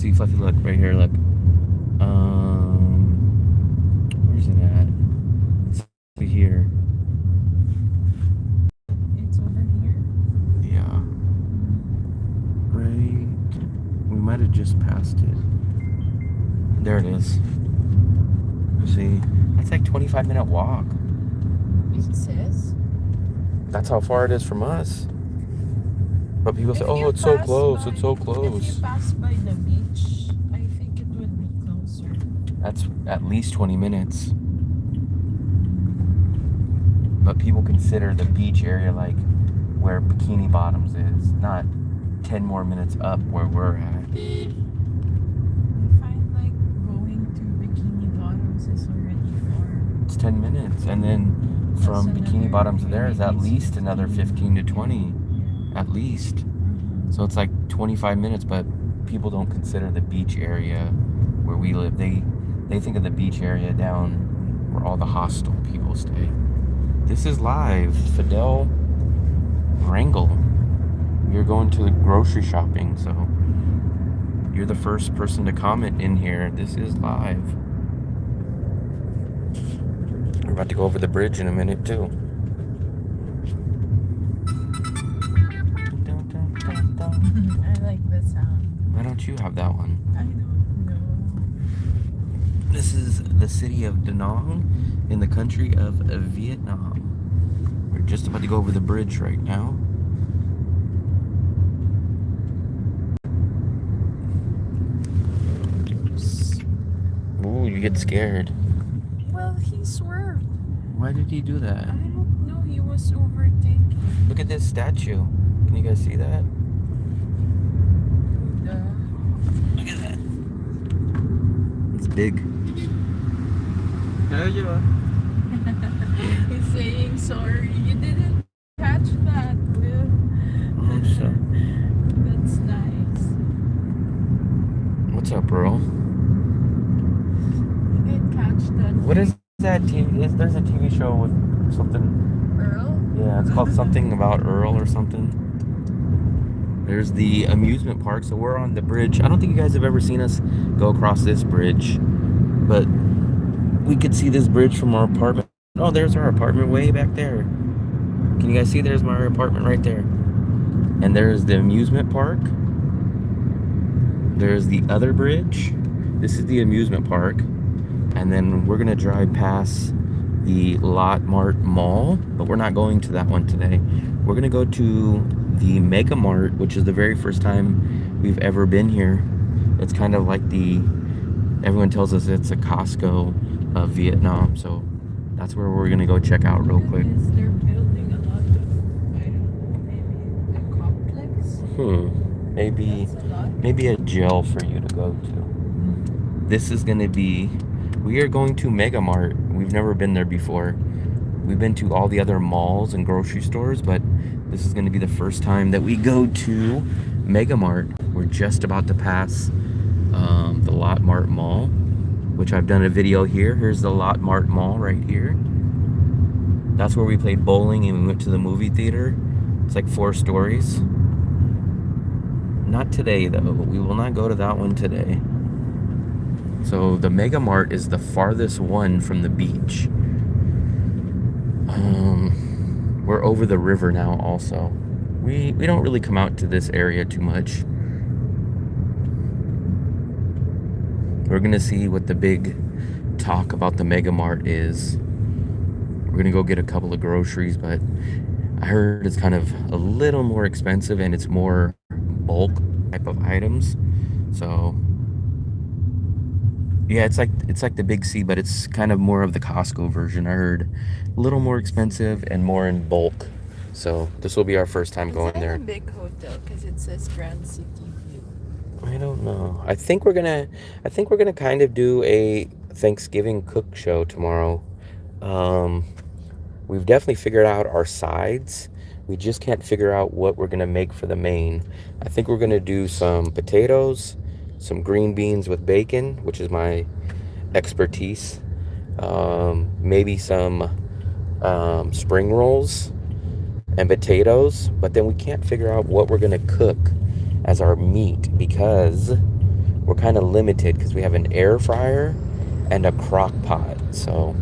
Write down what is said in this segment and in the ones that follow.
See, Fluffy, look right here. Look. Where's it at? It's over here. It's over here? Yeah. Right. We might have just passed it. There it is. See? That's like 25-minute walk. It says? That's how far it is from us. But people say, If oh, you it's so pass close. by, It's so if close. you pass by the beach, I think it would be closer. That's at least 20 minutes. But people consider the beach area like where Bikini Bottoms is, not 10 more minutes up where we're at. I find like going to Bikini Bottoms is already far. It's 10 minutes. And then from Bikini Bottoms there is at least another 15 to 20. At least. Mm-hmm. So it's like 25 minutes, but people don't consider the beach area where we live. They think of the beach area down where all the hostel people stay. This is live. Fidel Wrangle. We're going to grocery shopping, so you're the first person to comment in here. This is live. We're about to go over the bridge in a minute, too. I like the sound. Why don't you have that one? I don't know. This is the city of Da Nang in the country of Vietnam. We're just about to go over the bridge right now. Oops. Ooh, you get scared. Well, he swerved. Why did he do that? I don't know. He was overtaking. Look at this statue. Can you guys see that? Look at that. It's big. He's saying sorry. You didn't catch that, Will. Oh, so. That's nice. What's up, Earl? You didn't catch that. What is that TV? There's a TV show with something. Earl? Yeah, it's called something about Earl or something. There's the amusement park. So we're on the bridge. I don't think you guys have ever seen us go across this bridge, but we could see this bridge from our apartment. Oh, there's our apartment way back there. Can you guys see? There's my apartment right there. And there's the amusement park. There's the other bridge. This is the amusement park. And then we're gonna drive past the Mart Mall, but we're not going to that one today. We're gonna go to the Mega Mart, which is the very first time we've ever been here. It's kind of like everyone tells us it's a Costco of Vietnam, so that's where we're gonna go check out real quick. They're building a lot of, I don't know, maybe a complex. Maybe a jail for you to go to. This is gonna be, we are going to Mega Mart. We've never been there before. We've been to all the other malls and grocery stores, but this is gonna be the first time that we go to Mega Mart. We're just about to pass the Mart Mall, which I've done a video here. Here's the Mart Mall right here. That's where we played bowling and we went to the movie theater. It's like 4 stories. Not today though. We will not go to that one today. So the Mega Mart is the farthest one from the beach. We're over the river now also. We don't really come out to this area too much. We're gonna see what the big talk about the Mega Mart is. We're gonna go get a couple of groceries, but I heard it's kind of a little more expensive and it's more bulk type of items. So yeah, it's like the Big C, but it's kind of more of the Costco version. I heard a little more expensive and more in bulk. So this will be our first time going there. It's a big hotel because it says Grand City View. I don't know. I think we're gonna kind of do a Thanksgiving cook show tomorrow. We've definitely figured out our sides. We just can't figure out what we're gonna make for the main. I think we're gonna do some potatoes, some green beans with bacon, which is my expertise. Maybe some spring rolls and potatoes, but then we can't figure out what we're gonna cook as our meat because we're kind of limited because we have an air fryer and a crock pot. So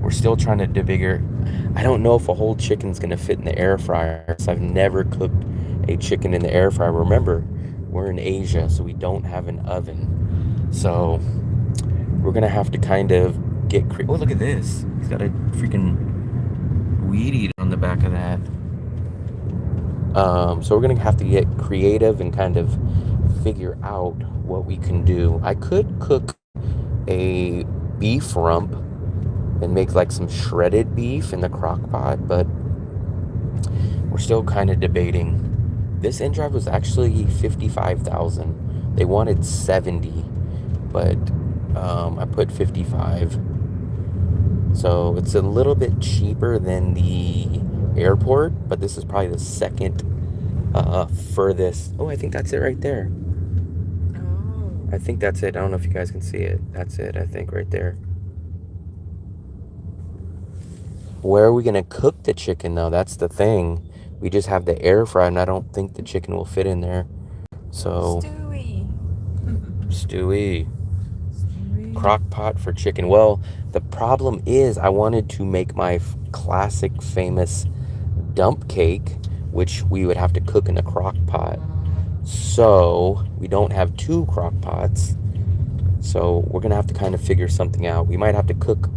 we're still trying to figure. I don't know if a whole chicken's gonna fit in the air fryer. So I've never cooked a chicken in the air fryer. Remember, we're in Asia, so we don't have an oven. So we're gonna have to kind of get. Oh, look at this! He's got a freaking weed eater on the back of that. So we're gonna have to get creative and kind of figure out what we can do. I could cook a beef rump and make like some shredded beef in the crock pot, but we're still kind of debating. This end drive was actually $55,000. They wanted 70, but I put 55. So it's a little bit cheaper than the airport, but this is probably the second furthest. Oh, I think that's it right there. Oh. I think that's it. I don't know if you guys can see it. That's it, I think, right there. Where are we going to cook the chicken, though? That's the thing. We just have the air fryer, and I don't think the chicken will fit in there. So, Stewie. Stewie. Crock pot for chicken. Well, the problem is I wanted to make my classic famous dump cake, which we would have to cook in a crock pot. So we don't have two crock pots. So we're going to have to kind of figure something out. We might have to cook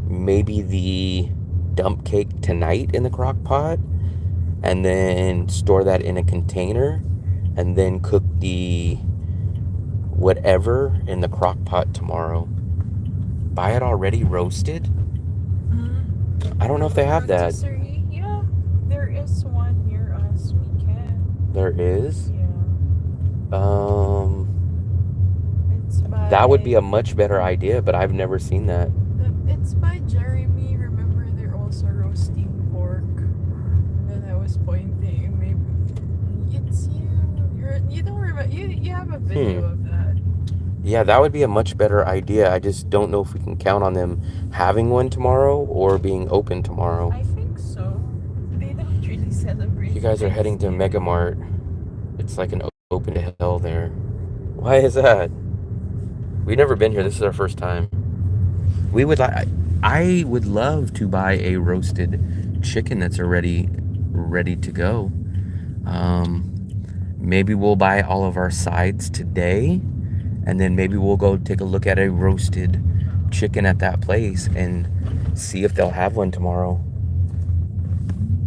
maybe the dump cake tonight in the crock pot and then store that in a container and then cook the whatever in the crock pot tomorrow. Buy it already roasted? I don't know if they have that. Rotisserie? Yeah, there is one near us. We can. There is? Yeah. It's by, That would be a much better idea, but I've never seen that. It's by Jeremy. Remember, they're also roasting pork. And I was pointing. Maybe it's you. You don't remember. You have a video of that. Yeah, that would be a much better idea. I just don't know if we can count on them having one tomorrow or being open tomorrow. I think so. They don't really celebrate. You guys are heading to Mega Mart. It's like an open to hell there. Why is that? We've never been here. This is our first time. I would love to buy a roasted chicken that's already ready to go. Maybe we'll buy all of our sides today, and then maybe we'll go take a look at a roasted chicken at that place and see if they'll have one tomorrow.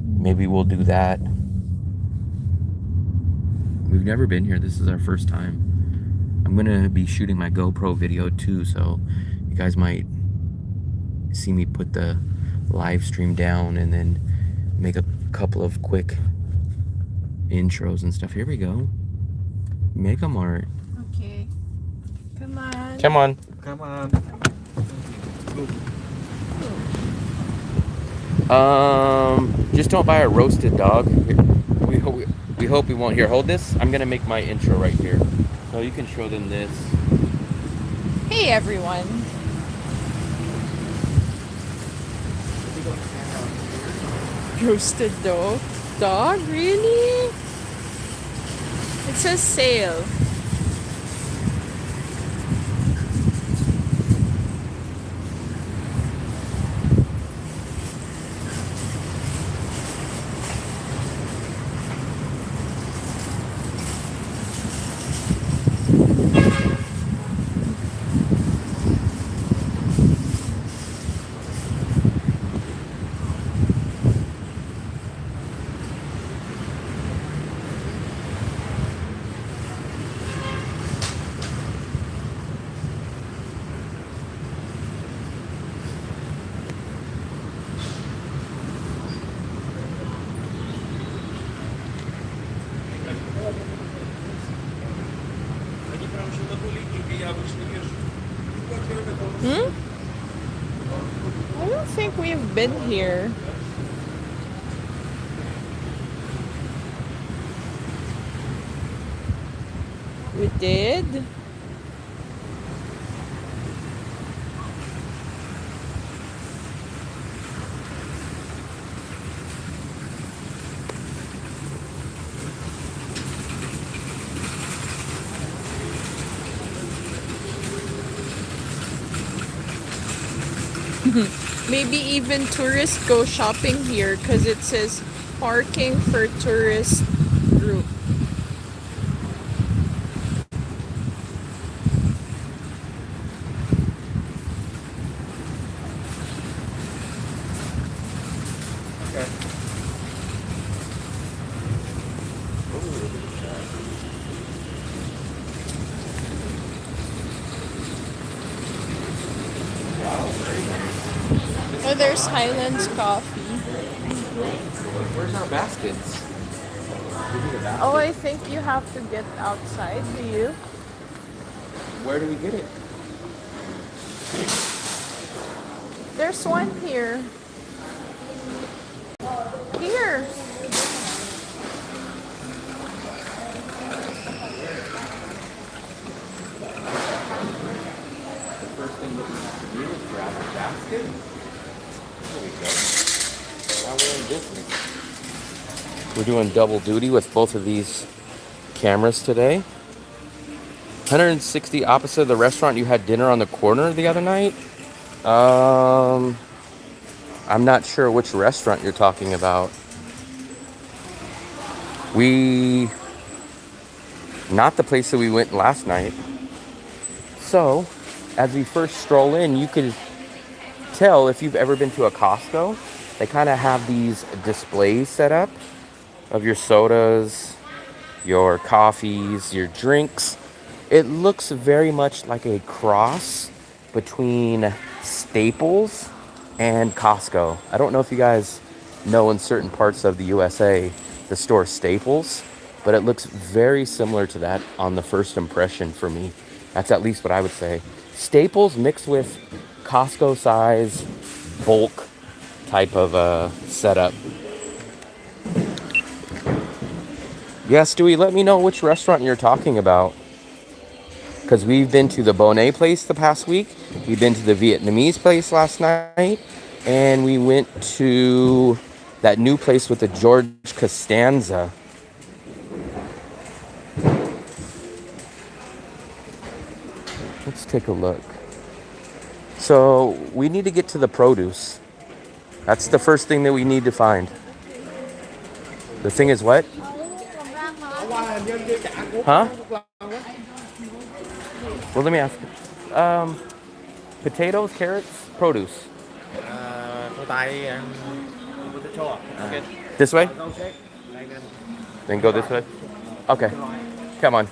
Maybe we'll do that. We've never been here. This is our first time. I'm going to be shooting my GoPro video too, so you guys might see me put the live stream down and then make a couple of quick intros and stuff. Here we go. Mega Mart. Okay. Come on. Come on. Come on. Just don't buy a roasted dog. We hope we won't. Here, hold this. I'm gonna make my intro right here, so you can show them this. Hey everyone. Roasted dog? Really? It says sale. I don't think we've been here. We did? Maybe even tourists go shopping here because it says parking for tourist group. Okay. Oh, there's Highlands Coffee. Where's our baskets? Oh, I think you have to get outside, do you? Where do we get it? There's one here. Here. The first thing that we have to do is grab a basket. There we go. Now we're in business. We're doing double duty with both of these cameras today. 160 opposite the restaurant you had dinner on the corner the other night. I'm not sure which restaurant you're talking about. Not the place that we went last night. So, as we first stroll in, you could tell if you've ever been to a Costco, they kind of have these displays set up of your sodas, your coffees, your drinks. It looks very much like a cross between Staples and Costco. I don't know if you guys know in certain parts of the USA the store Staples, but it looks very similar to that on the first impression for me. That's at least what I would say. Staples mixed with Costco size bulk type of setup. Yes, Stewie, let me know which restaurant you're talking about. Because we've been to the Bonet place the past week. We've been to the Vietnamese place last night. And we went to that new place with the George Costanza. Let's take a look. So we need to get to the produce. That's the first thing that we need to find. The thing is what? Huh? Well, let me ask. Potatoes, carrots, produce. This way? Then go this way? Okay. Come on.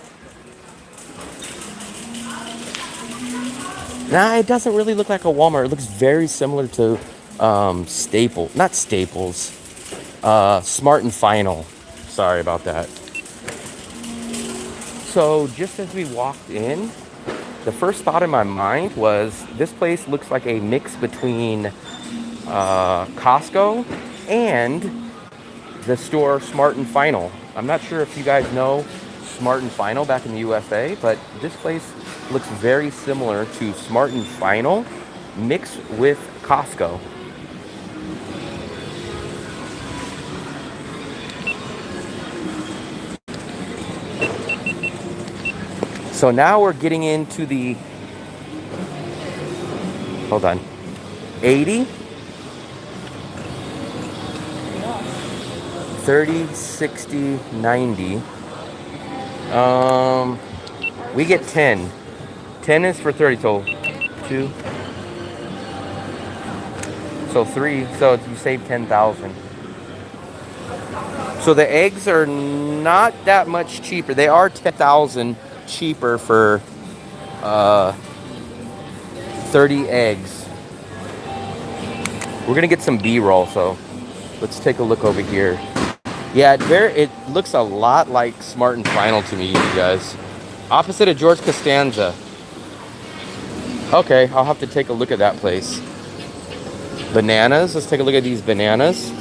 Nah, it doesn't really look like a Walmart. It looks very similar to not Staples. Smart and Final. Sorry about that. So just as we walked in, the first thought in my mind was this place looks like a mix between Costco and the store Smart and Final. I'm not sure if you guys know Smart and Final back in the USA, but this place looks very similar to Smart and Final mixed with Costco. So now we're getting into the, hold on, 80, 30, 60, 90. We get 10. 10 is for 30, so 2. So 3, so you save 10,000. So the eggs are not that much cheaper. They are 10,000 cheaper for 30 eggs. We're gonna get some B-roll, so let's take a look over here. Yeah, it looks a lot like Smart and Final to me, you guys. Opposite of George Costanza. Okay, I'll have to take a look at that place. Bananas, let's take a look at these bananas.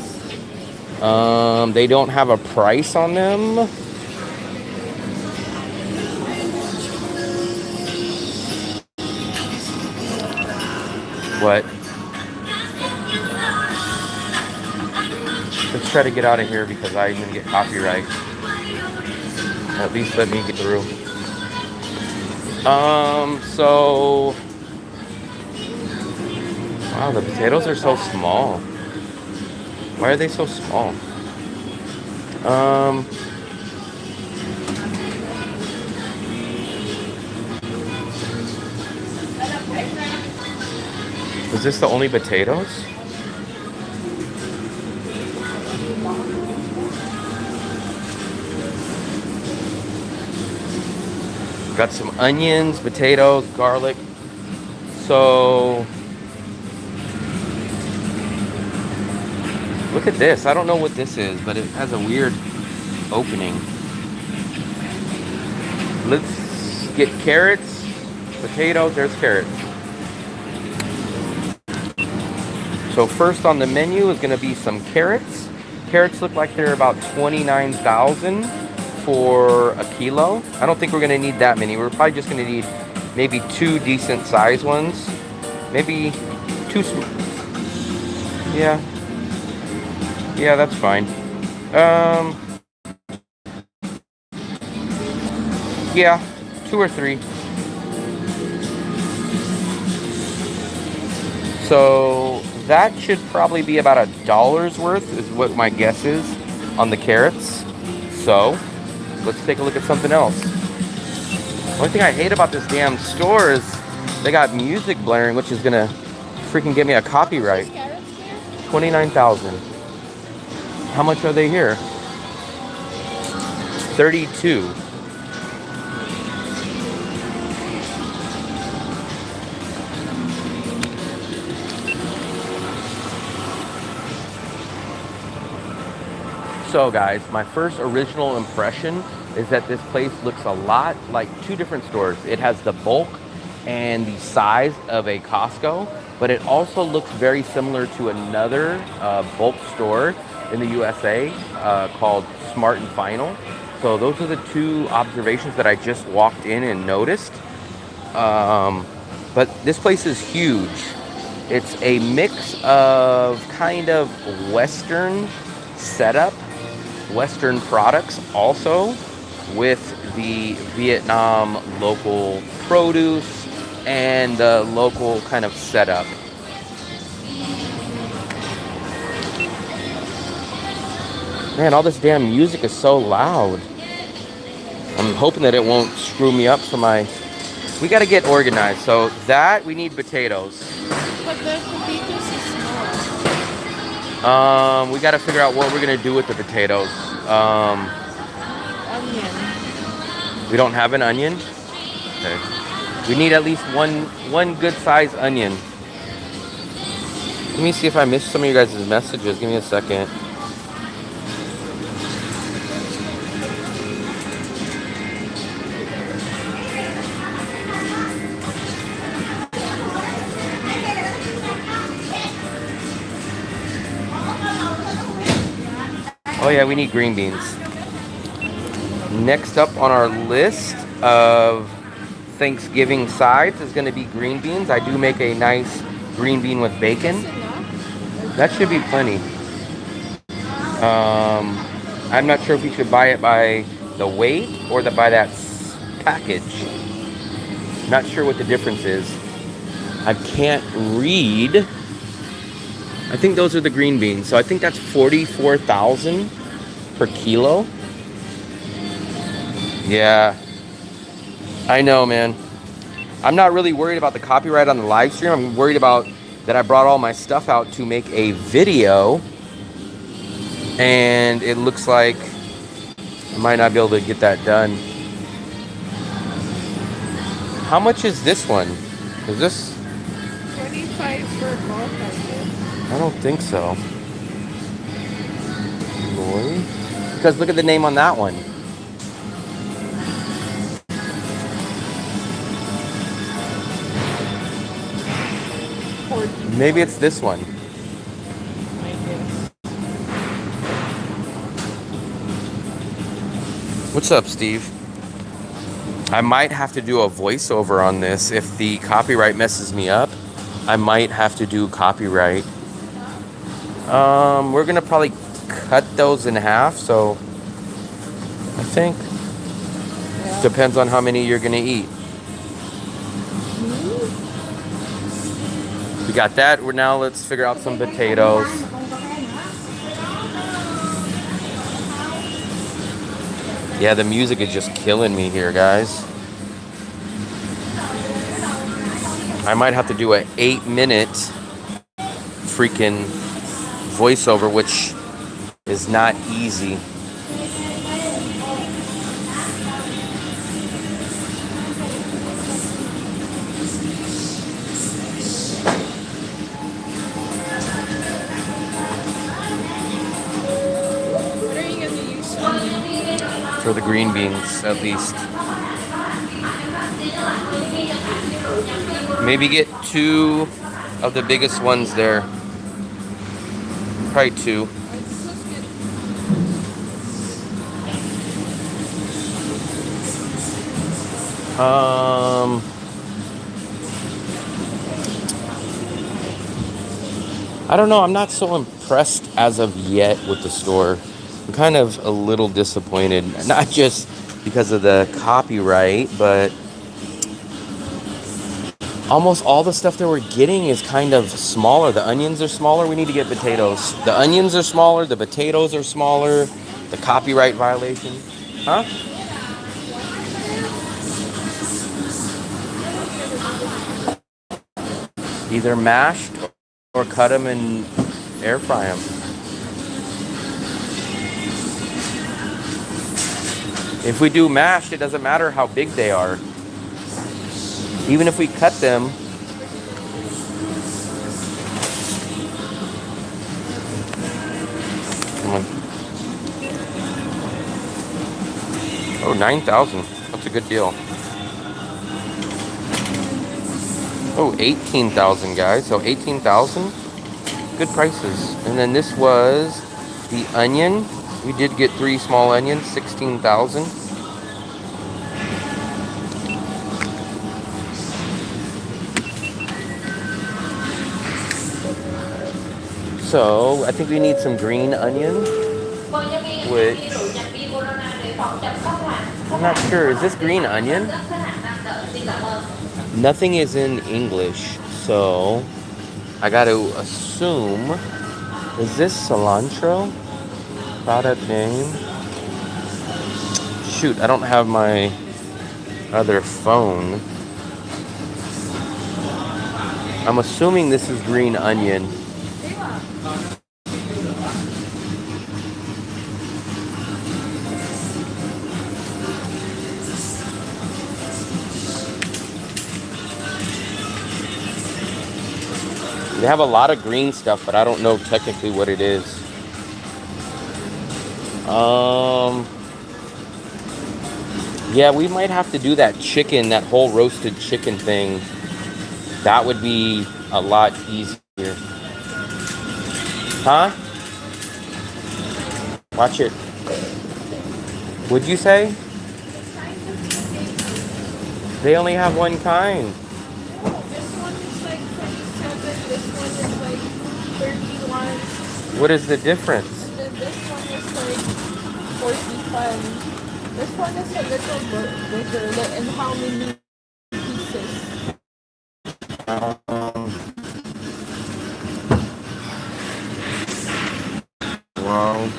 They don't have a price on them. What? Let's try to get out of here because I'm gonna get copyright. At least let me get through. So Wow, the potatoes are so small. Why are they so small? Is this the only potatoes? Got some onions, potatoes, garlic. So, look at this. I don't know what this is, but it has a weird opening. Let's get carrots, potatoes. There's carrots. So first on the menu is going to be some carrots. Carrots look like they're about 29,000 for a kilo. I don't think we're going to need that many. We're probably just going to need maybe 2 decent sized ones. Maybe 2 small. Yeah. Yeah, that's fine. Yeah, 2 or 3. So that should probably be about $1 worth is what my guess is on the carrots. So let's take a look at something else. One thing I hate about this damn store is they got music blaring, which is gonna freaking get me a copyright. 29,000. How much are they here? 32. So guys, my first original impression is that this place looks a lot like 2 different stores. It has the bulk and the size of a Costco, but it also looks very similar to another bulk store in the USA called Smart and Final. So those are the 2 observations that I just walked in and noticed. But this place is huge. It's a mix of kind of Western setup, Western products also, with the Vietnam local produce and the local kind of setup. Man, all this damn music is so loud. I'm hoping that it won't screw me up for my... We gotta get organized. So that, we need potatoes. But the potatoes is small. We gotta figure out what we're gonna do with the potatoes. Onion. We don't have an onion? Okay. We need at least one good sized onion. Let me see if I missed some of you guys' messages. Give me a second. Oh yeah, we need green beans. Next up on our list of Thanksgiving sides is going to be green beans. I do make a nice green bean with bacon. That should be plenty. I'm not sure if you should buy it by the weight or by that package. Not sure what the difference is. I can't read. I think those are the green beans. So I think that's 44,000 per kilo. Yeah. I know, man. I'm not really worried about the copyright on the live stream. I'm worried about that I brought all my stuff out to make a video. And it looks like I might not be able to get that done. How much is this one? Is this... 25 for both, I guess. I don't think so. Boy. Because look at the name on that one. Maybe it's this one. What's up, Steve? I might have to do a voiceover on this. If the copyright messes me up, I might have to do copyright. We're gonna probably cut those in half, so I think depends on how many you're gonna eat. We got that. Now let's figure out some potatoes. Yeah, the music is just killing me here, guys. I might have to do an 8-minute freaking voiceover, which is not easy. What are you going to use For the green beans, at least. Maybe get 2 of the biggest ones there. Probably 2. I don't know. I'm not so impressed as of yet with the store. I'm kind of a little disappointed. Not just because of the copyright, but almost all the stuff that we're getting is kind of smaller. The onions are smaller. We need to get potatoes. The onions are smaller. The potatoes are smaller. The copyright violation. Huh? Either mashed or cut them and air fry them. If we do mashed, it doesn't matter how big they are. Even if we cut them, come on. Oh, 9,000. That's a good deal. Oh, 18,000, guys. So 18,000. Good prices. And then this was the onion. We did get 3 small onions, 16,000. So I think we need some green onion, which I'm not sure. Is this green onion? Nothing is in English, so I got to assume, is this cilantro? Product name? Shoot, I don't have my other phone. I'm assuming this is green onion. They have a lot of green stuff, but I don't know technically what it is. Yeah, we might have to do that chicken, that whole roasted chicken thing. That would be a lot easier. Huh? Watch it. Would you say? They only have one kind. What is the difference? This one is like 45. This one is a little bigger. And how many pieces? Well,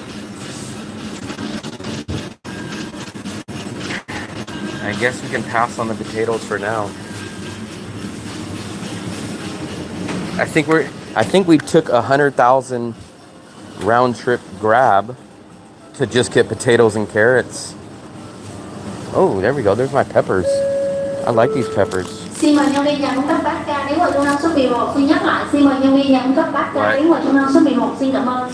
I guess we can pass on the potatoes for now. I think we took 100,000 round trip grab to just get potatoes and carrots. Oh, there we go. There's my peppers. I like these peppers. Xin mời nhân viên nhà cung cấp bát ca đến ngồi trong năng suất 11. Xin nhắc lại, xin mời nhân viên nhà cung cấp bát ca đến ngồi trong năng suất 11. Xin cảm ơn.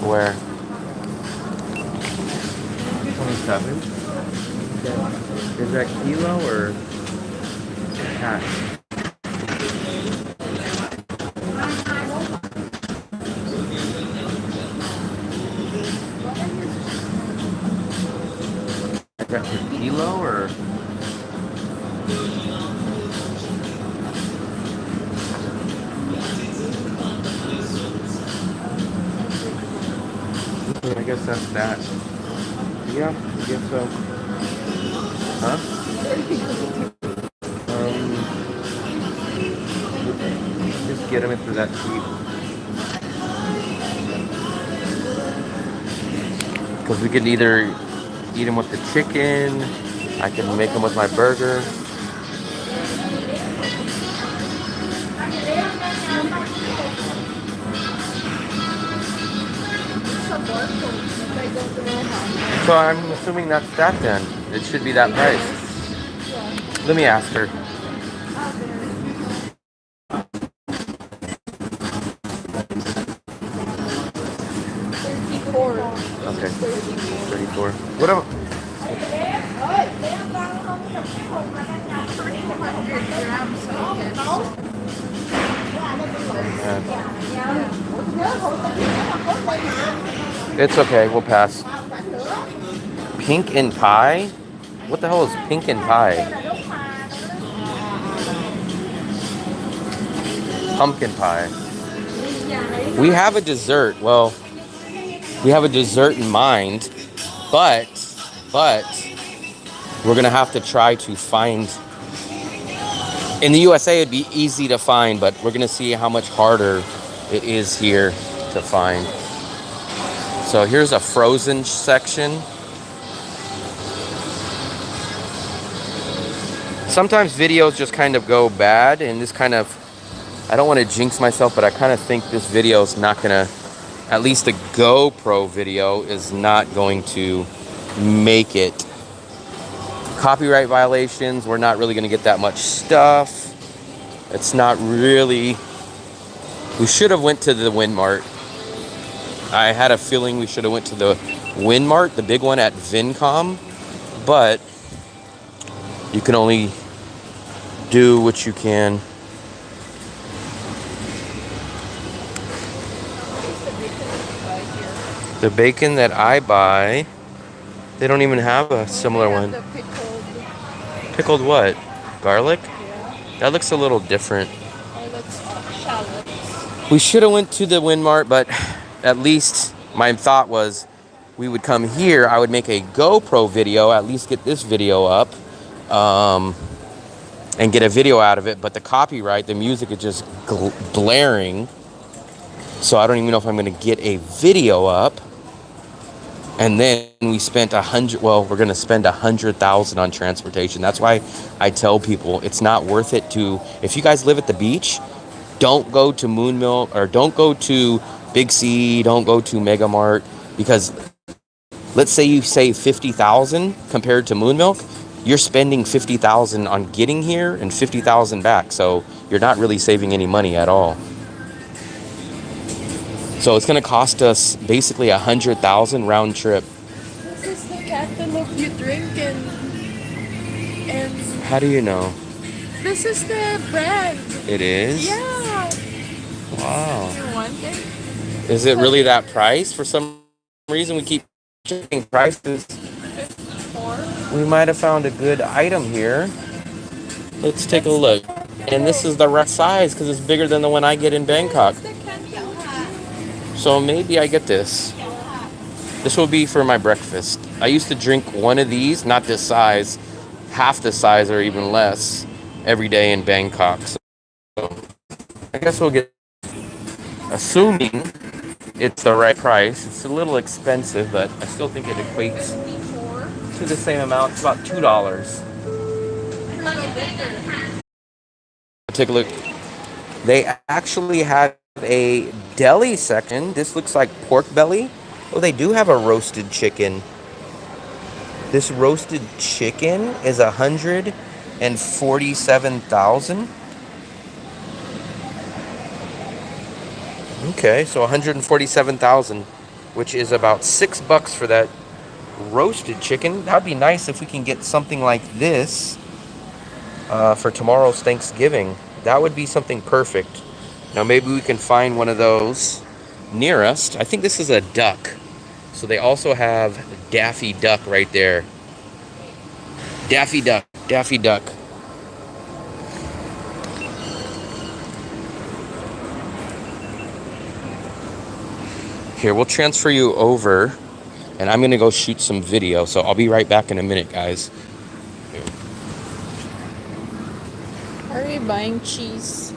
Where? 27? Is that kilo or cash? Is that per kilo or? guess that's that. Yeah, I guess so. Huh? Just get them if they're that cheap. Because we could either eat them with the chicken, I can make them with my burger. So I'm assuming that's that then. It should be that price. Let me ask her. Okay. 34. What about? It's okay. We'll pass. Pink and pie? What the hell is pink and pie? Pumpkin pie. We have a dessert. Well, we have a dessert in mind, but we're gonna have to try to find. In the USA, it'd be easy to find, but we're gonna see how much harder it is here to find. So here's a frozen section. Sometimes videos just kind of go bad, and this kind of, I don't want to jinx myself, but I kind of think this video is not gonna, at least the GoPro video is not going to make it. Copyright violations, we're not really gonna get that much stuff. It's not really, we should have went to the Mart. I had a feeling we should have went to the Mart, the big one at Vincom, but you can only do what you can. The bacon that I buy, they don't even have a similar one. Pickled what? Garlic? Yeah. That looks a little different. Oh, that's shallots. We should have went to the Mart, but at least my thought was we would come here. I would make a GoPro video, at least get this video up, and get a video out of it. But the copyright, the music is just blaring. So I don't even know if I'm going to get a video up. And then we spent we're going to spend $100,000 on transportation. That's why I tell people it's not worth it to, if you guys live at the beach, don't go to Moon Mill, or don't go to Big C, don't go to Mega Mart, because let's say you save $50,000 compared to Moon Milk, you're spending $50,000 on getting here and $50,000 back. So you're not really saving any money at all. So it's going to cost us basically $100,000 round trip. This is the cantaloupe you drink and How do you know? this is the brand. It is? Yeah. Wow. You want it? Is it really that price? For some reason we keep checking prices. 54. We might have found a good item here. Let's take a look. And this is the right size because it's bigger than the one I get in Bangkok. So maybe I get this. This will be for my breakfast. I used to drink one of these, not this size, half the size or even less, every day in Bangkok. So I guess we'll get, assuming it's the right price. It's a little expensive, but I still think it equates to the same amount. It's about $2. Take a look. They actually have a deli section. This looks like pork belly. Oh, they do have a roasted chicken. This roasted chicken is $147,000. Okay, so $147,000, which is about $6 for that roasted chicken. That'd be nice if we can get something like this for tomorrow's Thanksgiving. That would be something perfect. Now maybe we can find one of those near us. I think this is a duck. So they also have Daffy Duck right there. Daffy Duck, Daffy Duck. Here, we'll transfer you over And I'm gonna go shoot some video, so I'll be right back in a minute, guys. Are we buying cheese?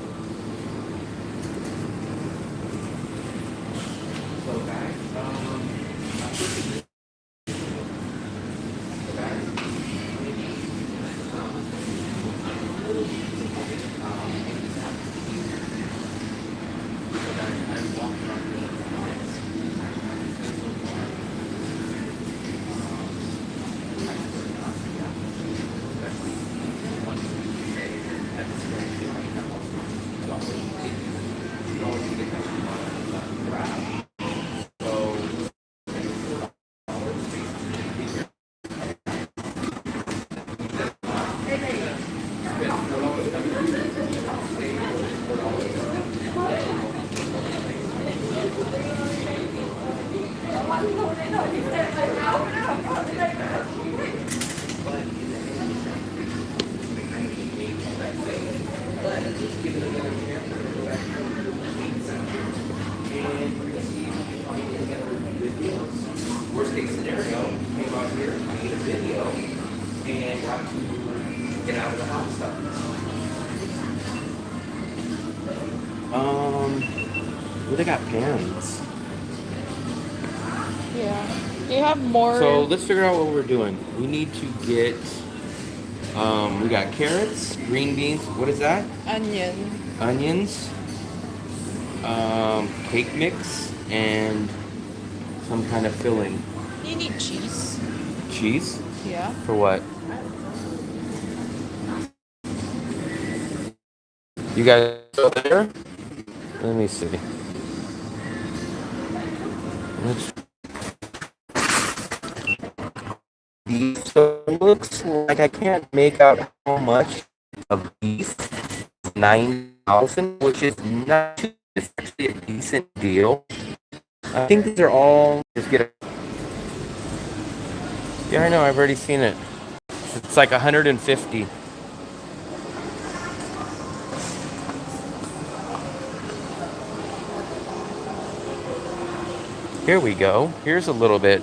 Worst case scenario, came out here, made a video, and got to get out of the hot stuff. Well, they got pans. Yeah. Do you have more? So let's figure out what we're doing. We need to get, we got carrots, green beans, what is that? Onion. Onions, cake mix, and some kind of filling. You need cheese. Cheese? Yeah. For what? You guys still there? Let me see. So it looks like I can't make out how much of beef. 9,000, which is not too. It's actually a decent deal. I think these are all. Just get it. Yeah, I know. I've already seen it. It's like 150. Here we go. Here's a little bit.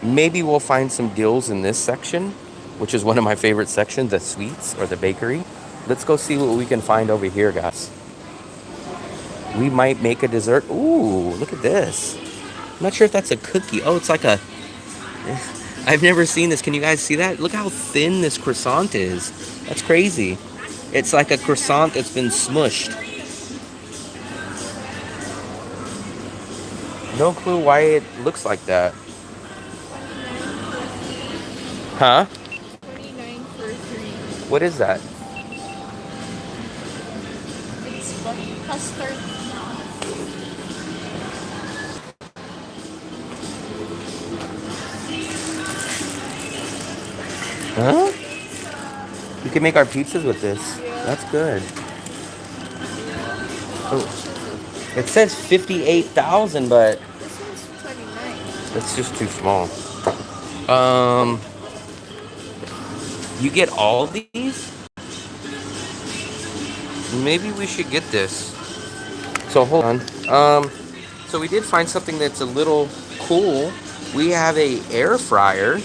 Maybe we'll find some deals in this section, which is one of my favorite sections, the sweets or the bakery. Let's go see what we can find over here, guys. We might make a dessert. Ooh, look at this. I'm not sure if that's a cookie. Oh, it's like a... I've never seen this. Can you guys see that? Look how thin this croissant is. That's crazy. It's like a croissant that's been smushed. No clue why it looks like that. Huh? 29 for 3. What is that? It's custard. Huh? We can make our pizzas with this. Yeah. That's good. Oh. It says 58,000, but This one's 29. it's just too small. You get all these? Maybe we should get this. So hold on. So we did find something that's a little cool. We have a air fryer,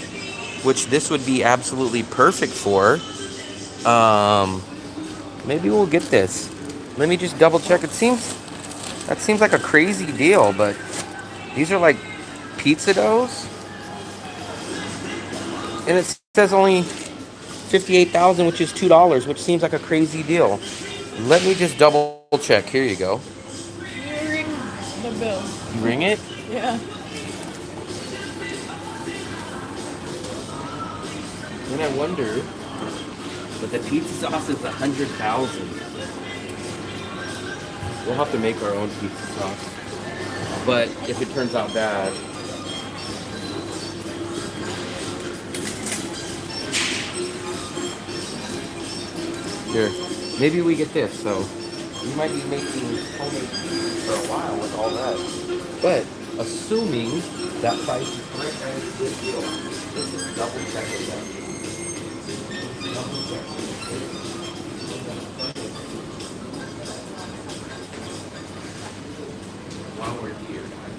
which this would be absolutely perfect for. Maybe we'll get this. Let me just double check. That seems like a crazy deal, but these are like pizza doughs. And it says only 58,000, which is $2, which seems like a crazy deal. Let me just double check. Here you go. You ring the bill. You ring it? Yeah. Then I wonder, but the pizza sauce is 100,000. We'll have to make our own pizza sauce. But if it turns out bad, here, maybe we get this. So we might be making homemade pizza for a while with all that. But assuming that price is correct, that is a good deal. Let's just double check it out. Double check. While we're here, guys.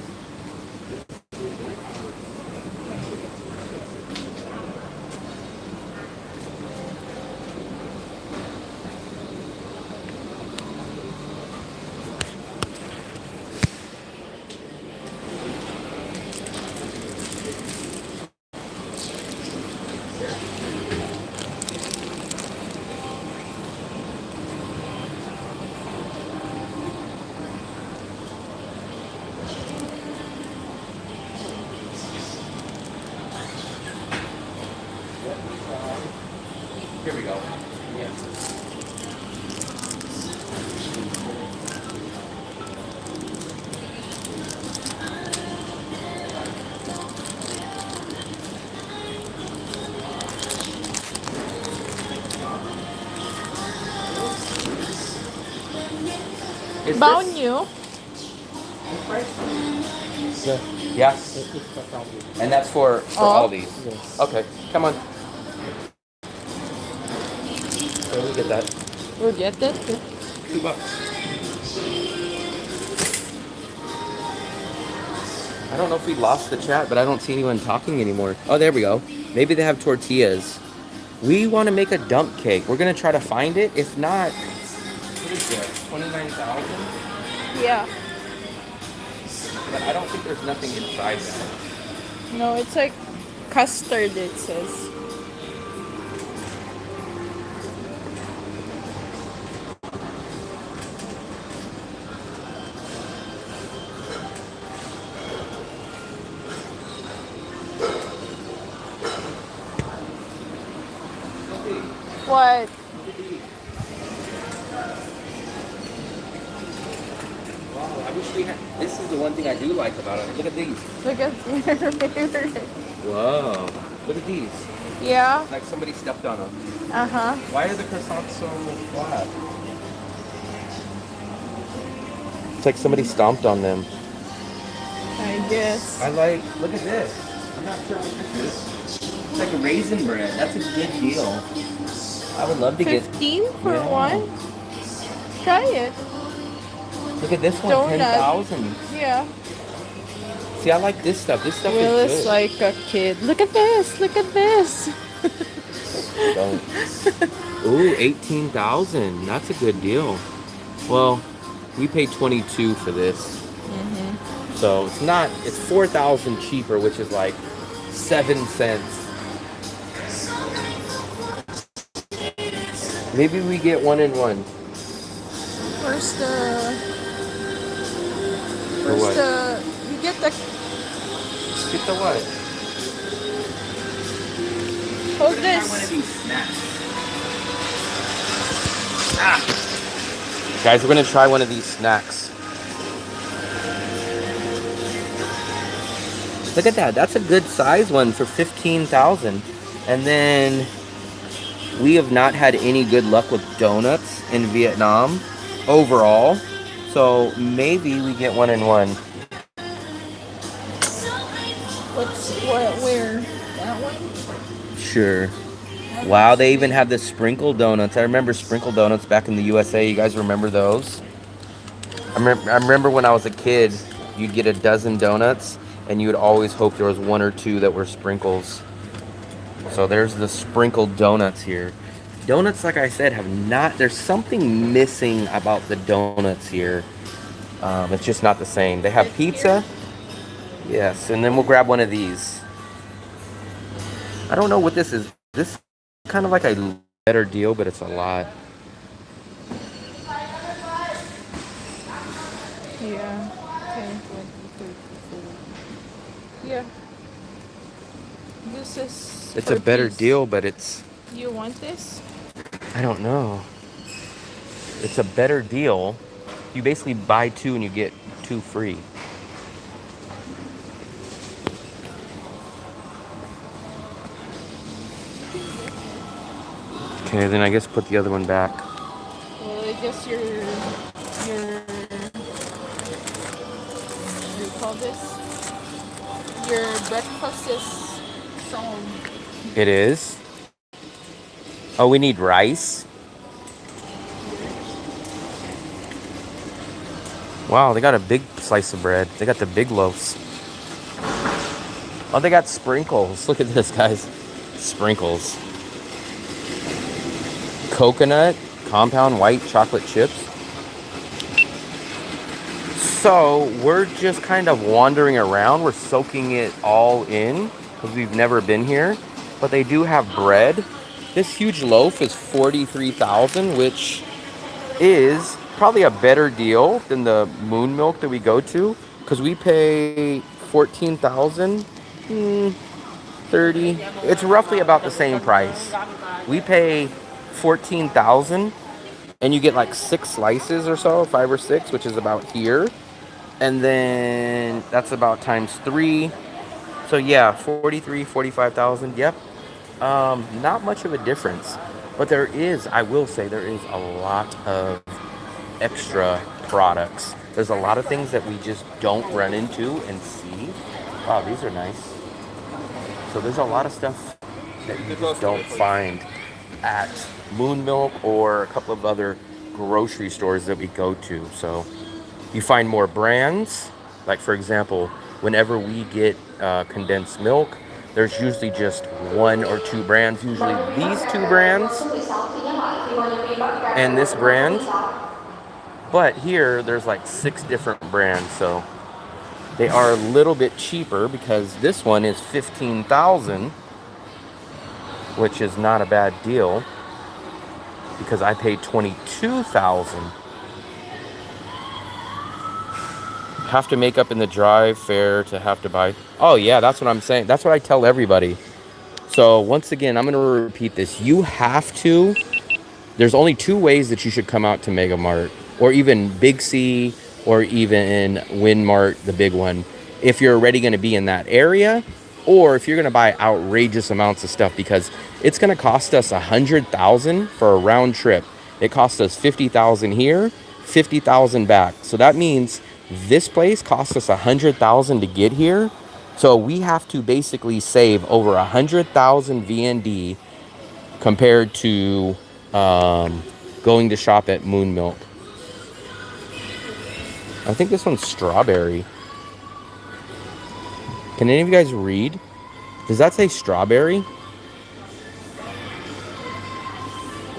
Is Bao this- nhiêu? Yeah. And that's for all these. Yes. Okay, come on. So we get that. We'll get it. $2. I don't know if we lost the chat, but I don't see anyone talking anymore. Oh, there we go. Maybe they have tortillas. We want to make a dump cake. We're gonna try to find it. If not, what is that? 29,000. Yeah. But I don't think there's nothing inside that. No, it's like custard, it says. What? Wow, I wish we had. This is the one thing I do like about it. Look at these. Look at your favorite. Whoa. Look at these. Yeah. Like somebody stepped on them. Uh-huh. Why are the croissants so flat? It's like somebody stomped on them. I guess. I like, look at this. I'm not sure what this is. It's like a raisin bread. That's a good deal. I would love to 15 for Yeah. one? Try it. Look at this one, Donut. 10,000. Yeah. See, I like this stuff. This stuff Will is is good. like a kid. Look at this. Look at this. Don't. Ooh, 18,000. That's a good deal. Well, we paid 22 for this. So it's not, it's 4,000 cheaper, which is like 7 cents. Maybe we get 1 and 1. Where's the... Or what? You get the... Get the what? Hold Try one of this. these snacks. Guys, we're gonna try one of these snacks. Look at that. That's a good size one for 15,000. And then we have not had any good luck with donuts in Vietnam overall. So maybe we get 1 and 1. Where? That one? Sure. Wow, they even have the sprinkle donuts. I remember sprinkle donuts back in the USA. You guys remember those? I remember when I was a kid, you'd get a dozen donuts and you would always hope there was 1 or 2 that were sprinkles. So there's the sprinkled donuts here. Donuts, like I said, have not, there's something missing about the donuts here. It's just not the same. They have pizza. Yes, and then we'll grab one of these. I don't know what this is. This is kind of like a better deal, but it's a lot. Yeah. 10, 20, 30, 40. Yeah. This is... It's per a better piece. deal, but it's, You want this? I don't know. It's a better deal. You basically buy 2 and you get 2 free. Okay, then I guess put the other one back. Well, I guess your what do you call this? Your breakfast is strong. It is. Oh, we need rice. Wow, they got a big slice of bread. They got the big loaves. Oh, they got sprinkles. Look at this, guys. Sprinkles. Coconut, compound white chocolate chips. So we're just kind of wandering around. We're soaking it all in because we've never been here. But they do have bread. This huge loaf is 43,000, which is probably a better deal than the Moon Milk that we go to, because we pay 14,000, 30. It's roughly about the same price. We pay 14,000, and you get like 6 slices or so, 5 or 6, which is about here, and then that's about times 3. So yeah, 43, 45,000. Yep. Not much of a difference, but there is, I will say, there is a lot of extra products. There's a lot of things that we just don't run into and see. Wow, these are nice. So there's a lot of stuff that you just don't find at Moon Milk or a couple of other grocery stores that we go to. So you find more brands. Like for example, whenever we get condensed milk, there's usually just 1 or 2 brands. Usually these 2 brands and this brand. But here there's like 6 different brands. So they are a little bit cheaper because this one is $15,000, which is not a bad deal because I paid $22,000. Have to make up in the drive fare to have to buy. Oh yeah, that's what I'm saying. That's what I tell everybody. So once again, I'm going to repeat this. You have to. There's only 2 ways that you should come out to Mega Mart or even Big C or even Winmart, the big one. If you're already going to be in that area, or if you're going to buy outrageous amounts of stuff, because it's going to cost us $100,000 for a round trip. It cost us $50,000 here, $50,000 back. So that means this place cost us $100,000 to get here. So we have to basically save over $100,000 VND compared to going to shop at Moon Milk. I think this one's strawberry. Can any of you guys read? Does that say strawberry?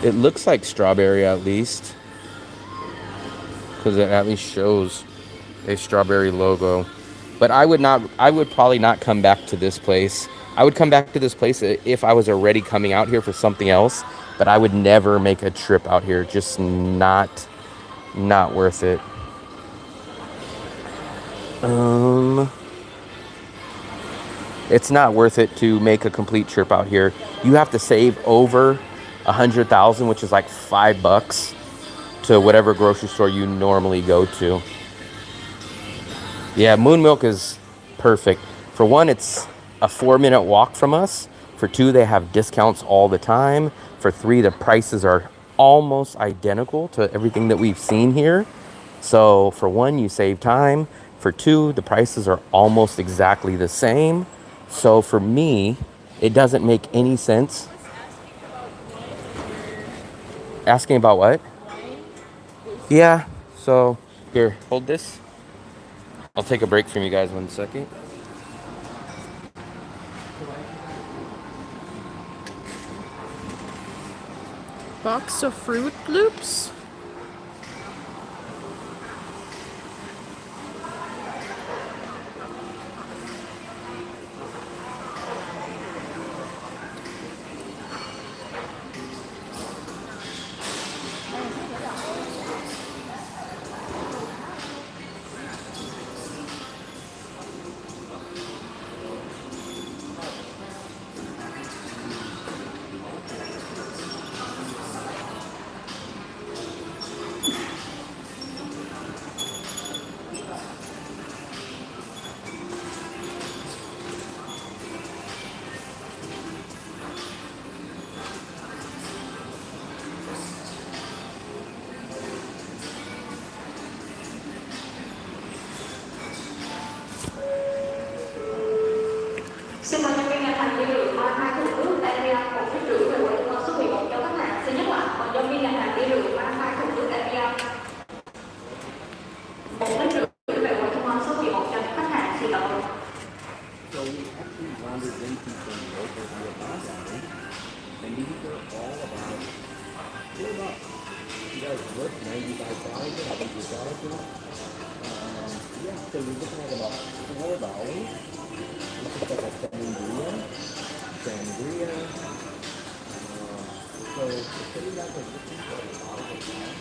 It looks like strawberry at least, because it at least shows a strawberry logo. But I would probably not come back to this place. I would come back to this place if I was already coming out here for something else, but I would never make a trip out here. Just not worth it. It's not worth it to make a complete trip out here. You have to save over $100,000, which is like $5 to whatever grocery store you normally go to. Yeah, Moon Milk is perfect. For one, it's a 4-minute walk from us. For 2, they have discounts all the time. For 3, the prices are almost identical to everything that we've seen here. So for 1, you save time. For 2, the prices are almost exactly the same. So for me, it doesn't make any sense. Asking about what? Yeah, so here, hold this. I'll take a break from you guys 1 second. Box of Fruit Loops. Xin mời nhân viên nhà hàng đi đường 32 thùng nước tại Bia 1,5 về quầy thu ngân số 11 cho khách hàng. Xin nhắc lại, mời nhân viên nhà hàng đi đường 32 thùng nước tại Bia 1,5 về quầy thu ngân số 11 cho khách hàng. Xin đợi. So we actually wandered into some local Vietnam, and these are all about $4. You guys look $95, I think you got it. Yeah, so you're looking at about $4. This is like a sangria. So if you guys are looking for a bottle of wine,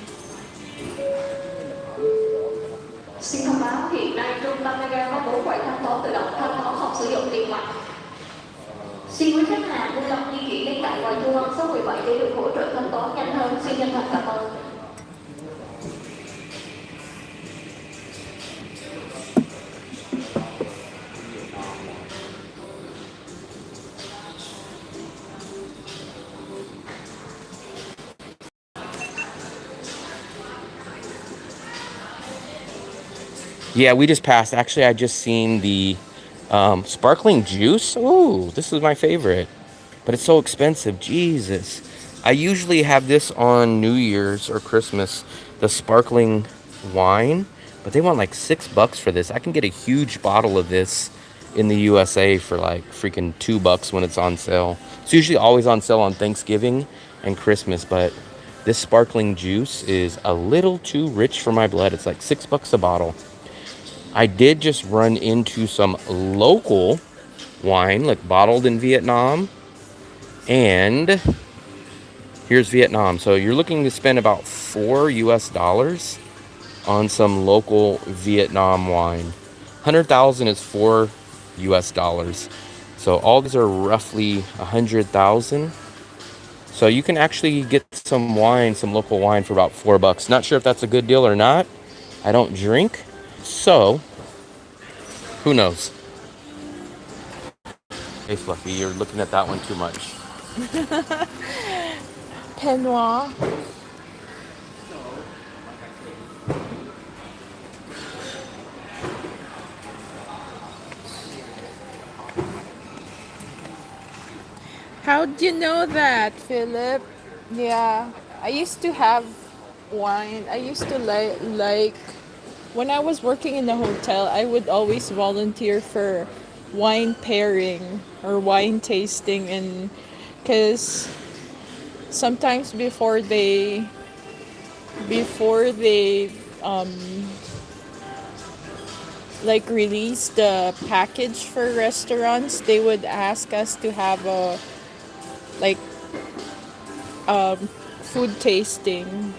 Xin thông báo hiện nay trung tâm Mega có 4 quầy thanh toán tự động, thanh toán không sử dụng tiền mặt. Xin quý khách hàng vui lòng di chuyển đến tại quầy thu ngân số 17 để được hỗ trợ thanh toán nhanh hơn. Xin chân thành cảm ơn. Yeah, we just passed. Actually, I just seen the sparkling juice. Ooh, this is my favorite. But it's so expensive. Jesus. I usually have this on New Year's or Christmas, the sparkling wine. But they want like $6 for this. I can get a huge bottle of this in the USA for like freaking $2 when it's on sale. It's usually always on sale on Thanksgiving and Christmas, but this sparkling juice is a little too rich for my blood. It's like $6 a bottle. I did just run into some local wine, like bottled in Vietnam. And here's Vietnam. So you're looking to spend about $4 on some local Vietnam wine. 100,000 is $4. So all these are roughly 100,000. So you can actually get some wine, some local wine for about $4. Not sure if that's a good deal or not. I don't drink, so who knows? Hey Fluffy, you're looking at that one too much. Penoir. How'd you know that, Philip? Yeah, I used to have wine. I used to like when I was working in the hotel, I would always volunteer for wine pairing or wine tasting, and because sometimes before they like release the package for restaurants, they would ask us to have a like food tasting.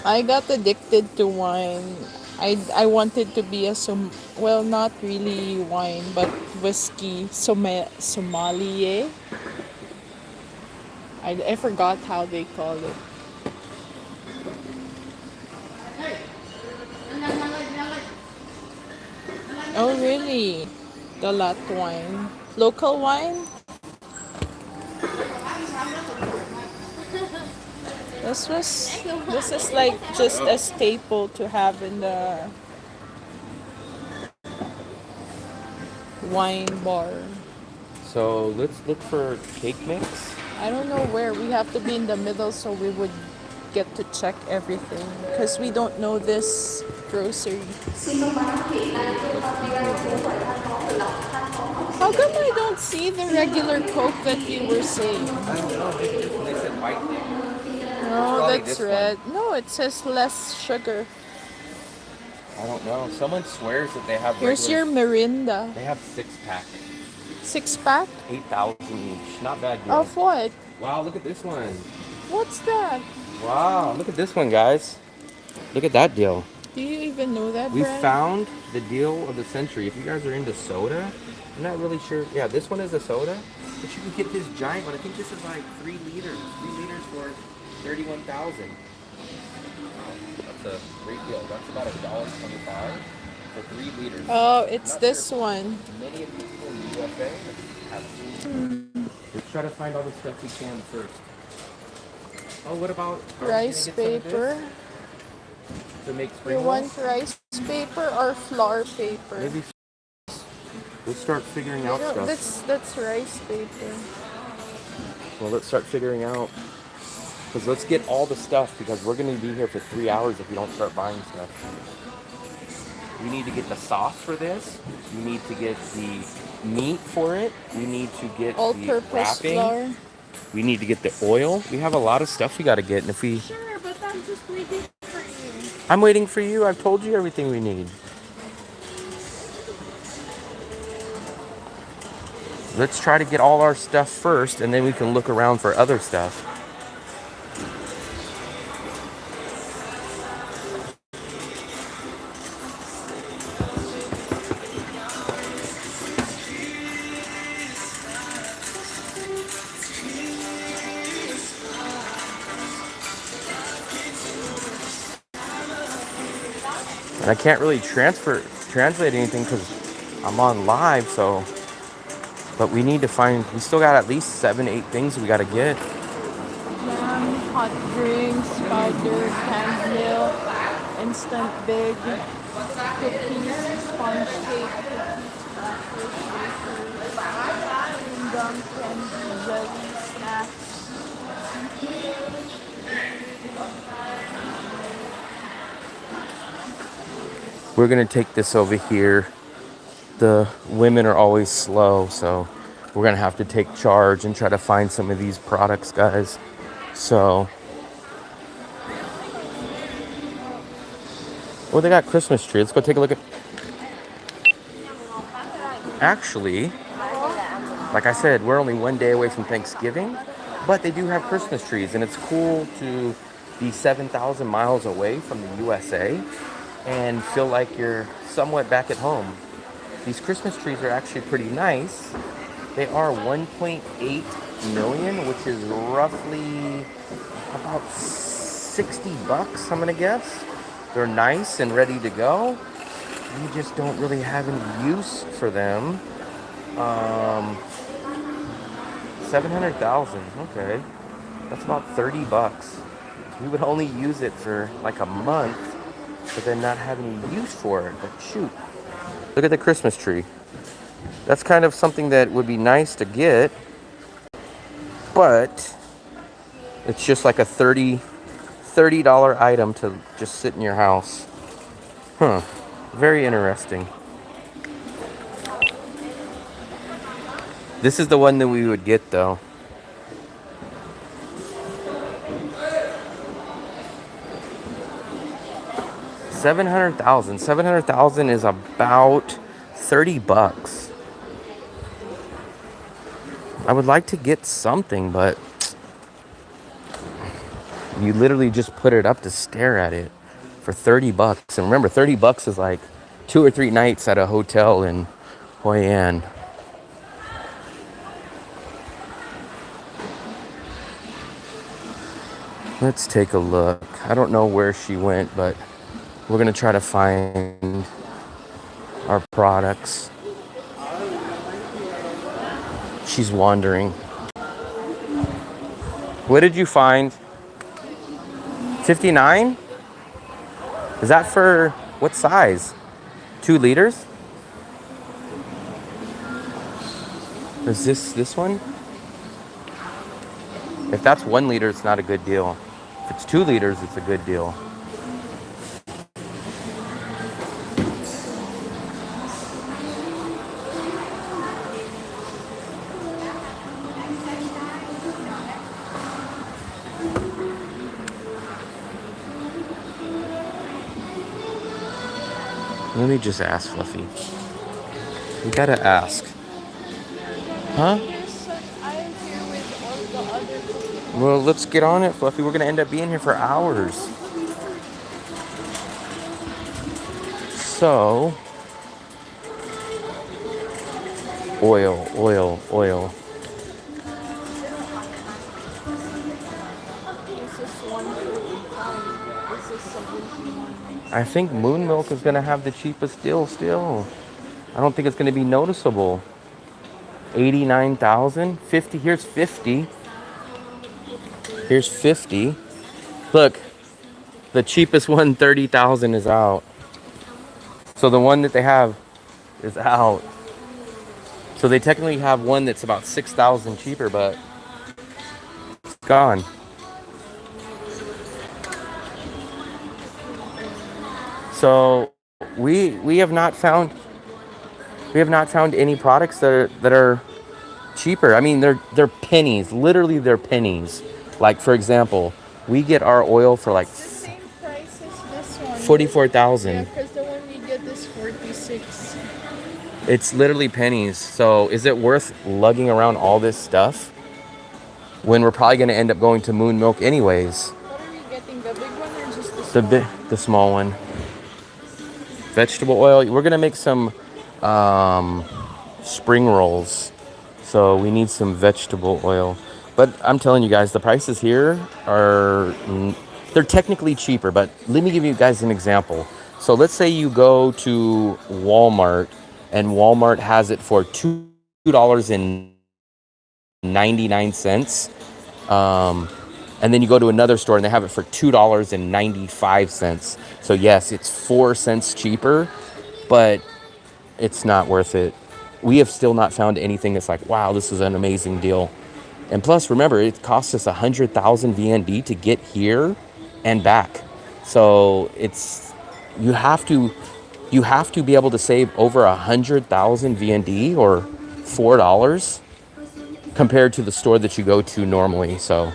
I got addicted to wine. I wanted to be a well, not really wine but whiskey sommelier. I forgot how they call it. Oh really? The lot wine. Local wine? This is like just a staple to have in the wine bar. So let's look for cake mix. I don't know where. We have to be in the middle so we would get to check everything because we don't know this grocery. How come I don't see the regular Coke that you were saying? I don't know. They said white thing. No, Probably that's this one. red. No, it says less sugar. I don't know. Someone swears that they have Here's your Mirinda. They have 6-pack. 6-pack? 8,000 each. Not bad deal. Of what? Wow, look at this one. What's that? Wow, look at this one, guys. Look at that deal. Do you even know that We brand? found the deal of the century. If you guys are into soda, I'm not really sure. Yeah, this one is a soda, but you can get this giant one. I think this is like 3 liters. 3 liters for 31,000. Wow, that's a great deal. That's about $1.25 for 3 liters. Oh, it's this one. Many of these people in the USA have. Let's try to find all the stuff we can first. Oh, what about Rice paper. To make spring You rolls? want rice paper or flour paper? Maybe. Let's start figuring out stuff. That's rice paper. Well, let's start figuring out. Because let's get all the stuff because we're going to be here for 3 hours if we don't start buying stuff. We need to get the sauce for this. We need to get the meat for it. We need to get the All-purpose wrapping. flour. We need to get the oil. We have a lot of stuff we got to get. And if we... Sure, but I'm just waiting for you. I'm waiting for you. I've told you everything we need. Let's try to get all our stuff first, and then we can look around for other stuff. And I can't really translate anything because I'm on live, so... But we need to find... We still got at least 7, 8 things we got to get. hot drinks, powder, canned milk, instant big, cookies, sponge cake, cookies, crackers, wafers, chewing gum, candy, jelly, snacks. We're gonna take this over here. The women are always slow, so we're gonna have to take charge and try to find some of these products, guys. So, oh, they got Christmas tree. Let's go take a look at. Actually, like I said, we're only one day away from Thanksgiving, but they do have Christmas trees, and it's cool to be 7,000 miles away from the USA and feel like you're somewhat back at home. These Christmas trees are actually pretty nice. They are 1.8 million, which is roughly about 60 bucks, I'm gonna guess. They're nice and ready to go. We just don't really have any use for them. 700,000, okay. That's about 30 bucks. We would only use it for like a month, but then not have any use for it. But shoot, look at the Christmas tree. That's kind of something that would be nice to get, but it's just like a $30 item to just sit in your house. Huh, very interesting. This is the one that we would get though. $700,000 is about 30 bucks. I would like to get something, but you literally just put it up to stare at it for 30 bucks. And remember, 30 bucks is like 2 or 3 nights at a hotel in Hoi An. Let's take a look. I don't know where she went, but we're gonna try to find our products. She's wandering. What did you find? 59? Is that for what size? 2 liters? Is this one? If that's 1 liter, it's not a good deal. If it's 2 liters, it's a good deal. Let me just ask Fluffy. You gotta ask. Huh? Well, let's get on it, Fluffy. We're gonna end up being here for hours. So, oil. I think Moon Milk is gonna have the cheapest deal still. I don't think it's gonna be noticeable. 89,000, 50. Here's 50. Here's 50. Look, the cheapest one, 30,000 is out. So the one that they have is out. So they technically have one that's about 6,000 cheaper, but it's gone. So we have not found any products that are cheaper. I mean, they're pennies. Literally, they're pennies. Like, for example, we get our oil for like Same price as this one. 44,000. Yeah, because the one we get is 46. It's literally pennies. So is it worth lugging around all this stuff when we're probably going to end up going to Moon Milk anyways? What are we getting? The big one or just the small? The small one. Vegetable oil. We're going to make some spring rolls. So we need some vegetable oil. But I'm telling you guys, the prices here they're technically cheaper. But let me give you guys an example. So let's say you go to Walmart and Walmart has it for $2.99. And then you go to another store and they have it for $2.95. So yes, it's 4 cents cheaper, but it's not worth it. We have still not found anything that's like, wow, this is an amazing deal. And plus, remember, it costs us 100,000 VND to get here and back. So it's you have to be able to save over 100,000 VND or $4 compared to the store that you go to normally. So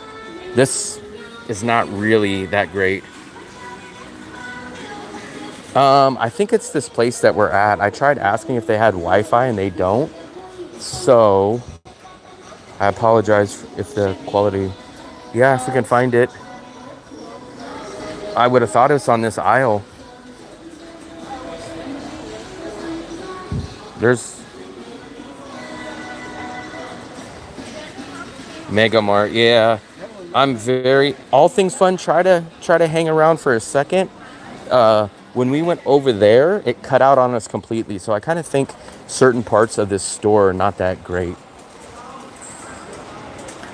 this is not really that great. I think it's this place that we're at. I tried asking if they had Wi-Fi and they don't. So I apologize if the quality. Yeah, if we can find it. I would have thought it was on this aisle. There's Mega Mart. Yeah, I'm very all things fun. Try to hang around for a second. When we went over there, it cut out on us completely. So I kind of think certain parts of this store are not that great.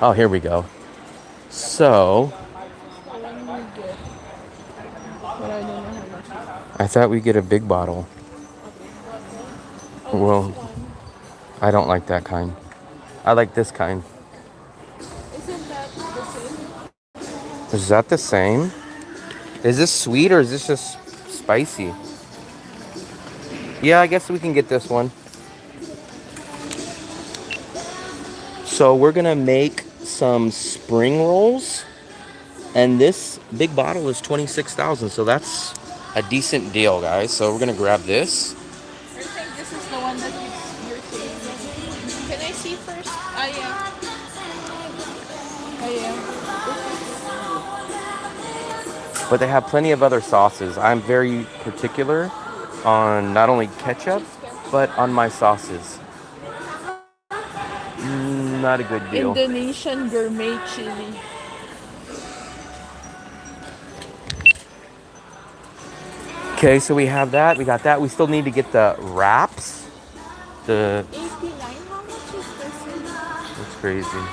Oh, here we go. So I thought we'd get a big bottle. Well, I don't like that kind. I like this kind. Isn't that the same? Is that the same? Is this sweet or is this just spicy? Yeah, I guess we can get this one. So we're gonna make some spring rolls, and this big bottle is 26,000. So that's a decent deal, guys. So we're gonna grab this. I think this is the one that you're saying. Can I see first? I am. But they have plenty of other sauces. I'm very particular on not only ketchup, but on my sauces. Not a good deal. Indonesian gourmet chili. Okay, so we have that. We got that. We still need to get the wraps. The 89. How much is this? That's crazy.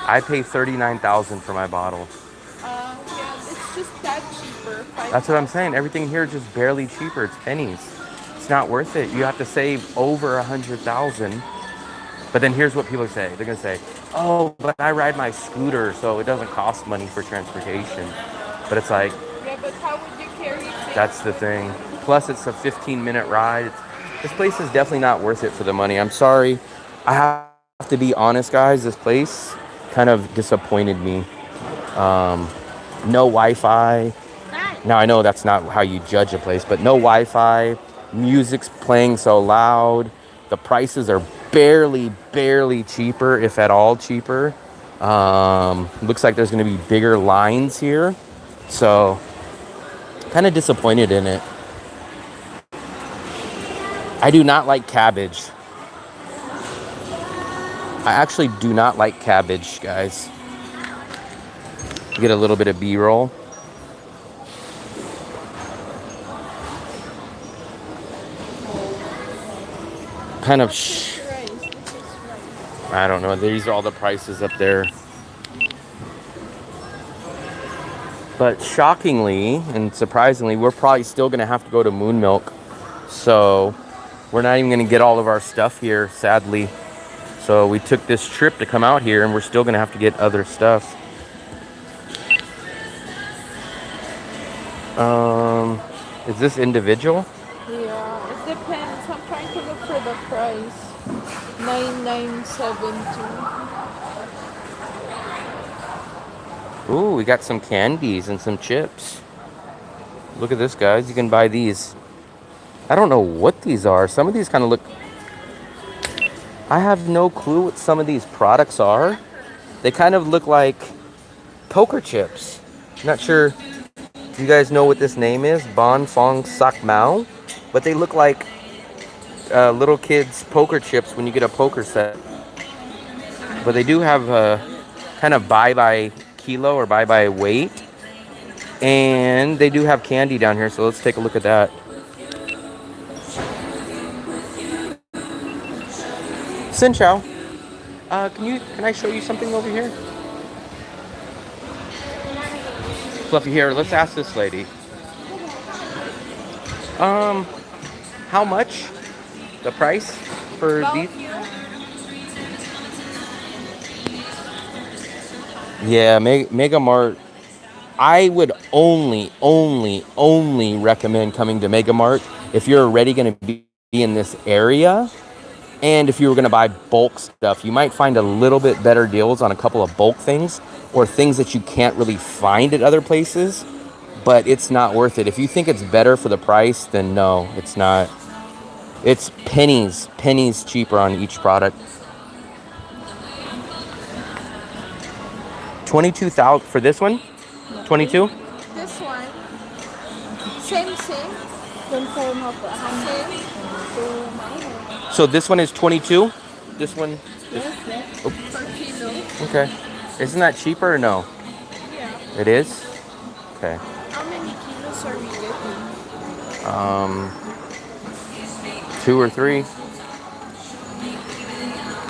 I pay 39,000 for my bottle. Yeah, it's just that cheaper. That's what I'm saying. Everything here is just barely cheaper. It's pennies. It's not worth it. You have to save over 100,000. But then here's what people say. They're gonna say, "Oh, but I ride my scooter, so it doesn't cost money for transportation." But it's like, Yeah, but how would you carry things? that's the thing. Plus, it's a 15-minute ride. This place is definitely not worth it for the money. I'm sorry. I have to be honest, guys. This place kind of disappointed me. No Wi-Fi. Now, I know that's not how you judge a place, but no Wi-Fi. Music's playing so loud. The prices are barely cheaper, if at all cheaper. Looks like there's going to be bigger lines here. So, kind of disappointed in it. I do not like cabbage. I actually do not like cabbage, guys. Get a little bit of B-roll. Kind of I don't know. These are all the prices up there. But shockingly and surprisingly, we're probably still going to have to go to Moon Milk. So we're not even going to get all of our stuff here, sadly. So we took this trip to come out here, and we're still going to have to get other stuff. Is this individual? Yeah, it depends. I'm trying to look for the price. 9972. Ooh, we got some candies and some chips. Look at this, guys. You can buy these. I don't know what these are. Some of these kind of look... I have no clue what some of these products are. They kind of look like poker chips. Not sure if you guys know what this name is. Bon Fong Sak Mao. But they look like little kids' poker chips when you get a poker set. But they do have a kind of buy by kilo or buy by weight. And they do have candy down here. So let's take a look at that. Xin Chao, can I show you something over here? Fluffy, here, let's ask this lady. How much? The price for About these? you? Yeah, Mega Mart. I would only recommend coming to Mega Mart if you're already going to be in this area. And if you were going to buy bulk stuff, you might find a little bit better deals on a couple of bulk things or things that you can't really find at other places, but it's not worth it. If you think it's better for the price, then no, it's not. It's pennies cheaper on each product. 22,000 for this one? 22? This one. Same. Trên phone hoặc cửa hàng Same. từ máy này. So this one is 22? This one? Yes, yes. Per kilo. Okay. Isn't that cheaper or no? Yeah. It is? Okay. How many kilos are we getting? 2 or 3.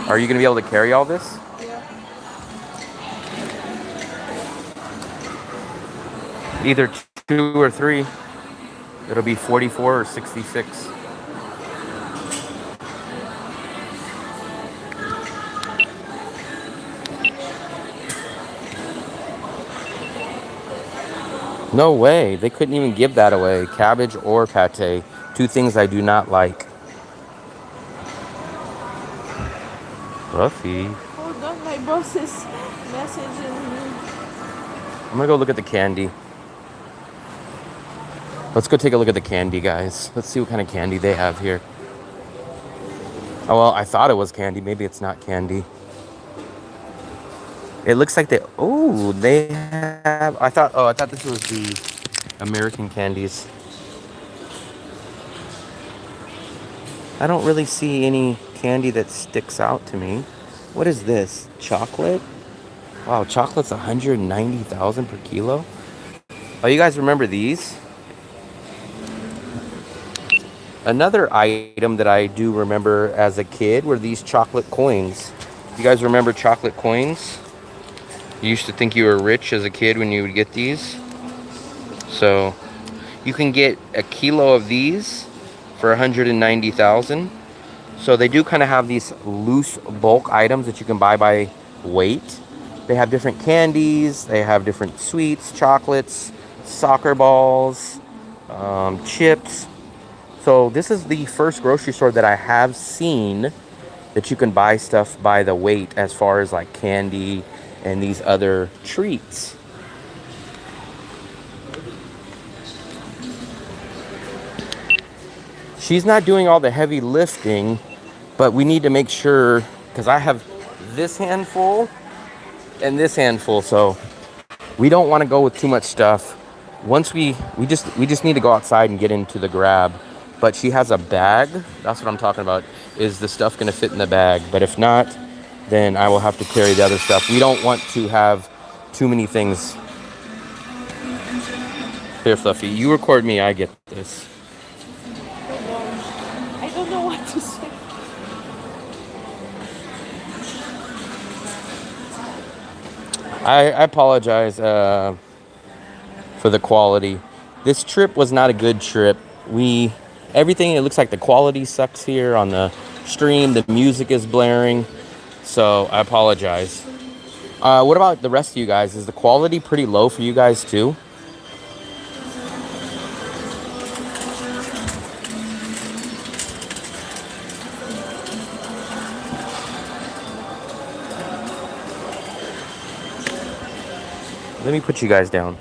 Are you going to be able to carry all this? Yeah. Either 2 or 3. It'll be 44 or 66. No way. They couldn't even give that away. Cabbage or pate. 2 things I do not like. Fluffy. Hold on, my boss is messaging me. I'm gonna go look at the candy. Let's go take a look at the candy, guys. Let's see what kind of candy they have here. Oh, well, I thought it was candy. Maybe it's not candy. It looks like they have, I thought this was the American candies. I don't really see any candy that sticks out to me. What is this? Chocolate? Wow, chocolate's 190,000 per kilo. Oh, you guys remember these? Another item that I do remember as a kid were these chocolate coins. You guys remember chocolate coins? You used to think you were rich as a kid when you would get these. So you can get a kilo of these for 190,000. So they do kind of have these loose bulk items that you can buy by weight. They have different candies, they have different sweets, chocolates, soccer balls, chips. So this is the first grocery store that I have seen that you can buy stuff by the weight as far as like candy and these other treats. She's not doing all the heavy lifting, but we need to make sure, because I have this handful and this handful, so we don't want to go with too much stuff. Once we just need to go outside and get into the grab. But she has a bag. That's what I'm talking about. Is the stuff going to fit in the bag? But if not, then I will have to carry the other stuff. We don't want to have too many things. Here, Fluffy, you record me. I get this. I don't know what to say. I apologize for the quality. This trip was not a good trip. Everything, it looks like the quality sucks here on the stream. The music is blaring. So I apologize. What about the rest of you guys? Is the quality pretty low for you guys too? Let me put you guys down.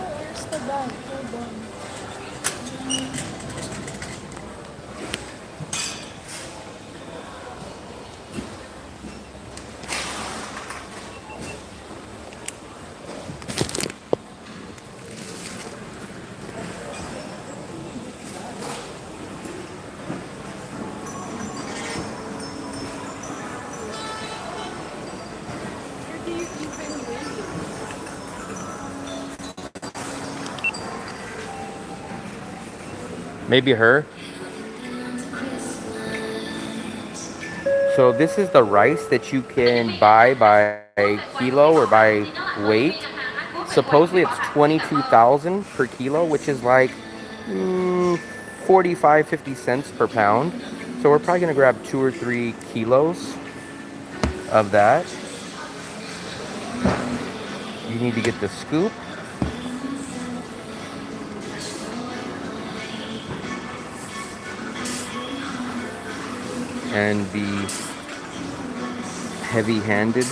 Where's the bag? Hold on. Where do you even live? Maybe her. So this is the rice that you can buy by kilo or by weight. Supposedly it's 22,000 per kilo, which is like 45, 50 cents per pound. So we're probably gonna grab 2 or 3 kilos of that. You need to get the scoop. And be heavy-handed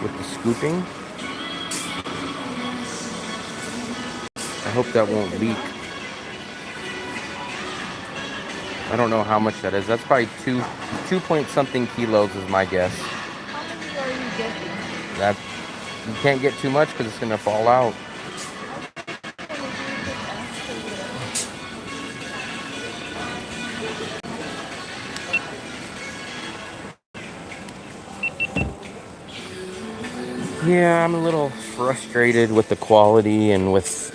with the scooping. I hope that won't leak. I don't know how much that is. That's probably 2 point something kilos is my guess. How many are you getting? That you can't get too much because it's gonna fall out. Yeah, I'm a little frustrated with the quality and with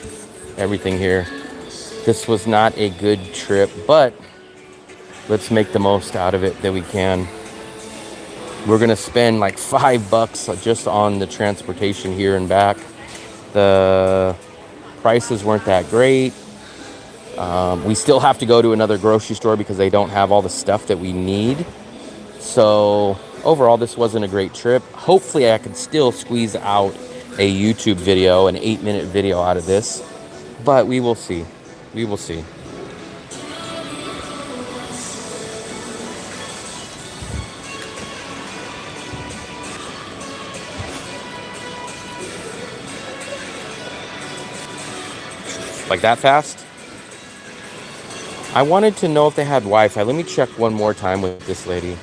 everything here. This was not a good trip, but let's make the most out of it that we can. We're gonna spend like $5 just on the transportation here and back. The prices weren't that great. We still have to go to another grocery store because they don't have all the stuff that we need. So overall, this wasn't a great trip. Hopefully I can still squeeze out a YouTube video, an 8-minute video out of this, but we will see. We will see. Like that fast? I wanted to know if they had Wi-Fi. Let me check one more time with this lady.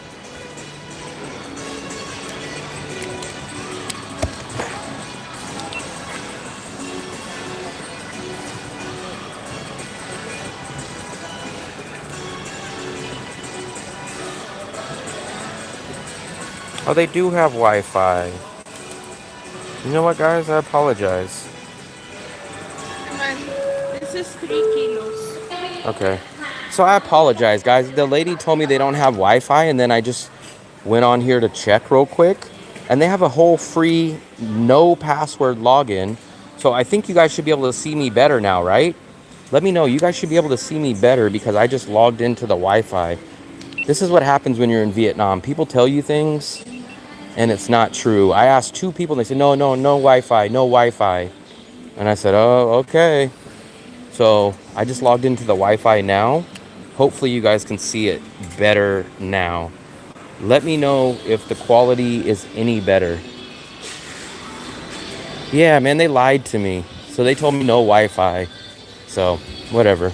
Oh, they do have Wi-Fi. You know what, guys? I apologize. Come on. This is 3 kilos. Okay. So I apologize, guys. The lady told me they don't have Wi-Fi, and then I just went on here to check real quick. And they have a whole free, no password login. So I think you guys should be able to see me better now, right? Let me know. You guys should be able to see me better because I just logged into the Wi-Fi. This is what happens when you're in Vietnam. People tell you things, and it's not true. I asked 2 people, and they said, no Wi-Fi, no Wi-Fi. And I said, oh, okay. So I just logged into the Wi-Fi now. Hopefully you guys can see it better now. Let me know if the quality is any better. Yeah, man, they lied to me. So they told me no Wi-Fi. So, whatever.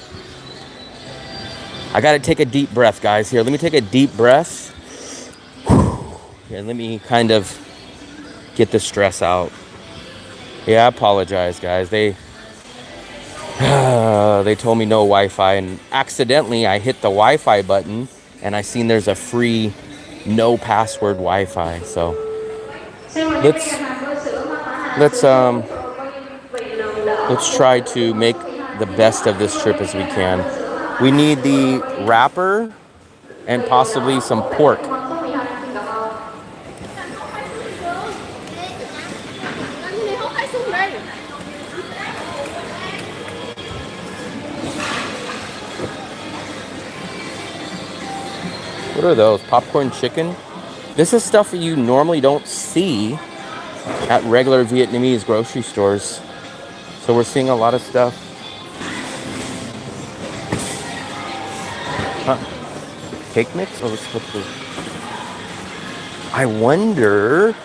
I gotta take a deep breath, guys. Here, let me take a deep breath. And let me kind of get the stress out. Yeah, I apologize, guys. They told me no Wi-Fi, and accidentally I hit the Wi-Fi button, and I seen there's a free no password Wi-Fi. So let's try to make the best of this trip as we can. We need the wrapper and possibly some pork. What are those? Popcorn chicken? This is stuff that you normally don't see at regular Vietnamese grocery stores. So we're seeing a lot of stuff. Huh. Cake mix? Oh, let's put the... I wonder...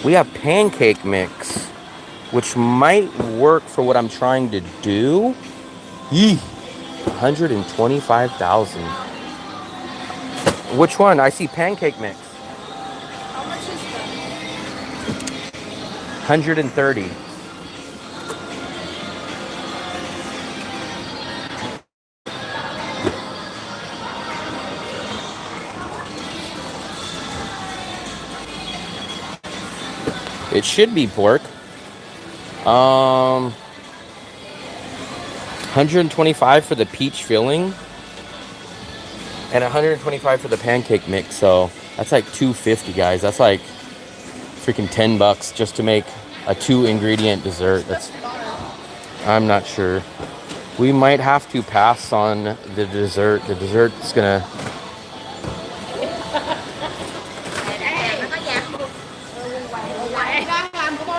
We have pancake mix, which might work for what I'm trying to do. Yee! 125,000. Which one? I see pancake mix. How much is that? 130. It should be pork. 125 for the peach filling. And 125 for the pancake mix. So that's like $2.50, guys. That's like freaking $10 just to make a 2-ingredient dessert. I'm not sure. We might have to pass on the dessert. The dessert's gonna.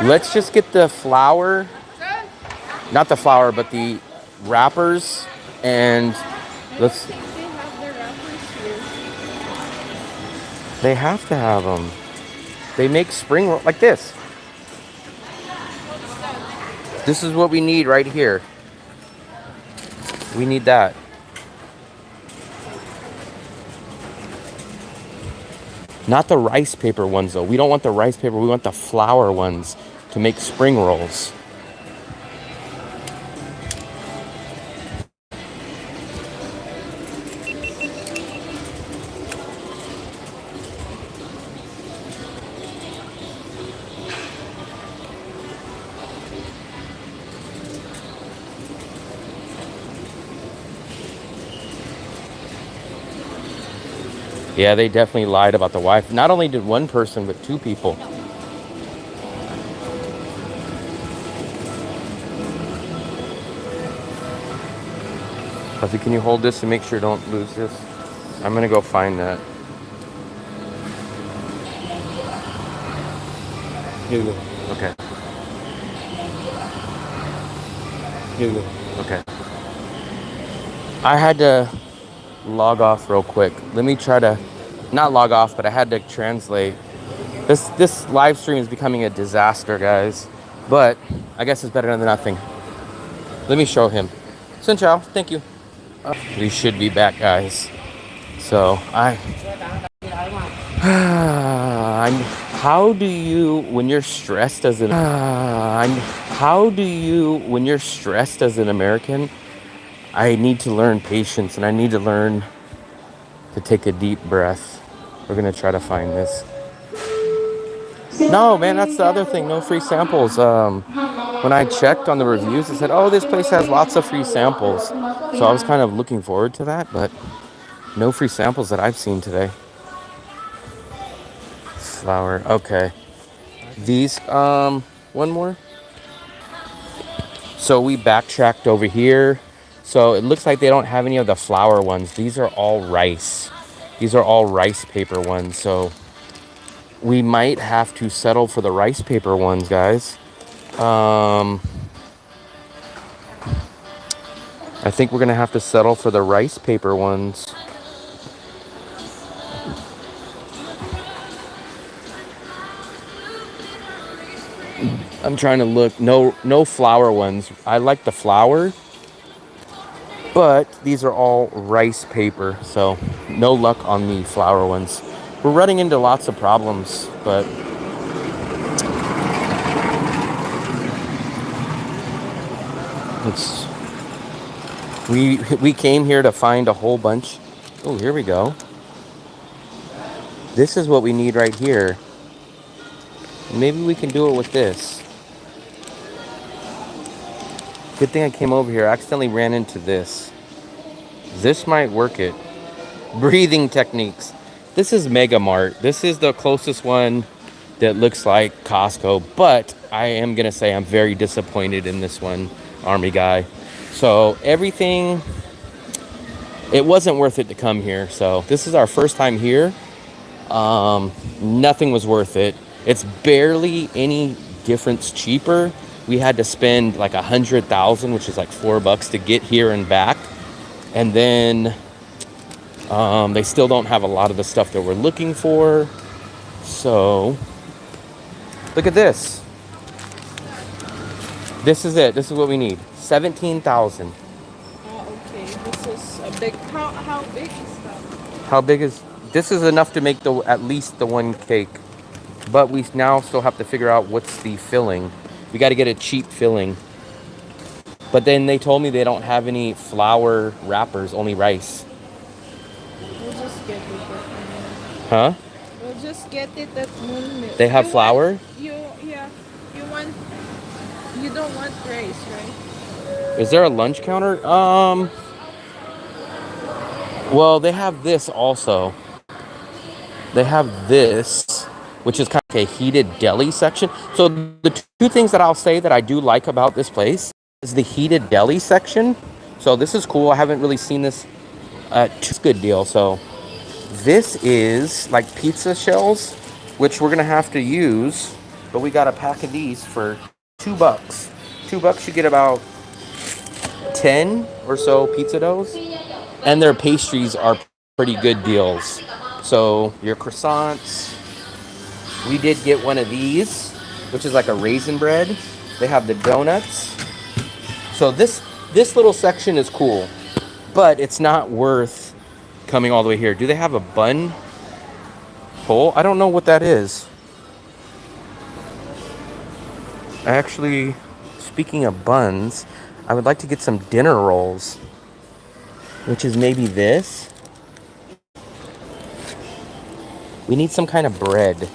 Let's just get the flour, not the flour, but the wrappers, and let's. They have the wrappers here. They have to have them. They make spring roll like this. This is what we need right here. We need that. Not the rice paper ones though. We don't want the rice paper. We want the flour ones to make spring rolls. Yeah, they definitely lied about the wife. Not only did one person, but 2 people. Puffy, can you hold this and make sure you don't lose this? I'm gonna go find that. Here you go. Okay. Here you go. Okay. I had to log off real quick. Let me try to not log off, but I had to translate. This live stream is becoming a disaster, guys. But I guess it's better than nothing. Let me show him. Xin chào. Thank you. We should be back, guys. So how do you when you're stressed as an American? I need to learn patience, and I need to learn to take a deep breath. We're gonna try to find this. No, man, that's the other thing. No free samples. When I checked on the reviews, it said, "Oh, this place has lots of free samples." So I was kind of looking forward to that, but no free samples that I've seen today. Flour. Okay. These. One more. So we backtracked over here. So it looks like they don't have any of the flour ones. These are all rice. These are all rice paper ones. So we might have to settle for the rice paper ones, guys. I think we're gonna have to settle for the rice paper ones. I'm trying to look. No flour ones. I like the flour, but these are all rice paper, so no luck on the flour ones. We're running into lots of problems, but we came here to find a whole bunch. Oh, here we go. This is what we need right here. Maybe we can do it with this. Good thing I came over here. I accidentally ran into this. This might work it. Breathing techniques. This is Mega Mart. This is the closest one that looks like Costco, but I am gonna say I'm very disappointed in this one, Army guy. So everything, it wasn't worth it to come here. So this is our first time here. Nothing was worth it. It's barely any difference cheaper. We had to spend like 100,000, which is like $4 to get here and back. And then they still don't have a lot of the stuff that we're looking for. So look at this. This is it. This is what we need. 17,000. Oh, okay. This is a big. How big is that? How big is this? Is enough to make at least the one cake. But we now still have to figure out what's the filling. We got to get a cheap filling. But then they told me they don't have any flour wrappers, only rice. We'll just get it. Huh? We'll just get it at Moon Mill. They have flour? You don't want rice, right? Is there a lunch counter? Well, they have this also. They have this, which is kind of like a heated deli section. So the two things that I'll say that I do like about this place is the heated deli section. So this is cool. I haven't really seen this. It's a good deal. So this is like pizza shells, which we're gonna have to use, but we got a pack of these for $2. $2, you get about 10 or so pizza doughs, and their pastries are pretty good deals. So your croissants, we did get one of these, which is like a raisin bread. They have the donuts. So this little section is cool, but it's not worth coming all the way here. Do they have a bun bowl? I don't know what that is. Actually, speaking of buns, I would like to get some dinner rolls, which is maybe this. We need some kind of bread.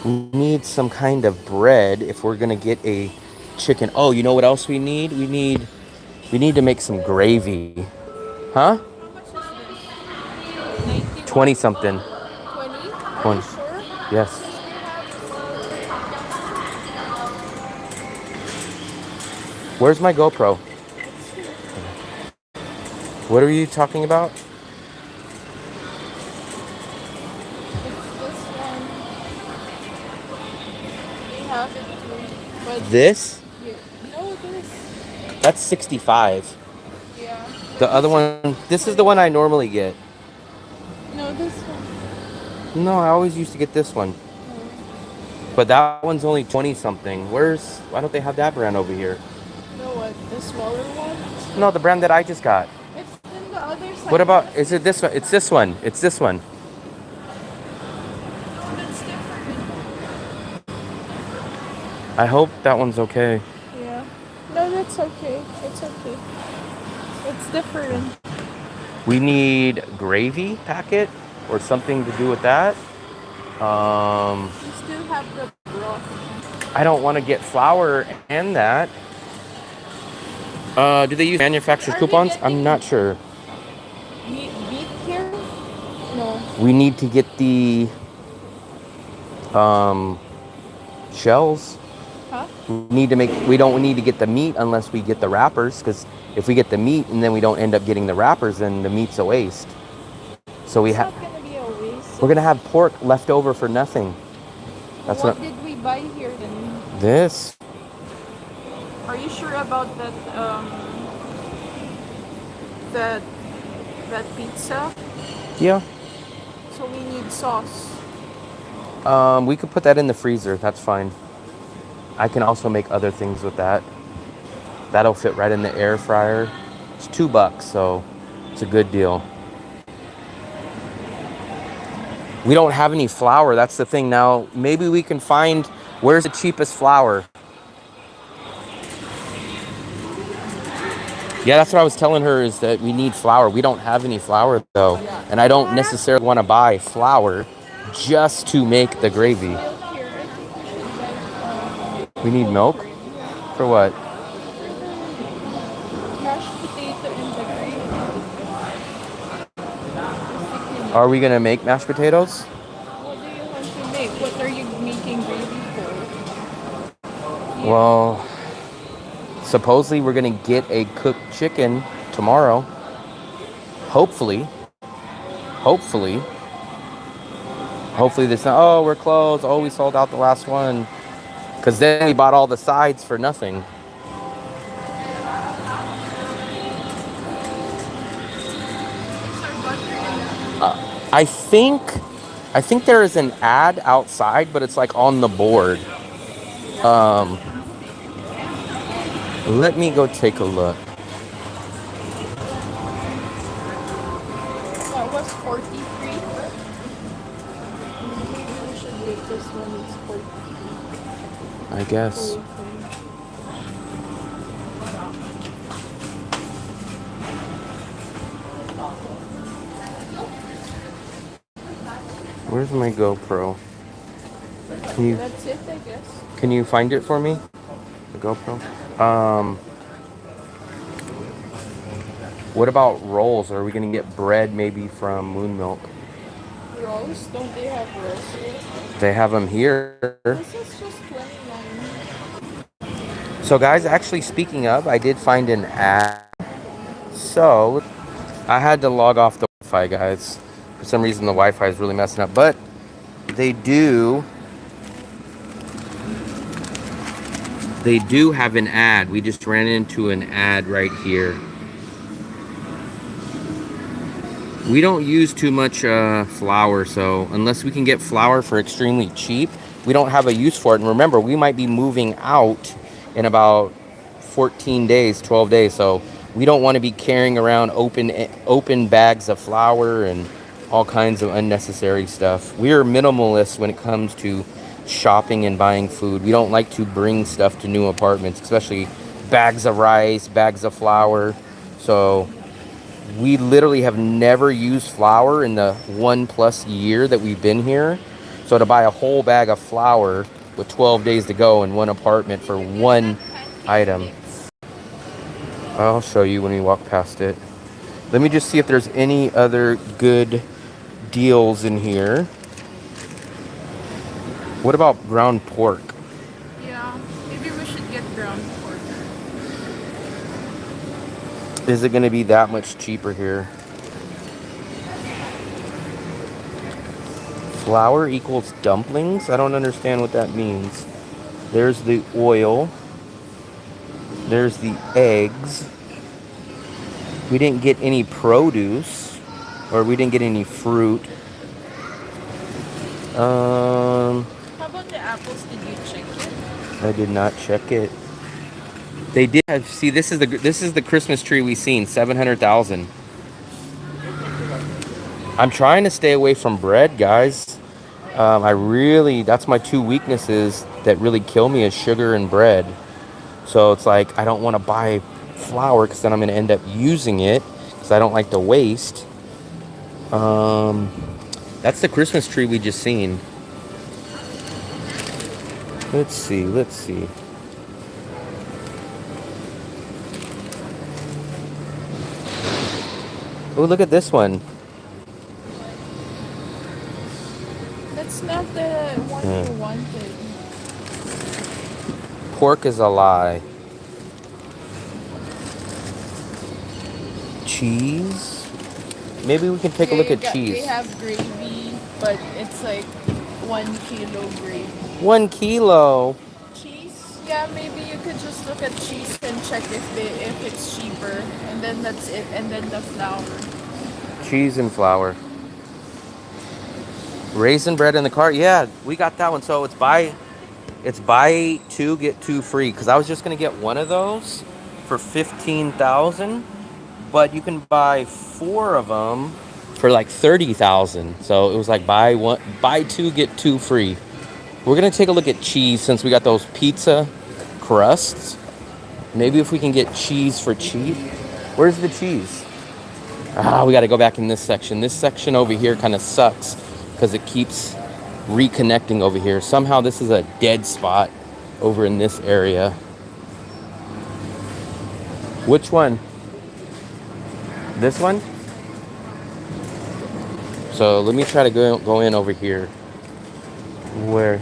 We need some kind of bread if we're gonna get a chicken. Oh, you know what else we need? We need to make some gravy. Huh? How much is this? 90 20 something. 20? Are 20. you sure? Yes. Where's my GoPro? What are you talking about? It's this one. We have it too. But This? no, this. That's 65. Yeah. The other one, this is the one I normally get. No, this one. No, I always used to get this one. But that one's only 20 something. Why don't they have that brand over here? No, what? The smaller one? No, the brand that I just got. It's in the other side. What about, is it this one? It's this one. It's this one. No, that's different. I hope that one's okay. Yeah. No, that's okay. It's okay. It's different. We need gravy packet or something to do with that. You still have the broth. I don't want to get flour and that. Do they use manufacturer's Are we coupons? getting- I'm not sure. Meat here? No. We need to get the shells. Huh? We don't need to get the meat unless we get the wrappers, because if we get the meat and then we don't end up getting the wrappers, then the meat's a waste. So It's not gonna be a waste. we're gonna have pork left over for nothing. That's What did we buy here then? this. Are you sure about that that pizza? Yeah. So we need sauce. We could put that in the freezer. That's fine. I can also make other things with that. That'll fit right in the air fryer. It's $2, so it's a good deal. We don't have any flour. That's the thing. Now, maybe we can find where's the cheapest flour. Yeah, that's what I was telling her, is that we need flour. We don't have any flour though, and I don't necessarily want to buy flour just to make the gravy. Milk here. I think we should buy We need milk? For what? mashed potato and the gravy. Are we gonna make mashed potatoes? What do you want to make? What are you making gravy for? Well, supposedly we're gonna get a cooked chicken tomorrow. Hopefully this. Oh, we're closed. Oh, we sold out the last one. Because then we bought all the sides for nothing. I think there is an ad outside, but it's like on the board. Let me go take a look. That was 43. We should make this one. It's 43. I guess. Where's my GoPro? That's it, I guess. Can you find it for me? The GoPro? What about rolls? Are we gonna get bread maybe from Moon Milk? Rolls? Don't they have rolls here? They have them here. This is just 29. So guys, actually speaking of, I did find an ad. So I had to log off the Wi-Fi, guys. For some reason the Wi-Fi is really messing up. But they do have an ad. We just ran into an ad right here. We don't use too much flour, so unless we can get flour for extremely cheap, we don't have a use for it. And remember, we might be moving out in about 14 days, 12 days, so we don't want to be carrying around open bags of flour and all kinds of unnecessary stuff. We're minimalists when it comes to shopping and buying food. We don't like to bring stuff to new apartments, especially bags of rice, bags of flour. So we literally have never used flour in the 1+ year that we've been here. So to buy a whole bag of flour with 12 days to go in one apartment for one item. I'll show you when we walk past it. Let me just see if there's any other good deals in here. What about ground pork? Yeah, maybe we should get ground pork. Is it going to be that much cheaper here? Flour equals dumplings? I don't understand what that means. There's the oil. There's the eggs. We didn't get any produce. Or we didn't get any fruit. How about the apples? Did you check it? I did not check it. They did have, see, this is the Christmas tree we seen, 700,000. I'm trying to stay away from bread, guys. That's my two weaknesses that really kill me is sugar and bread. So it's like, I don't want to buy flour because then I'm going to end up using it because I don't like to waste. That's the Christmas tree we just seen. Let's see. Oh, look at this one. That's not the one you wanted. Pork is a lie. Cheese? Maybe we can take a look at cheese. They have gravy, but it's like 1 kilo gravy. 1 kilo. Cheese? Yeah, maybe you could just look at cheese and check if it's cheaper, and then that's it. And then the flour. Cheese and flour. Raisin bread in the cart. Yeah, we got that one. So it's buy 2 get 2 free. Because I was just gonna get one of those for 15,000, but you can buy 4 of them for like 30,000. So it was like buy 2 get 2 free. We're gonna take a look at cheese since we got those pizza crusts. Maybe if we can get cheese for cheap. Where's the cheese? We got to go back in this section. This section over here kind of sucks because it keeps reconnecting over here. Somehow this is a dead spot over in this area. Which one? This one? So let me try to go in over here. Where?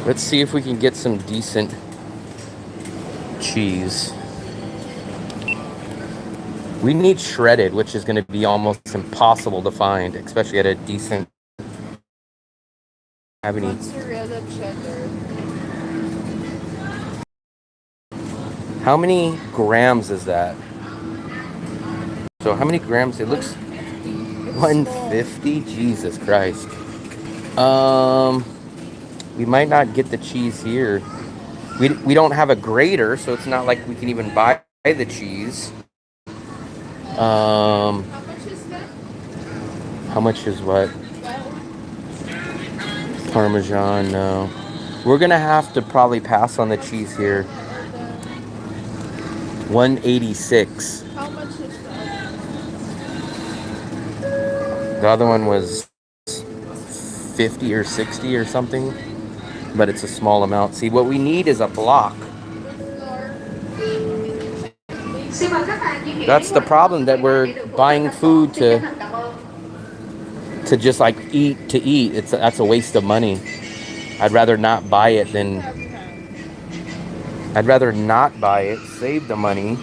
Let's see if we can get some decent cheese. We need shredded, which is going to be almost impossible to find, especially at a decent. Mozzarella cheddar. How many grams is that? So how many grams? It looks 150. Jesus Christ. We might not get the cheese here. We don't have a grater, so it's not like we can even buy the cheese. How much is that? How much is what? Parmesan, no. We're gonna have to probably pass on the cheese here. 186. How much is that? The other one was 50 or 60 or something, but it's a small amount. See, what we need is a block. Xin mời các bạn di chuyển That's the đến problem, that quầy we're để được hỗ trợ buying thanh toán. food Xin chân thành cảm ơn. to just like eat to eat. That's a waste of money. I'd rather not buy it than I'd rather not buy it, save the money,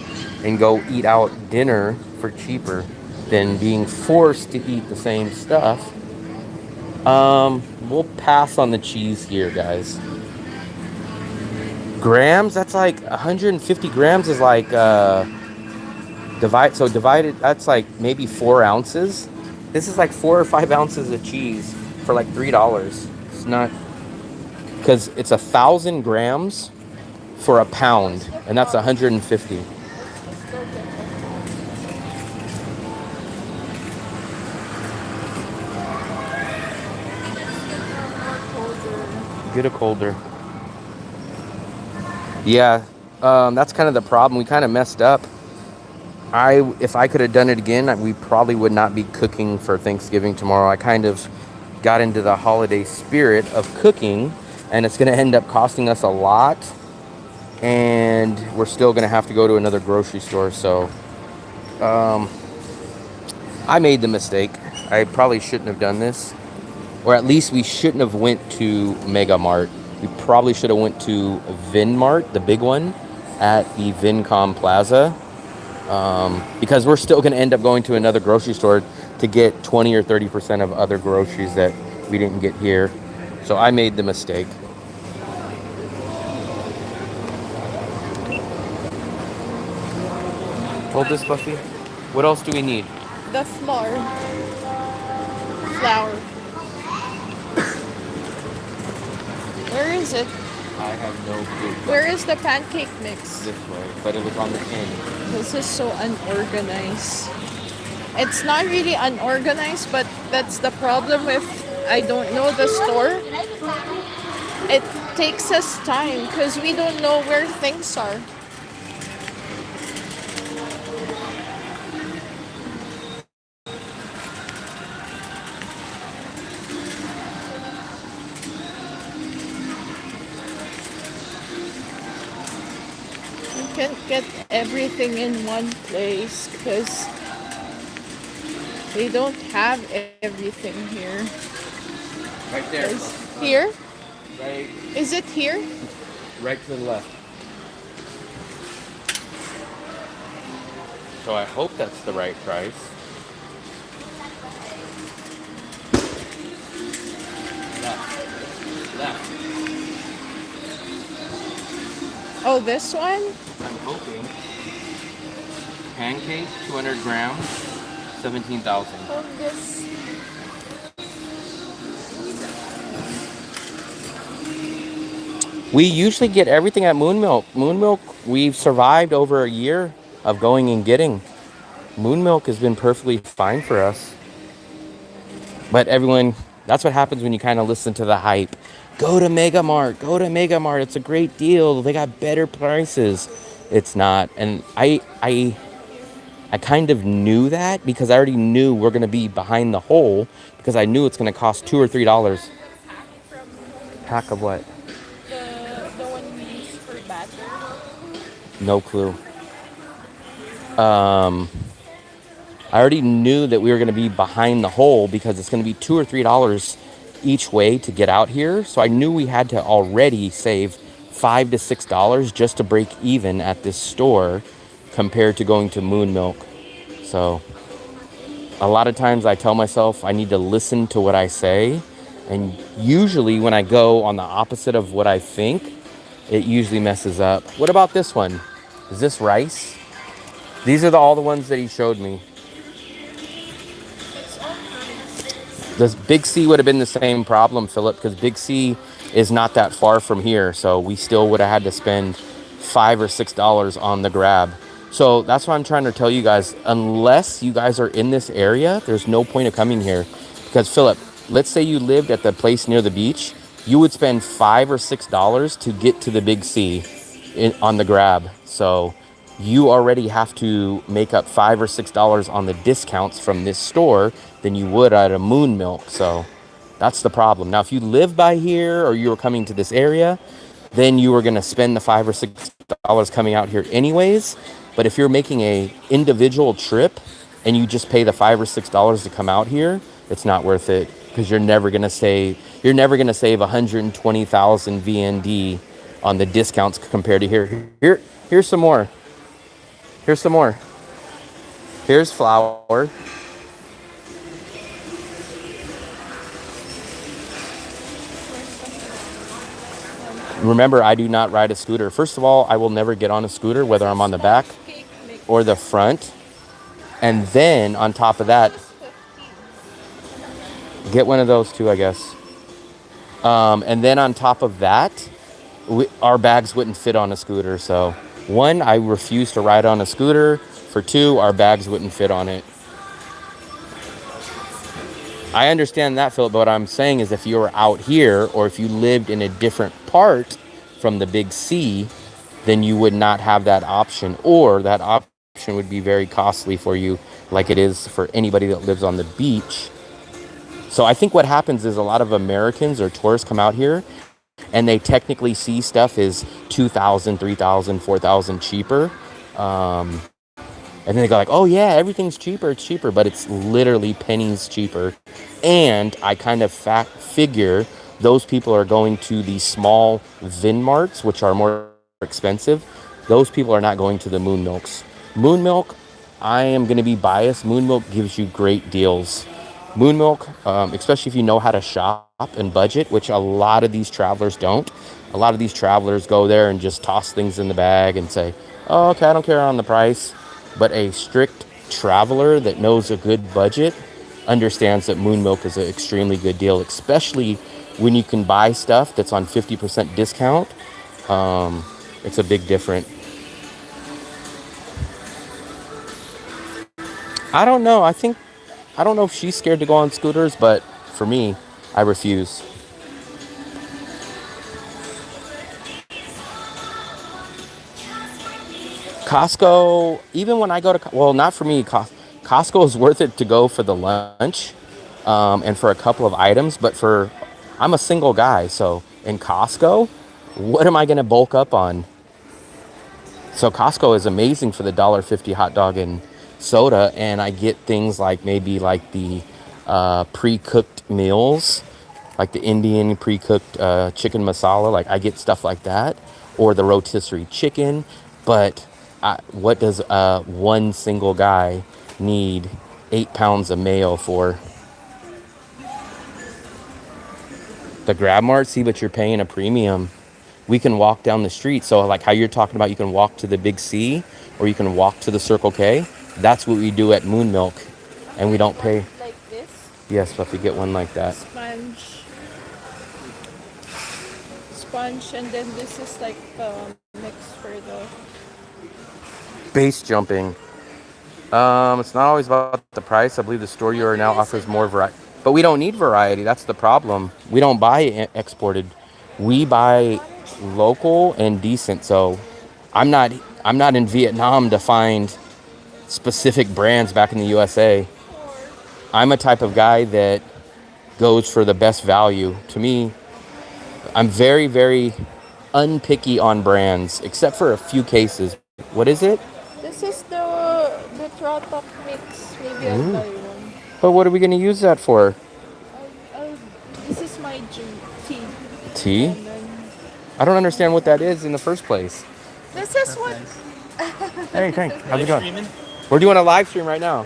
and go eat out dinner for cheaper than being forced to eat the same stuff. We'll pass on the cheese here, guys. Grams, that's like 150 grams is like divided, that's like maybe 4 ounces. This is like 4 or 5 ounces of cheese for like $3. It's not, because it's 1,000 grams for a pound, and that's 150. Get a colder. Yeah, that's kind of the problem. We kind of messed up. If I could have done it again, we probably would not be cooking for Thanksgiving tomorrow. I kind of got into the holiday spirit of cooking, and it's going to end up costing us a lot, and we're still going to have to go to another grocery store. So I made the mistake. I probably shouldn't have done this, or at least we shouldn't have went to Mega Mart. We probably should have went to Mart, the big one, at the Vincom Plaza. Because we're still going to end up going to another grocery store to get 20 or 30% of other groceries that we didn't get here. So I made the mistake. Hold this, Buffy. What else do we need? The flour. Flour. Where is it? I have no clue. Where is the pancake mix? This way, but it was on the end. This is so unorganized. It's not really unorganized, but that's the problem with I don't know the store. It takes us time because we don't know where things are. You can't get everything in one place because they don't have everything here. Right there. Here? Right, Is it here? right to the left. So I hope that's the right price. Left. Oh, this one? I'm hoping. Pancake, 200 grams, 17,000. Oh, this. We usually get everything at Moon Milk. Moon Milk, we've survived over a year of going and getting. Moon Milk has been perfectly fine for us. But everyone, that's what happens when you kind of listen to the hype. Go to Mega Mart. Go to Mega Mart. It's a great deal. They got better prices. It's not. And I kind of knew that because I already knew we're going to be behind the hole because I knew it's going to cost $2 or $3. Pack of what? The one we use for batter. No clue. I already knew that we were going to be behind the hole because it's going to be $2 or $3 each way to get out here. So I knew we had to already save $5 to $6 just to break even at this store compared to going to Moon Milk. So a lot of times I tell myself I need to listen to what I say. And usually when I go on the opposite of what I think, it usually messes up. What about this one? Is this rice? These are all the ones that he showed me. This Big C would have been the same problem, Philip, because Big C is not that far from here. So we still would have had to spend $5 or $6 on the grab. So that's what I'm trying to tell you guys. Unless you guys are in this area, there's no point of coming here. Because Philip, let's say you lived at the place near the beach. You would spend $5 or $6 to get to the Big C on the grab. So you already have to make up $5 or $6 on the discounts from this store than you would at a Moon Milk. So that's the problem. Now, if you live by here or you were coming to this area, then you were going to spend the $5 or $6 coming out here anyways. But if you're making a individual trip and you just pay the $5 or $6 to come out here, it's not worth it because you're never gonna save 120,000 VND on the discounts compared to here. Here's some more. Here's some more. Here's flour. Remember, I do not ride a scooter. First of all, I will never get on a scooter, whether I'm on the back or the front. And then on top of that, get one of those too, I guess. And then on top of that, our bags wouldn't fit on a scooter. So one, I refuse to ride on a scooter. For two, our bags wouldn't fit on it. I understand that, Philip, but what I'm saying is if you were out here or if you lived in a different part from the big C, then you would not have that option, or that option would be very costly for you, like it is for anybody that lives on the beach. So I think what happens is a lot of Americans or tourists come out here and they technically see stuff is 2,000, 3,000, 4,000 cheaper. And then they go like, oh yeah, everything's cheaper, it's cheaper, but it's literally pennies cheaper. And I kind of figure those people are going to the small Vinmarts, which are more expensive. Those people are not going to the Moon Milks. Moon Milk, I am going to be biased. Moon Milk gives you great deals. Moon Milk, especially if you know how to shop and budget, which a lot of these travelers don't. A lot of these travelers go there and just toss things in the bag and say, oh, okay, I don't care on the price. But a strict traveler that knows a good budget understands that Moon Milk is an extremely good deal, especially when you can buy stuff that's on 50% discount. It's a big difference. I don't know. I don't know if she's scared to go on scooters, but for me, I refuse. Costco, even when I go to, well, not for me, Costco is worth it to go for the lunch and for a couple of items, but I'm a single guy, so in Costco, what am I going to bulk up on? So Costco is amazing for the $1.50 hot dog and soda, and I get things like maybe like the pre-cooked meals, like the Indian pre-cooked chicken masala, like I get stuff like that, or the rotisserie chicken, but what does one single guy need 8 pounds of mayo for? The Grab Mart, see, but you're paying a premium. We can walk down the street. So like how you're talking about, you can walk to the Big C or you can walk to the Circle K. That's what we do at Moon Milk. And we don't pay. Like this? Yes, but if you get one like that. Sponge, and then this is like mix for the Base jumping. It's not always about the price. I believe the store you are now offers more variety. But we don't need variety. That's the problem. We don't buy exported. We buy local and decent. So I'm not in Vietnam to find specific brands back in the USA. I'm a type of guy that goes for the best value. To me, I'm very, very unpicky on brands, except for a few cases. What is it? This is the Trotop mix. Maybe I'll buy one. But what are we going to use that for? This is my tea. Tea? And then I don't understand what that is in the first place. this is what. Hey, thanks. How's it going? We're doing a live stream right now.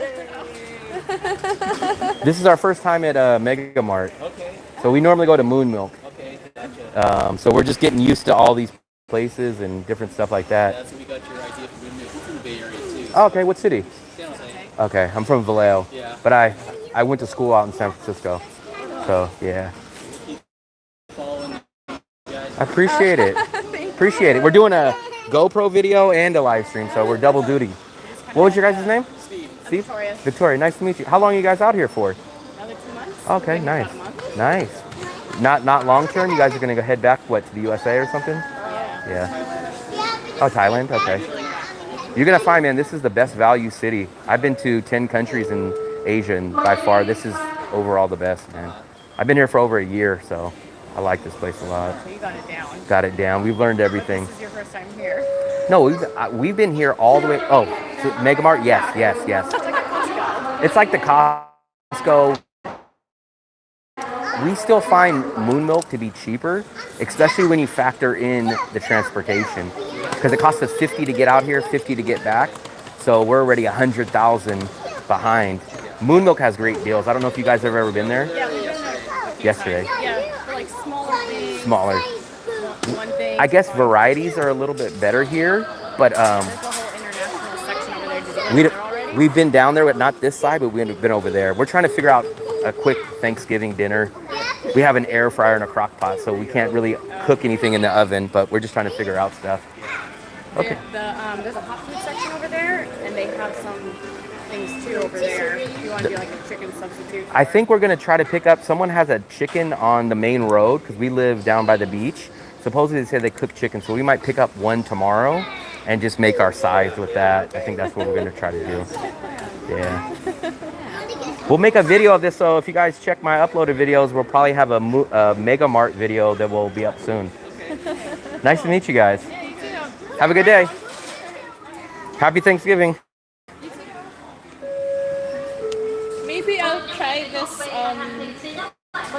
This is our first time at Mega Mart. Okay. So we normally go to Moon Milk. Okay, gotcha. So we're just getting used to all these places and different stuff like that. That's we got your idea from Windmill. We're from the Bay Area too. Oh, okay, what city? San Jose. Okay, I'm from Vallejo. Yeah. But I went to school out in San Francisco. So, yeah. Following you guys. I appreciate it. Appreciate it. We're doing a GoPro video and a live stream, so we're double duty. What was your guys' name? Steve? Victoria. Victoria, nice to meet you. How long are you guys out here for? Another 2 months. Okay, nice. Nice. Not long term? You guys are going to go head back, what, to the USA or something? Yeah. Oh, Thailand? Okay. You're going to find, man, this is the best value city. I've been to 10 countries in Asia, and by far, this is overall the best, man. I've been here for over a year, so I like this place a lot. So you got it down. Got it down. We've learned everything. This is your first time here. No, we've been here all the way. Oh, Mega Mart? Yes. It's like the Costco. We still find moon milk to be cheaper, especially when you factor in the transportation, because it costs us $50 to get out here, $50 to get back. So we're already 100,000 behind. Moon milk has great deals. I don't know if you guys have ever been there. Yeah, we've been there Yesterday. Yeah, for like smaller things. Smaller. One thing. I guess varieties are a little bit better here, but There's a whole international section over there. Did you go there already? we've been down there, but not this side, but we've been over there. We're trying to figure out a quick Thanksgiving dinner. We have an air fryer and a crock pot, so we can't really cook anything in the oven, but we're just trying to figure out stuff. Okay. There's a hot food section over there, and they have some things too over there. If you want to do like a chicken substitute. I think we're going to try to pick up, someone has a chicken on the main road, because we live down by the beach. Supposedly they say they cook chicken, so we might pick up one tomorrow and just make our sides with that. I think that's what we're going to try to do. Yeah. We'll make a video of this, so if you guys check my uploaded videos, we'll probably have a Mega Mart video that will be up soon. Nice to meet you guys. Yeah, you too. Have a good day. Happy Thanksgiving. Maybe I'll try this.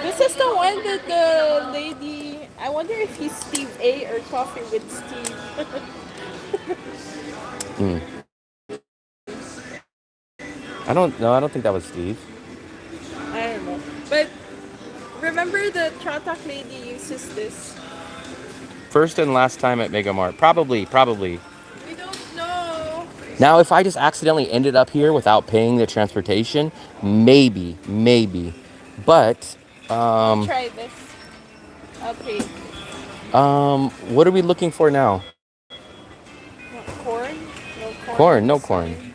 This is the one that the lady. I wonder if he's Steve A or Coffee with Steve. I don't think that was Steve. I don't know. But remember the Trotok lady uses this. First and last time at Mega Mart. Probably. We don't know. Now, if I just accidentally ended up here without paying the transportation, maybe. But, I'll try this. I'll pay. what are we looking for now? What, corn? No corn. No corn.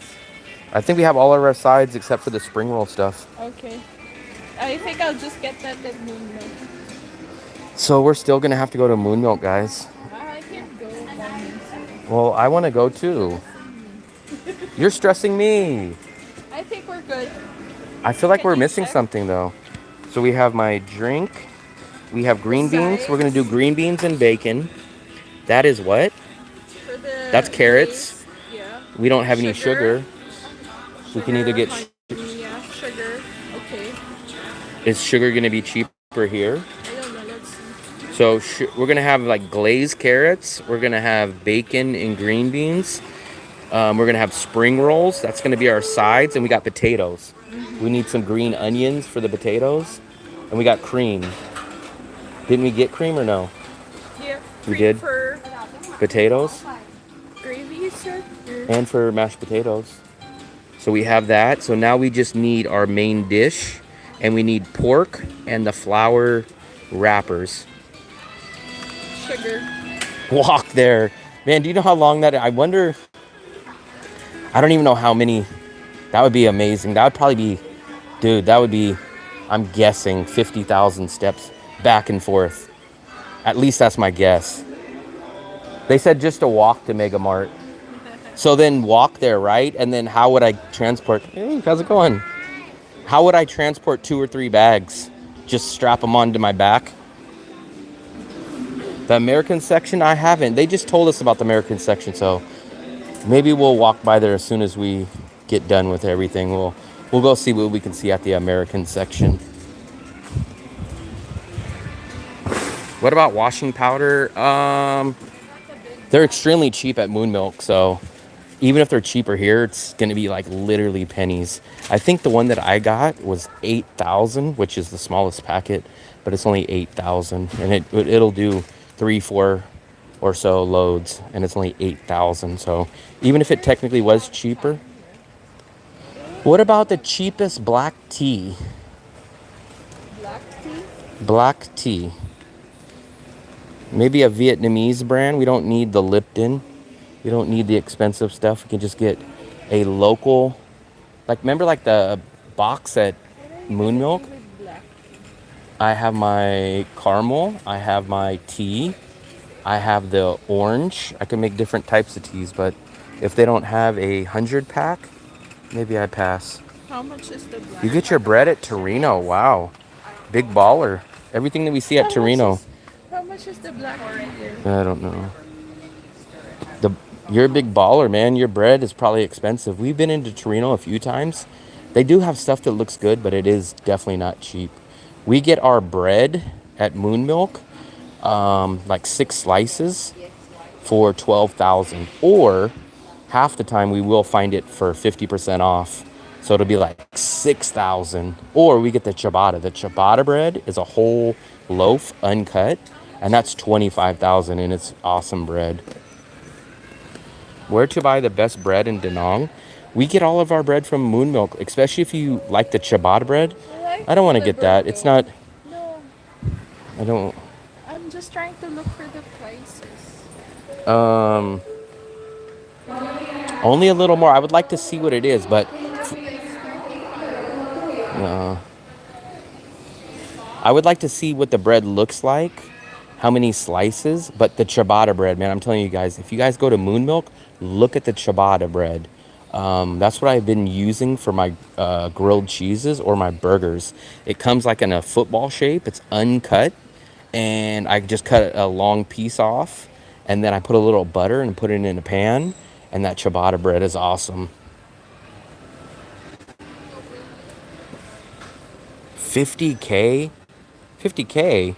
I think we have all of our sides except for the spring roll stuff. Okay. I think I'll just get that at Moon Milk. So we're still going to have to go to Moon Milk, guys. I can't go. Well, I want to go too. You're stressing me. I think we're good. I feel like Can we're you missing check? something though. So we have my drink. We have green beans. We're going to do green beans and bacon. That is what? For the That's carrots. base, yeah. We don't have any sugar. We can either get... Yeah, sugar. Okay. Is sugar going to be cheaper here? I don't know. Let's see. So we're going to have like glazed carrots. We're going to have bacon and green beans. We're going to have spring rolls. That's going to be our sides. And we got potatoes. We need some green onions for the potatoes. And we got cream. Didn't we get cream or no? Yeah. We did? For Potatoes. gravy, you said? And for mashed potatoes. So we have that. So now we just need our main dish. And we need pork and the flour wrappers. Sugar. Walk there. Man, do you know how long that... I wonder... I don't even know how many... That would be amazing. That would probably be... Dude, that would be... I'm guessing 50,000 steps back and forth. At least that's my guess. They said just to walk to Mega Mart. So then walk there, right? And then how would I transport... Hey, how's it going? How would I transport 2 or 3 bags? Just strap them onto my back? The American section, I haven't. They just told us about the American section, so maybe we'll walk by there as soon as we get done with everything. We'll go see what we can see at the American section. What about washing powder? They're extremely cheap at Moon Milk, so even if they're cheaper here, it's going to be like literally pennies. I think the one that I got was 8,000, which is the smallest packet, but it's only 8,000, and it'll do 3-4 or so loads, and it's only 8,000. So even if it technically was cheaper. What about the cheapest black tea? Black tea? Black tea. Maybe a Vietnamese brand. We don't need the Lipton. We don't need the expensive stuff. We can just get a local, like, remember like the box at Moon Milk? I have my caramel. I have my tea. I have the orange. I can make different types of teas, but if they don't have a 100-pack, maybe I pass. How much is the black? You get your bread at Torino. Wow. Big baller. Everything that we see at Torino. How much is the black beer? I don't know. You're a big baller, man. Your bread is probably expensive. We've been into Torino a few times. They do have stuff that looks good, but it is definitely not cheap. We get our bread at Moon Milk, like 6 slices for 12,000, or half the time we will find it for 50% off. So it'll be like 6,000. Or we get the ciabatta. The ciabatta bread is a whole loaf, uncut, and that's 25,000, and it's awesome bread. Where to buy the best bread in Da Nang? We get all of our bread from Moon Milk, especially if you like the ciabatta bread. I don't want to get that. It's not. No, I don't. I'm just trying to look for the prices. Only a little more. I would like to see what it is, but I would like to see what the bread looks like, how many slices. But the ciabatta bread, man, I'm telling you guys, if you guys go to Moon Milk, look at the ciabatta bread. That's what I've been using for my grilled cheeses or my burgers. It comes like in a football shape. It's uncut, and I just cut a long piece off, and then I put a little butter and put it in a pan, and that ciabatta bread is awesome. 50K? 50K?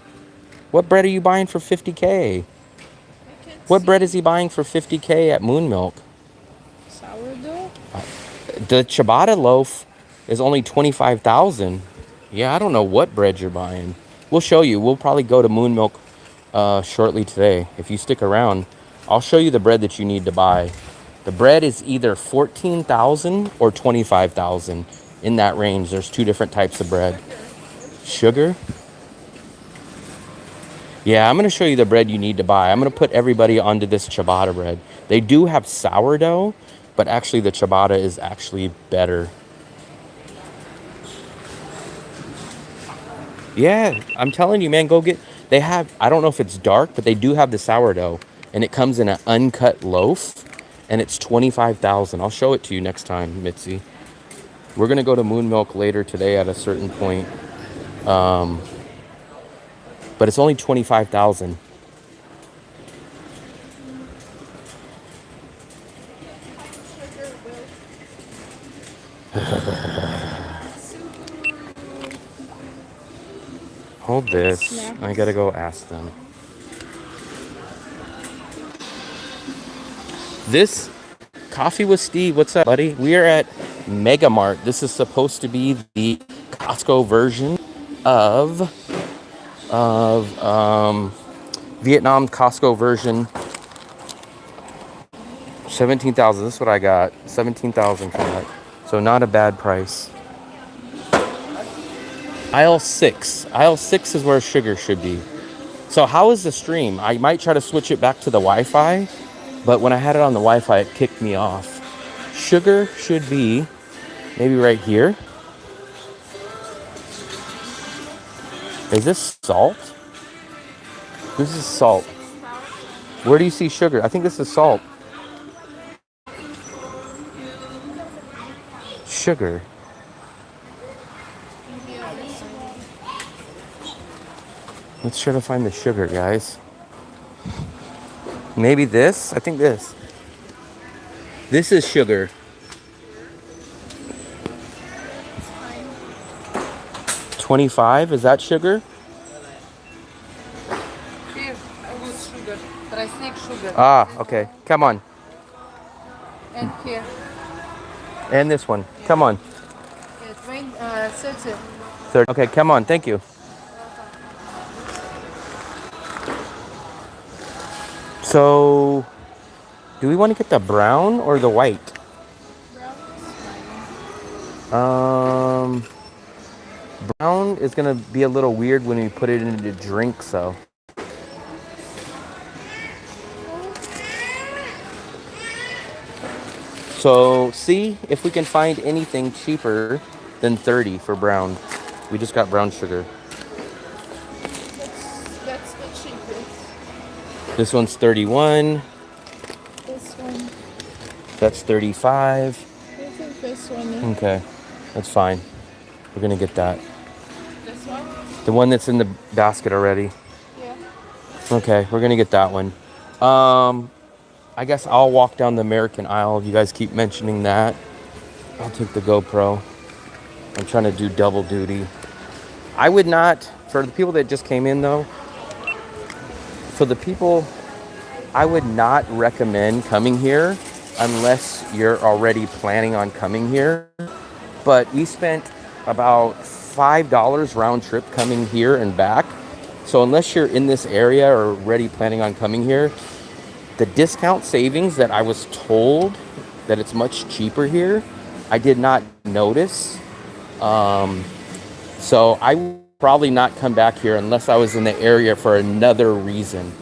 What bread are you buying for 50K? What bread is he buying for 50K at Moon Milk? Sourdough? The ciabatta loaf is only 25,000. Yeah, I don't know what bread you're buying. We'll show you. We'll probably go to Moon Milk shortly today. If you stick around, I'll show you the bread that you need to buy. The bread is either 14,000 or 25,000. In that range, there's 2 different types of bread. Sugar? Yeah, I'm going to show you the bread you need to buy. I'm going to put everybody onto this ciabatta bread. They do have sourdough, but actually the ciabatta is actually better. Yeah, I'm telling you, man, go get... They have... I don't know if it's dark, but they do have the sourdough. And it comes in an uncut loaf. And it's 25,000. I'll show it to you next time, Mitzi. We're going to go to Moon Milk later today at a certain point. But it's only 25,000. Hold this. I gotta go ask them. This Coffee with Steve. What's up, buddy? We are at Mega Mart. This is supposed to be the Costco version of Vietnam Costco version. 17,000. This is what I got. 17,000 for that. So not a bad price. Aisle 6. Aisle 6 is where sugar should be. So how is the stream? I might try to switch it back to the Wi-Fi, but when I had it on the Wi-Fi, it kicked me off. Sugar should be maybe right here. Is this salt? This is salt. Where do you see sugar? I think this is salt. Sugar. Let's try to find the sugar, guys. Maybe this? I think this. This is sugar. $25, is that sugar? Here, I want sugar. Tricenic sugar. Ah, okay. Come on. And here. And this one. Come on. 30. 30. Okay, come on. Thank you. So, do we want to get the brown or the white? Brown is going to be a little weird when we put it into drinks, though. So, see if we can find anything cheaper than 30 for brown. We just got brown sugar. That's the cheapest. This one's 31. This one. That's 35. I think this one is. Okay, that's fine. We're gonna get that. This one? The one that's in the basket already. Yeah. Okay, we're gonna get that one. I guess I'll walk down the American aisle. You guys keep mentioning that. I'll take the GoPro. I'm trying to do double duty. I would not, for the people that just came in though, for the people, I would not recommend coming here unless you're already planning on coming here. But we spent about $5 round trip coming here and back. So unless you're in this area or already planning on coming here, the discount savings that I was told that it's much cheaper here, I did not notice. So I would probably not come back here unless I was in the area for another reason.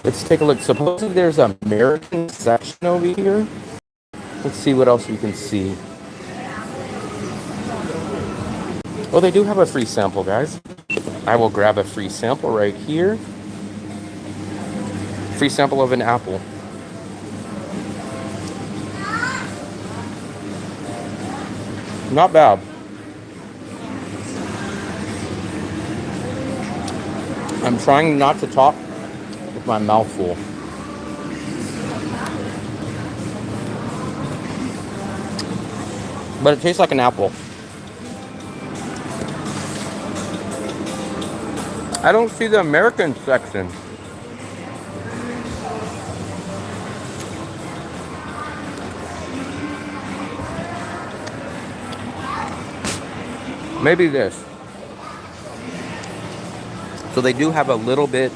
Let's take a look. Supposedly there's an American section over here. Let's see what else we can see. Oh, they do have a free sample, guys. I will grab a free sample right here. Free sample of an apple. Not bad. I'm trying not to talk with my mouth full. But it tastes like an apple. I don't see the American section. Maybe this. So they do have a little bit.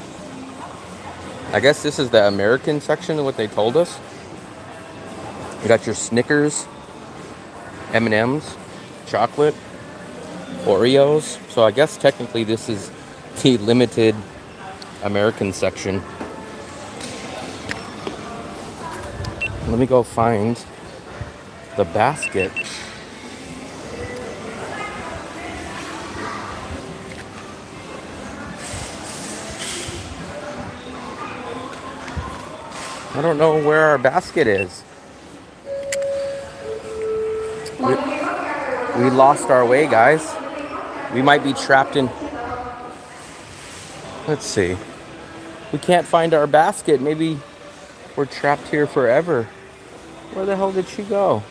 I guess this is the American section of what they told us. You got your Snickers, M&Ms, chocolate, Oreos. So I guess technically this is the limited American section. Let me go find the basket. I don't know where our basket is. We lost our way, guys. We might be trapped in... Let's see. We can't find our basket. Maybe we're trapped here forever. Where the hell did she go?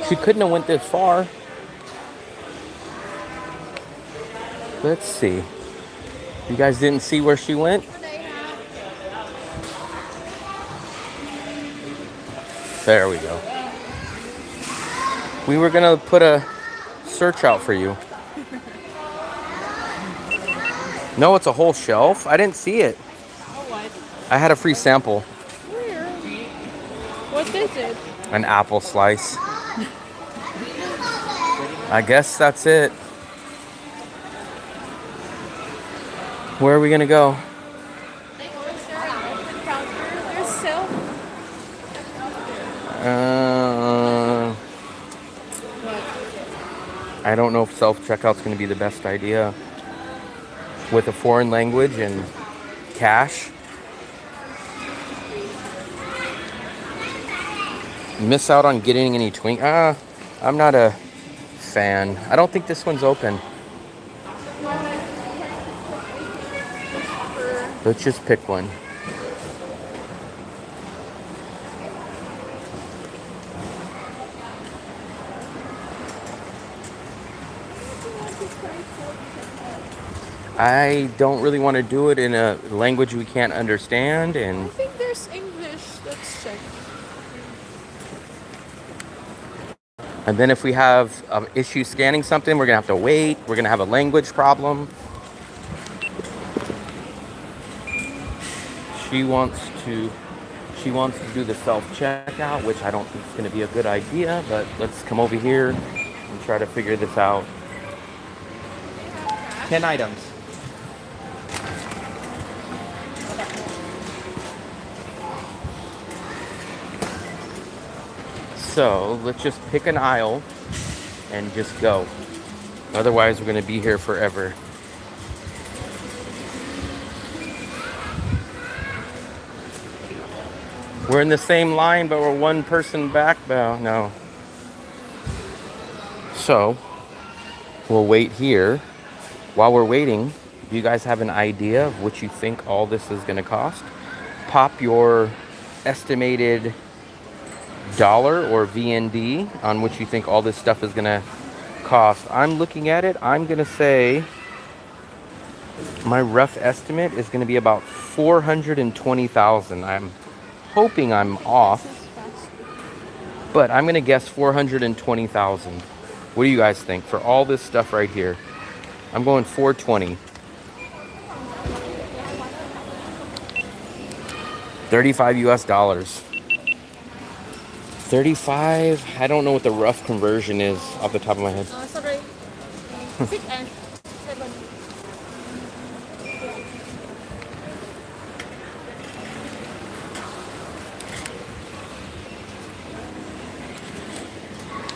She couldn't have went this far. Let's see. You guys didn't see where she went? There we go. We were gonna put a search out for you. No, it's a whole shelf. I didn't see it. Oh, what? I had a free sample. Where? What is it? An apple slice. I guess that's it. Where are we gonna go? Is there an open counter? There's self. I don't know if self-checkout's gonna be the best idea. With a foreign language and cash. Miss out on getting any twink. I'm not a fan. I don't think this one's open. Let's just pick one. I don't really want to do it in a language we can't understand, I and think there's English. Let's check. then if we have an issue scanning something, we're gonna have to wait. We're gonna have a language problem. She wants to do the self-checkout, which I don't think is gonna be a good idea, but let's come over here and try to figure this out. 10 items. So let's just pick an aisle and just go. Otherwise, we're gonna be here forever. We're in the same line, but we're one person back now. No. So, we'll wait here. While we're waiting, do you guys have an idea of what you think all this is going to cost? Pop your estimated dollar or VND on what you think all this stuff is going to cost. I'm looking at it. I'm going to say my rough estimate is going to be about 420,000. I'm hoping I'm off, but I'm going to guess 420,000. What do you guys think for all this stuff right here? I'm going 420. 35 US dollars. 35, I don't know what the rough conversion is off the top of my head. Sorry. 6 and 7.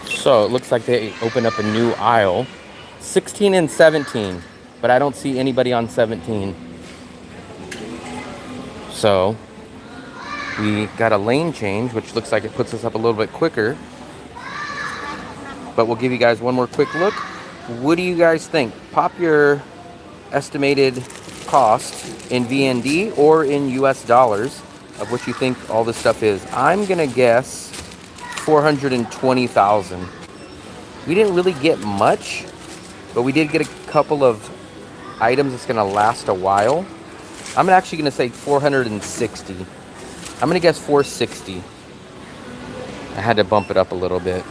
So it looks like they opened up a new aisle. 16 and 17, but I don't see anybody on 17. So we got a lane change, which looks like it puts us up a little bit quicker. But we'll give you guys one more quick look. What do you guys think? Pop your estimated cost in VND or in US dollars of what you think all this stuff is. I'm gonna guess 420,000. We didn't really get much, but we did get a couple of items that's gonna last a while. I'm actually gonna say 460. I'm gonna guess 460. I had to bump it up a little bit.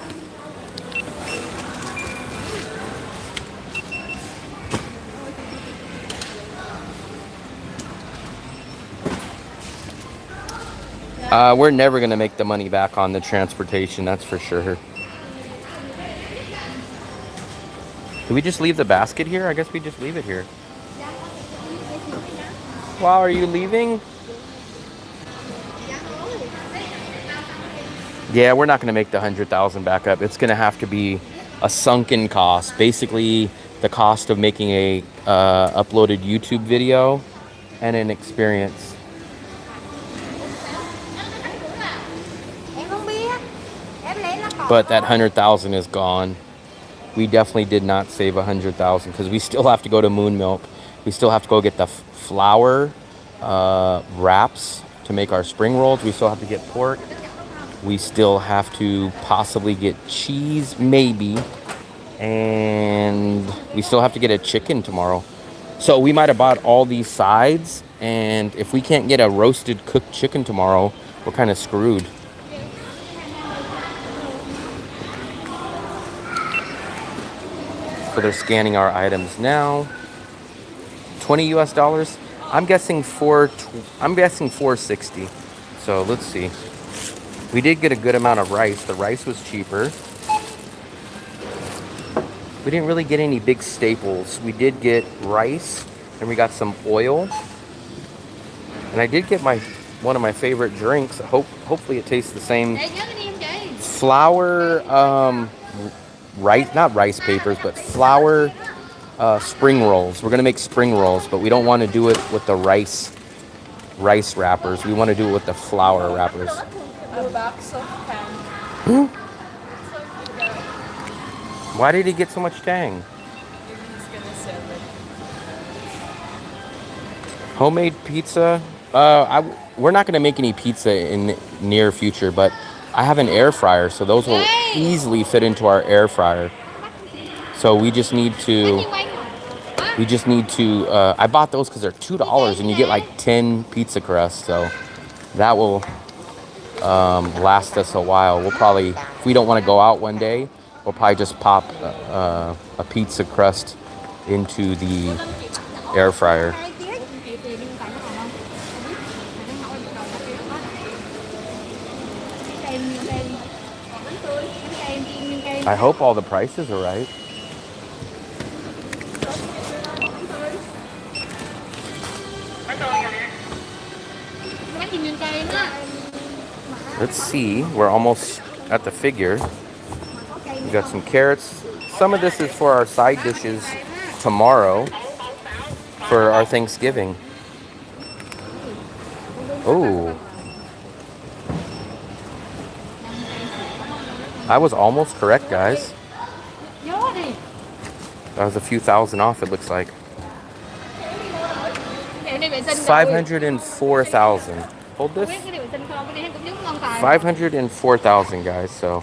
We're never gonna make the money back on the transportation, that's for sure. Do we just leave the basket here? I guess we just leave it here. Wow, are you leaving? Yeah, we're not gonna make the 100,000 back up. It's gonna have to be a sunken cost. Basically, the cost of making a uploaded YouTube video and an experience. But that 100,000 is gone. We definitely did not save 100,000 because we still have to go to Moon Milk. We still have to go get the flour wraps to make our spring rolls. We still have to get pork. We still have to possibly get cheese, maybe. And we still have to get a chicken tomorrow. So we might have bought all these sides. And if we can't get a roasted cooked chicken tomorrow, we're kind of screwed. So they're scanning our items now. 20 US dollars. I'm guessing 460. So let's see. We did get a good amount of rice. The rice was cheaper. We didn't really get any big staples. We did get rice and we got some oil. And I did get one of my favorite drinks. Hopefully it tastes the same. Flour rice, not rice papers, but flour spring rolls. We're gonna make spring rolls, but we don't want to do it with the rice wrappers. We want to do it with the flour wrappers. A box of pan. Why did he get so much tang? Maybe he's gonna sell it. Homemade pizza. We're not gonna make any pizza in near future, but I have an air fryer, so those will easily fit into our air fryer. So we just need to. I bought those because they're $2 and you get like 10 pizza crusts. So that will last us a while. We'll probably, if we don't want to go out one day, we'll probably just pop a pizza crust into the air fryer. I hope all the prices are right. Let's see. We're almost at the figure. We got some carrots. Some of this is for our side dishes tomorrow for our Thanksgiving. Oh. I was almost correct, guys. That was a few thousand off, it looks like. 504,000. Hold this. 504,000, guys. So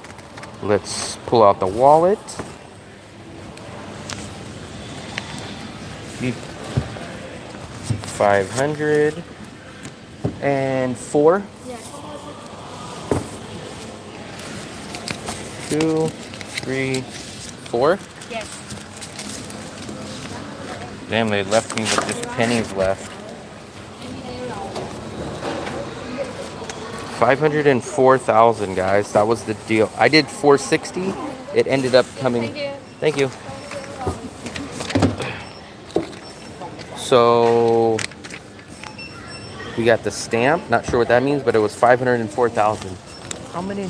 let's pull out the wallet. 504. 2, 3, 4. Yes. Damn, they left me with just pennies left. 504,000, guys. That was the deal. I did 460. It ended up coming. Thank you. So we got the stamp. Not sure what that means, but it was 504,000. How many?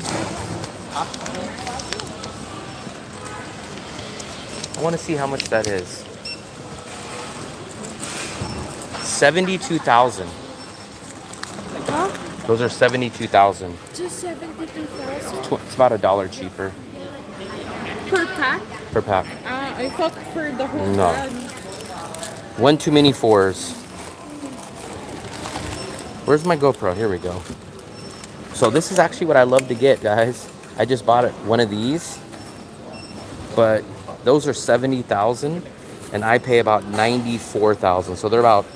I want to see how much that is. 72,000. Huh? Those are 72,000. Just 72,000 It's about $1 cheaper per pack? per pack. I thought for the whole No. brand. One too many 4s. Where's my GoPro? Here we go. So this is actually what I love to get, guys. I just bought one of these, but those are 70,000, and I pay about 94,000. So they're about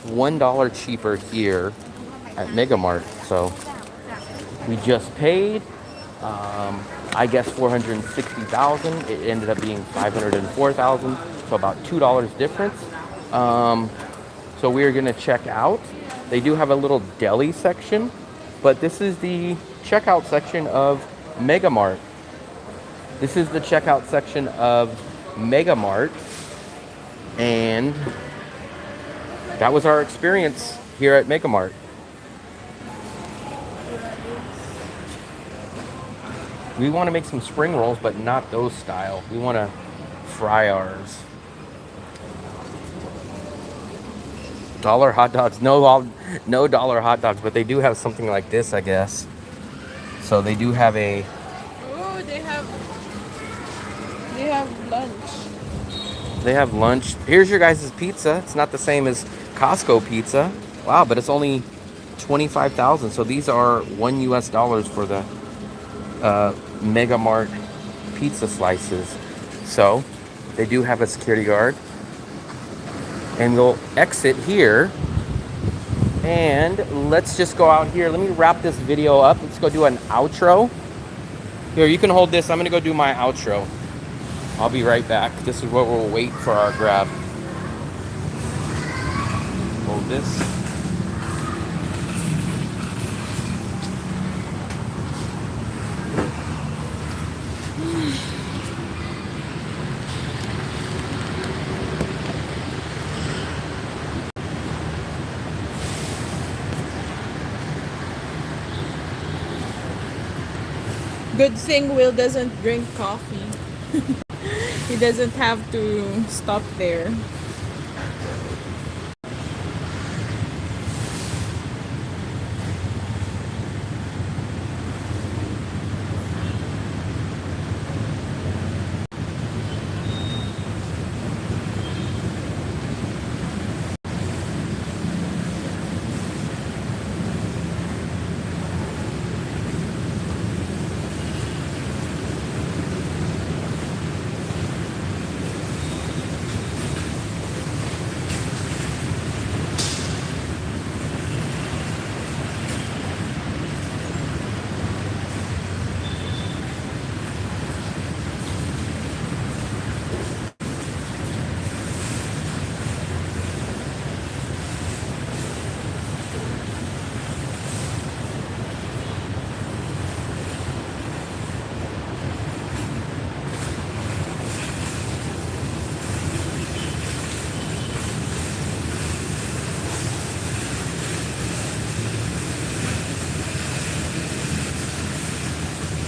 $1 cheaper here at Mega Mart. So we just paid, I guess 460,000. It ended up being 504,000. So about $2 difference. So we are gonna check out. They do have a little deli section, but this is the checkout section of Mega Mart. This is the checkout section of Mega Mart, and that was our experience here at Mega Mart. We want to make some spring rolls, but not those style. We want to fry ours. Dollar hot dogs, no dollar hot dogs, but they do have something like this, I guess. So they do have a. Oh, they have lunch. They have lunch. Here's your guys' pizza. It's not the same as Costco pizza. Wow, but it's only 25,000. So these are $1 US for the Mega Mart pizza slices. So they do have a security guard. And we'll exit here. And let's just go out here. Let me wrap this video up. Let's go do an outro. Here, you can hold this. I'm gonna go do my outro. I'll be right back. This is where we'll wait for our grab. Hold this. Good thing Will doesn't drink coffee. He doesn't have to stop there.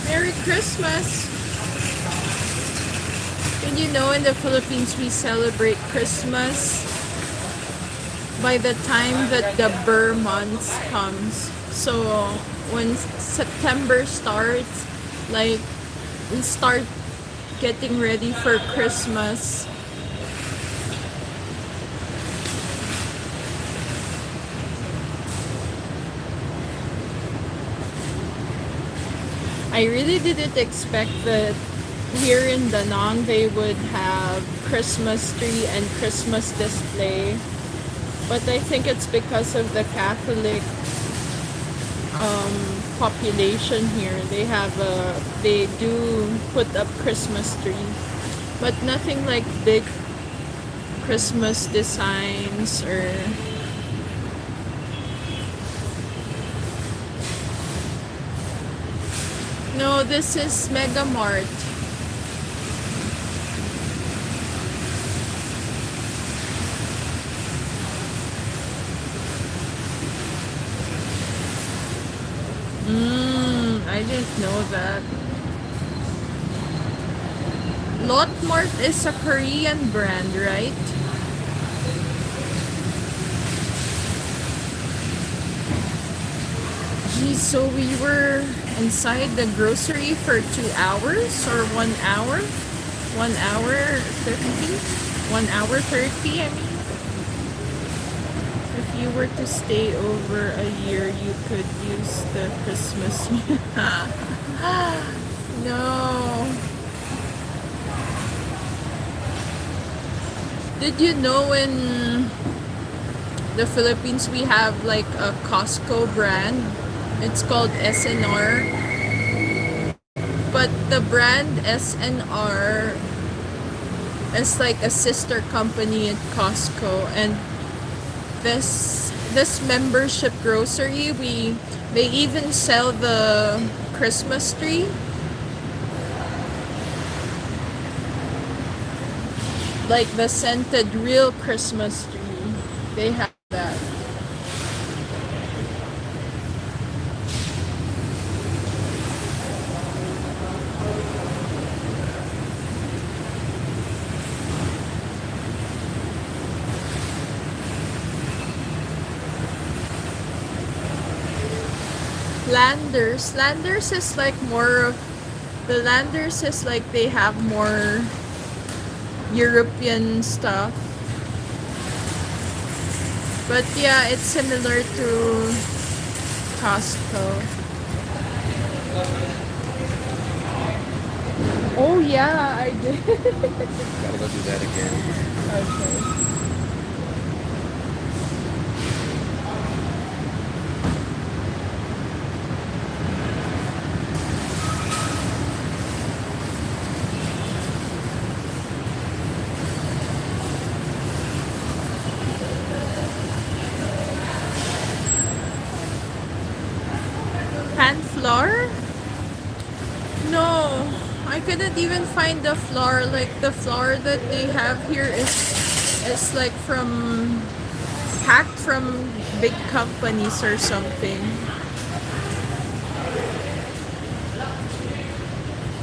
Merry Christmas! Did you know in the Philippines we celebrate Christmas by the time that the Burr month comes? So when September starts, like and start getting ready for Christmas. I really didn't expect that here in Danang they would have Christmas tree and Christmas display. But I think it's because of the Catholic population here. They do put up Christmas tree, but nothing like big Christmas designs or no. This is Mega Mart. I didn't know that. Lot Mart is a Korean brand, right? Geez, so we were inside the grocery for 2 hours or 1 hour? 1 hour 30? 1 hour 30, I mean. If you were to stay over a year, you could use the Christmas. No. Did you know in the Philippines we have like a Costco brand? It's called SNR. But the brand SNR is like a sister company at Costco, and this membership grocery, they even sell the Christmas tree. Like the scented real Christmas tree. They have that. Landers is like more of the Landers is like they have more European stuff. But yeah, it's similar to Costco. Oh yeah, I did. Gotta go do that again. Okay. Pan flour? No, I couldn't even find the flour. Like the flour that they have here is like from packed from big companies or something.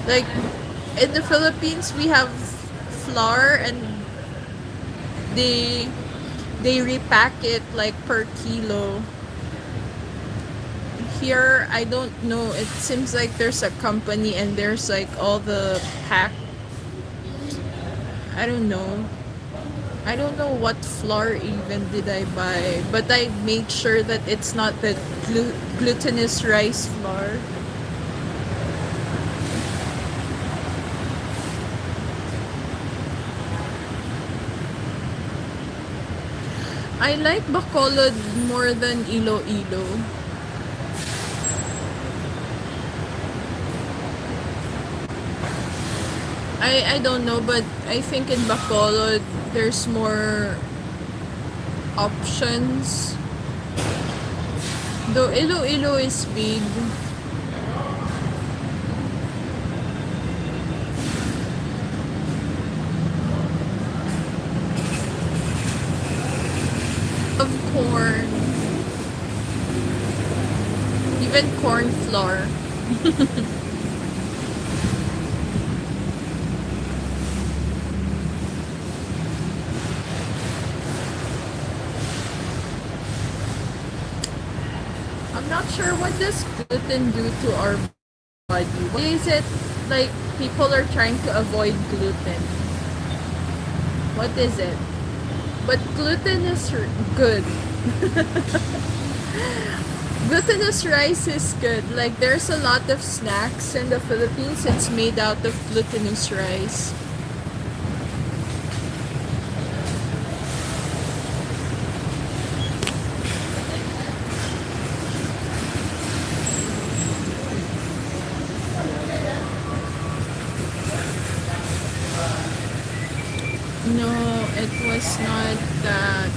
Like in the Philippines we have flour and they repack it like per kilo. Here I don't know, it seems like there's a company and there's like all the pack. I don't know what flour even did I buy, but I made sure that it's not the glutinous rice flour. I like Bacolod more than Iloilo. I don't know, but I think in Bacolod there's more options. Though Iloilo is big. Of corn. Even corn flour. I'm not sure what does gluten do to our body. Why is it like people are trying to avoid gluten. What is it? But gluten is good. Glutinous rice is good. Like there's a lot of snacks in the Philippines. It's made out of glutinous rice. No, it was not that.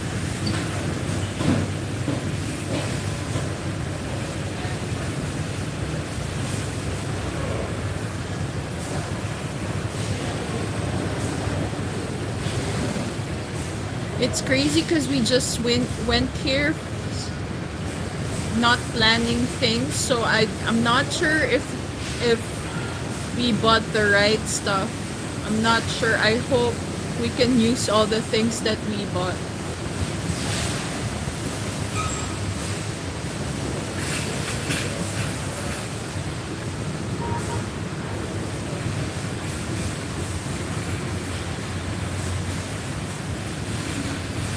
It's crazy because we just went here not planning things, so I'm not sure if we bought the right stuff. I'm not sure. I hope we can use all the things that we bought.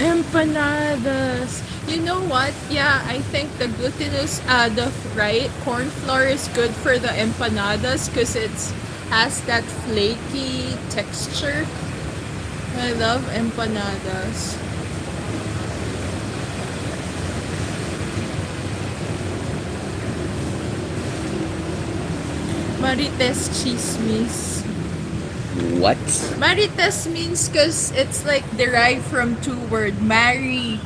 Empanadas. You know what? Yeah, I think the glutinous, the right corn flour is good for the empanadas because it's has that flaky texture. I love empanadas. Marites chismis. What? Marites means because it's like derived from two words. Marry.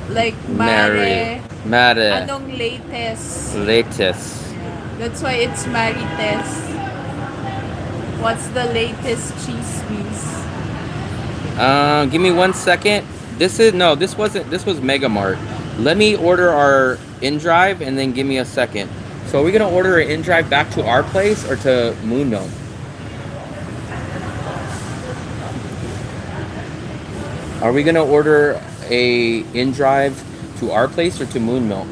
Like mare. Mare. Anong latest? Latest. That's why it's marites. What's the latest chismis? Give me 1 second. This was Mega Mart. Let me order our in-drive and then give me a second. So are we gonna order an in-drive back to our place or to Moon Milk? Are we gonna order a in-drive to our place or to Moon Milk?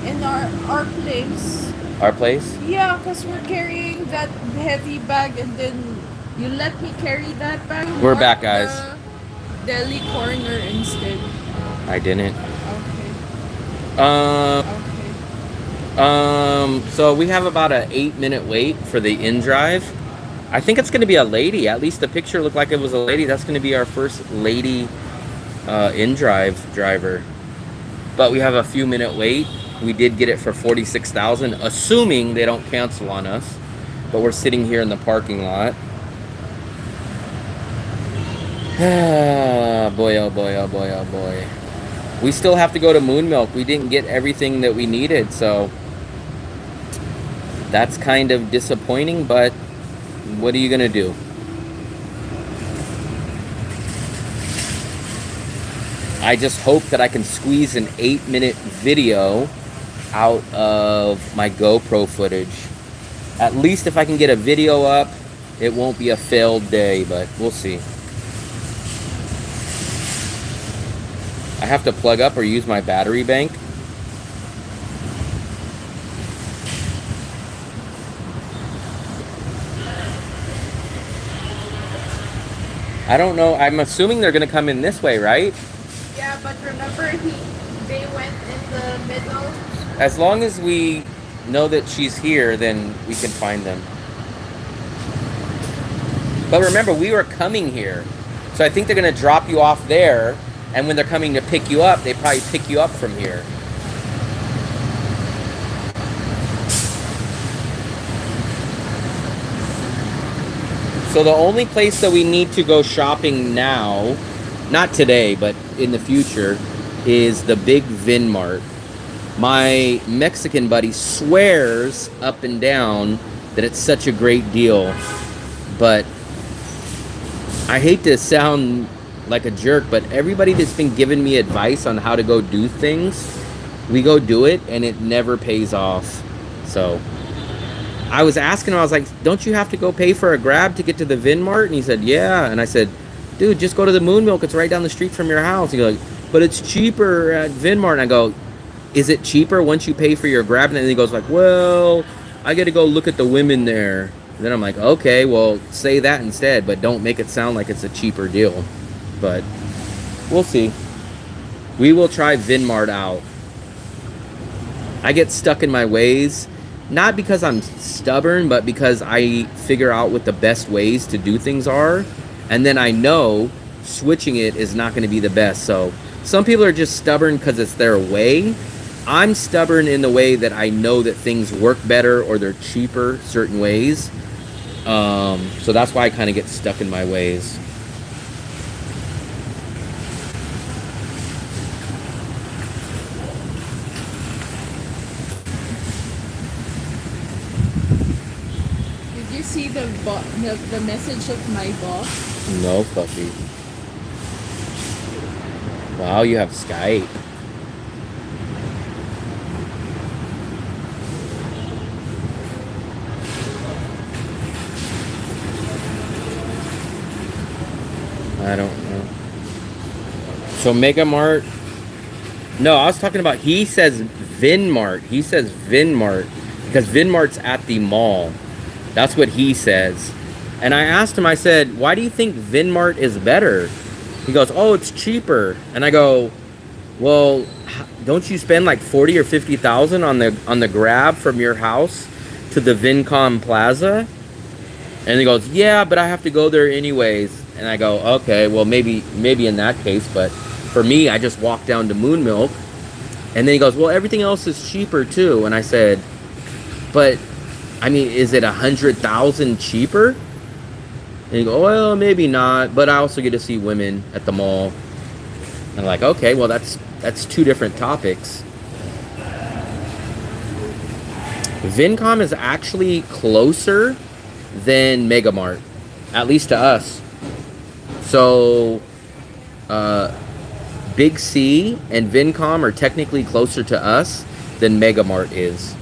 In our place. Our place? Yeah, because we're carrying that heavy bag and then you let me carry that bag. We're Mark back, guys. The deli corner instead. I didn't. Okay. So we have about an 8-minute wait for the in-drive. I think it's gonna be a lady. At least the picture looked like it was a lady. That's gonna be our first lady in-drive driver. But we have a few minute wait. We did get it for $46,000, assuming they don't cancel on us. But we're sitting here in the parking lot. Ah, boy, oh boy, oh boy, oh boy. We still have to go to Moon Milk. We didn't get everything that we needed, so that's kind of disappointing, but what are you gonna do? I just hope that I can squeeze an 8-minute video out of my GoPro footage. At least if I can get a video up, it won't be a failed day, but we'll see. I have to plug up or use my battery bank. I don't know. I'm assuming they're gonna come in this way, right? Yeah, but remember they went in the middle. As long as we know that she's here, then we can find them. But remember, we were coming here. So I think they're gonna drop you off there, and when they're coming to pick you up, they probably pick you up from here. So the only place that we need to go shopping now, not today, but in the future, is the big Mart. My Mexican buddy swears up and down that it's such a great deal, but I hate to sound like a jerk, but everybody that's been giving me advice on how to go do things, we go do it and it never pays off. So I was asking him, I was like, don't you have to go pay for a Grab to get to the Mart? And he said, yeah. And I said, dude, just go to the Moon Milk. It's right down the street from your house. He's like, but it's cheaper at Mart. And I go, is it cheaper once you pay for your Grab? And then he goes like, well, I get to go look at the women there. And then I'm like, okay, well, say that instead, but don't make it sound like it's a cheaper deal. But we'll see. We will try Vinmart out. I get stuck in my ways, not because I'm stubborn, but because I figure out what the best ways to do things are. And then I know switching it is not going to be the best. So some people are just stubborn because it's their way. I'm stubborn in the way that I know that things work better or they're cheaper certain ways. So that's why I kind of get stuck in my ways. Did you see the message of my boss? No, puppy. Wow, you have Skype. I don't know. So Mega Mart. No, I was talking about, he says Vinmart. He says Vinmart because Vinmart's at the mall. That's what he says. And I asked him, I said, why do you think Vinmart is better? He goes, oh, it's cheaper. And I go, well, don't you spend like 40 or 50,000 on the grab from your house to the Vincom Plaza? And he goes, yeah, but I have to go there anyways. And I go, okay, well, maybe in that case, but for me, I just walk down to Moon Milk. And then he goes, well, everything else is cheaper too. And I said, but I mean, is it 100,000 cheaper? And he goes, well, maybe not, but I also get to see women at the mall. And I'm like, okay, well, that's two different topics. Vincom is actually closer than Mega Mart, at least to us. So, Big C and Vincom are technically closer to us than Mega Mart is.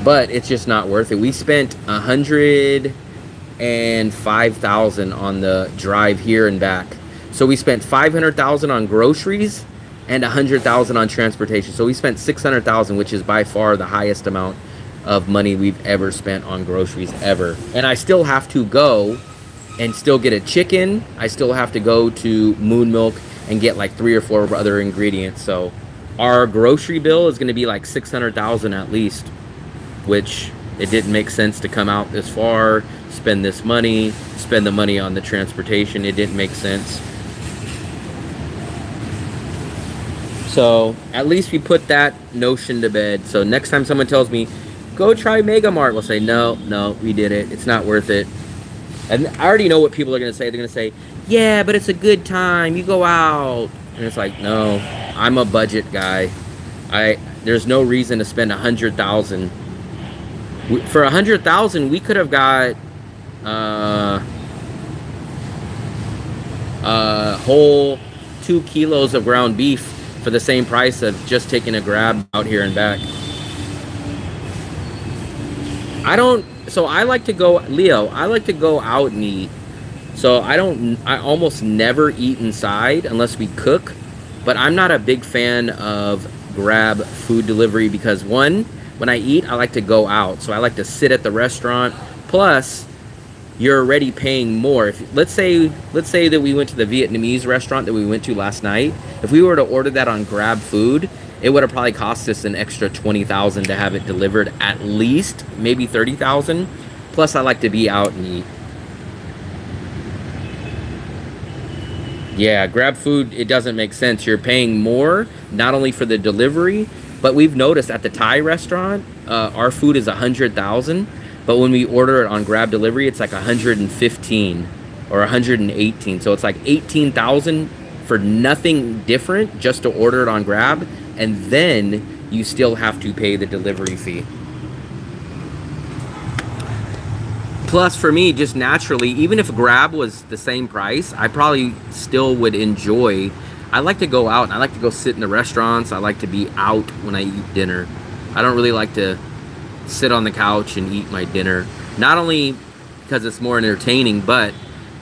But it's just not worth it. We spent $105,000 on the drive here and back. So we spent $500,000 on groceries and $100,000 on transportation. So we spent $600,000, which is by far the highest amount of money we've ever spent on groceries ever. And I still have to go and still get a chicken. I still have to go to Moon Milk and get like 3 or 4 other ingredients. So our grocery bill is going to be like $600,000 at least, which it didn't make sense to come out this far, spend this money, spend the money on the transportation. It didn't make sense. So at least we put that notion to bed. So next time someone tells me, go try Mega Mart, we'll say, no, we did it. It's not worth it. And I already know what people are going to say. They're going to say, yeah, but it's a good time. You go out. And it's like, no, I'm a budget guy. There's no reason to spend $100,000. For $100,000, we could have got a whole 2 kilos of ground beef for the same price of just taking a grab out here and back. I like to go, Leo, I like to go out and eat. So I almost never eat inside unless we cook. But I'm not a big fan of grab food delivery because one, when I eat, I like to go out. So I like to sit at the restaurant. Plus, you're already paying more. Let's say that we went to the Vietnamese restaurant that we went to last night. If we were to order that on Grab Food, it would have probably cost us an extra $20,000 to have it delivered, at least, maybe $30,000. Plus, I like to be out and eat. Yeah, Grab Food, it doesn't make sense. You're paying more, not only for the delivery, but we've noticed at the Thai restaurant, our food is $100,000. But when we order it on Grab Delivery, it's like $115 or $118. So it's like $18,000 for nothing different just to order it on Grab. And then you still have to pay the delivery fee. Plus, for me, just naturally, even if Grab was the same price, I probably still would enjoy. I like to go out and I like to go sit in the restaurants. I like to be out when I eat dinner. I don't really like to sit on the couch and eat my dinner. Not only because it's more entertaining, but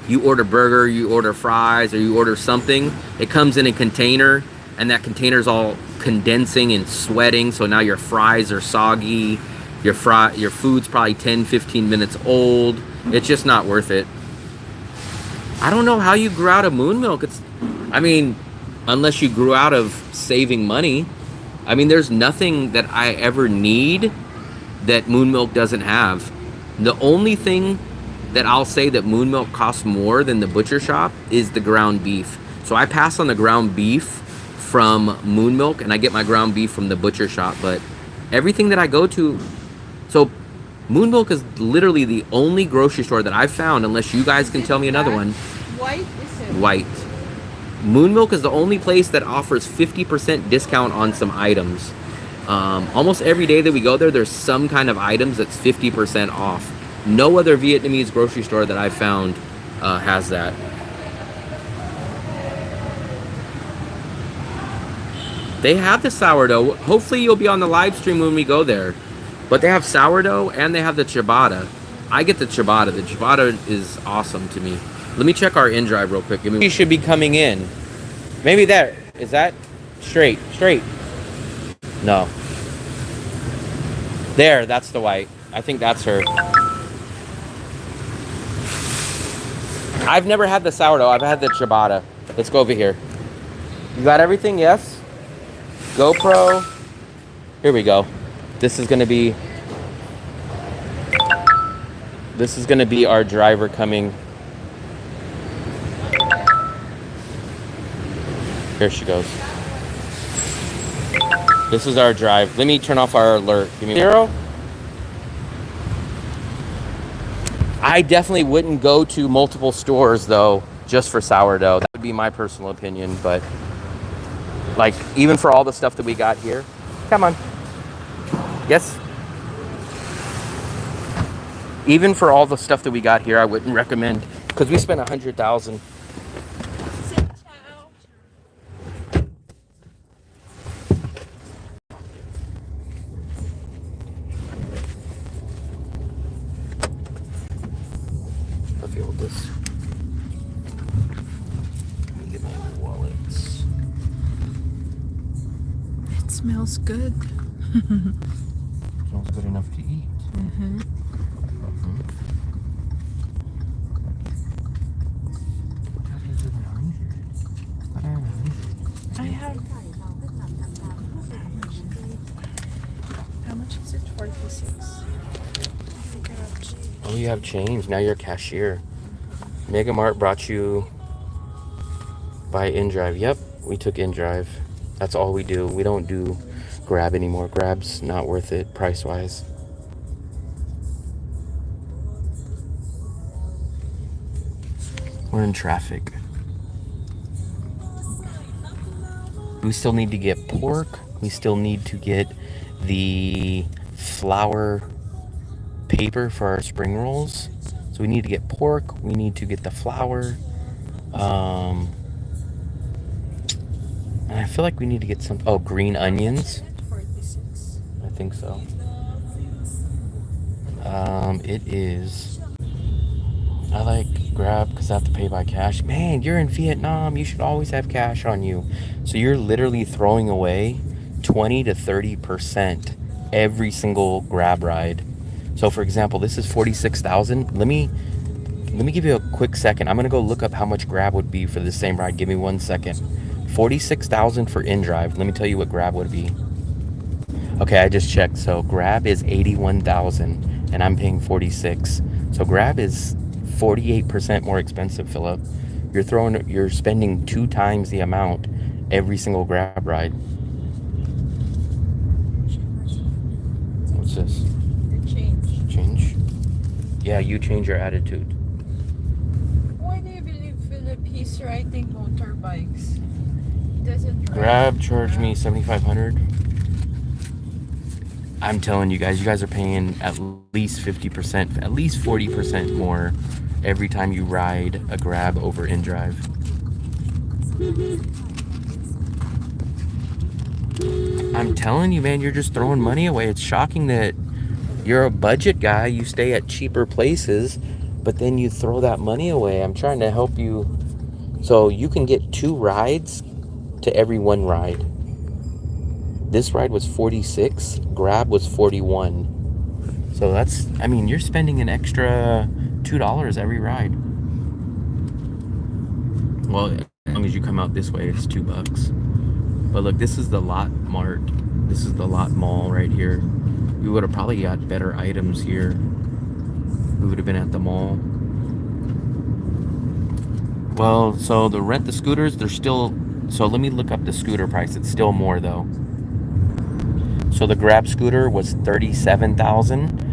you order burger, you order fries, or you order something, it comes in a container, and that container's all condensing and sweating, so now your fries are soggy. Your food's probably 10-15 minutes old. It's just not worth it. I don't know how you grew out of Moon Milk. I mean, unless you grew out of saving money. I mean, there's nothing that I ever need that Moon Milk doesn't have. The only thing that I'll say that Moon Milk costs more than the butcher shop is the ground beef. So I pass on the ground beef from Moon Milk, and I get my ground beef from the butcher shop. But everything that I go to, so Moon Milk is literally the only grocery store that I've found, unless you guys can tell me another one. White is it? White. Moon Milk is the only place that offers 50% discount on some items. Almost every day that we go there, there's some kind of items that's 50% off. No other Vietnamese grocery store that I've found has that. They have the sourdough. Hopefully you'll be on the live stream when we go there. But they have sourdough and they have the ciabatta. I get the ciabatta. The ciabatta is awesome to me. Let me check our in-drive real quick. He should be coming in. Maybe there. Is that straight? Straight. No. There, that's the white. I think that's her. I've never had the sourdough. I've had the ciabatta. Let's go over here. You got everything? Yes? GoPro. Here we go. This is gonna be our driver coming. Here she goes. This is our drive. Let me turn off our alert. Give me 0. I definitely wouldn't go to multiple stores though, just for sourdough. That would be my personal opinion, but like even for all the stuff that we got here. Come on. Yes. Even for all the stuff that we got here, I wouldn't recommend, because we spent $100,000. I feel this. Let me get my wallets. It smells good. Smells good enough to eat. Mm-hmm. I have. How much is it? 46. Oh, you have change. Now you're a cashier. Mega Mart brought you by InDrive. Yep, we took InDrive. That's all we do. We don't do Grab anymore. Grab's not worth it price-wise. We're in traffic. We still need to get pork. We still need to get the flour paper for our spring rolls. So we need to get pork. We need to get the flour. And I feel like we need to get some... Oh, green onions. 46. I think so. It is... I like Grab because I have to pay by cash. Man, you're in Vietnam. You should always have cash on you. So you're literally throwing away 20 to 30% every single Grab ride. So for example, this is 46,000. Let me give you a quick second. I'm gonna go look up how much Grab would be for the same ride. Give me 1 second. 46,000 for InDrive. Let me tell you what Grab would be. Okay, I just checked. So Grab is 81,000 and I'm paying 46. So Grab is 48% more expensive, Philip. You're spending 2 times the amount every single Grab ride. What's this? Change? Yeah, you change your attitude. Why do you believe Philip he's riding motorbikes? He doesn't drive. Grab charged me $7,500. I'm telling you guys are paying at least 50%, at least 40% more every time you ride a Grab over InDrive. I'm telling you, man, you're just throwing money away. It's shocking that you're a budget guy. You stay at cheaper places, but then you throw that money away. I'm trying to help you. So you can get 2 rides to every 1 ride. This ride was 46. Grab was 41. So that's, I mean, you're spending an extra $2 every ride. Well, as long as you come out this way, it's $2. But look, this is the Lot Mart. This is the Lot Mall right here. We would have probably got better items here. We would have been at the mall. Well, so the rent the scooters, they're still, so let me look up the scooter price. It's still more though. So the Grab scooter was $37,000.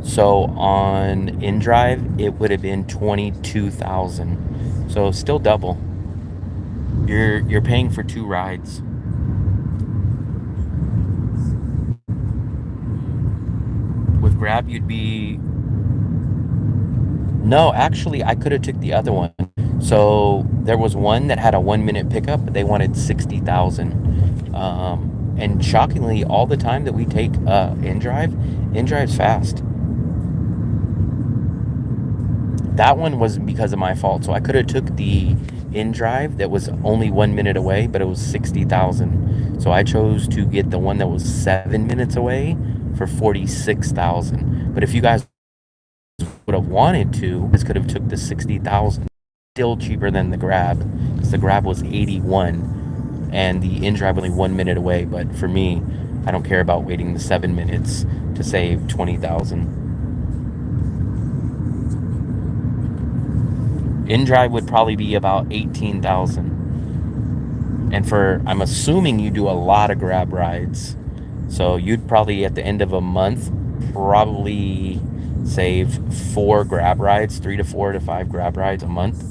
So on InDrive, it would have been $22,000. So still double. You're paying for 2 rides. With Grab, you'd be... No, actually, I could have took the other one. So there was one that had a 1-minute pickup, but they wanted 60,000. And shockingly, all the time that we take InDrive's fast. That one wasn't because of my fault. So I could have took the InDrive that was only 1 minute away, but it was 60,000. So I chose to get the one that was 7 minutes away for 46,000. But if you guys would have wanted to, you guys could have took the 60,000. Still cheaper than the Grab, because the Grab was 81 and the InDrive only 1 minute away. But for me, I don't care about waiting the 7 minutes to save 20,000. InDrive would probably be about 18,000. And for, I'm assuming you do a lot of Grab rides. So you'd probably, at the end of a month, probably save 4 Grab rides, 3 to 4 to 5 Grab rides a month.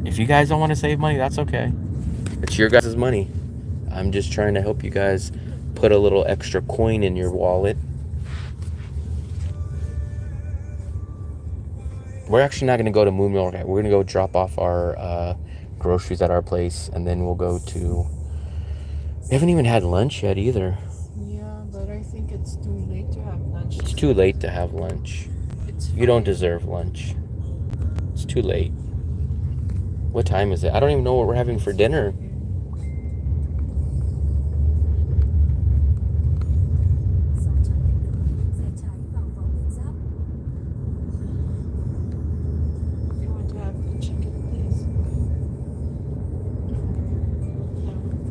If you guys don't want to save money, that's okay. It's your guys' money. I'm just trying to help you guys put a little extra coin in your wallet. We're actually not going to go to Moon Mill. We're going to go drop off our groceries at our place, and then we'll go to... We haven't even had lunch yet either. Yeah, but I think it's too late to have lunch. It's too late to have lunch. You don't deserve lunch. It's too late. What time is it? I don't even know what we're having for dinner. You want to have the chicken,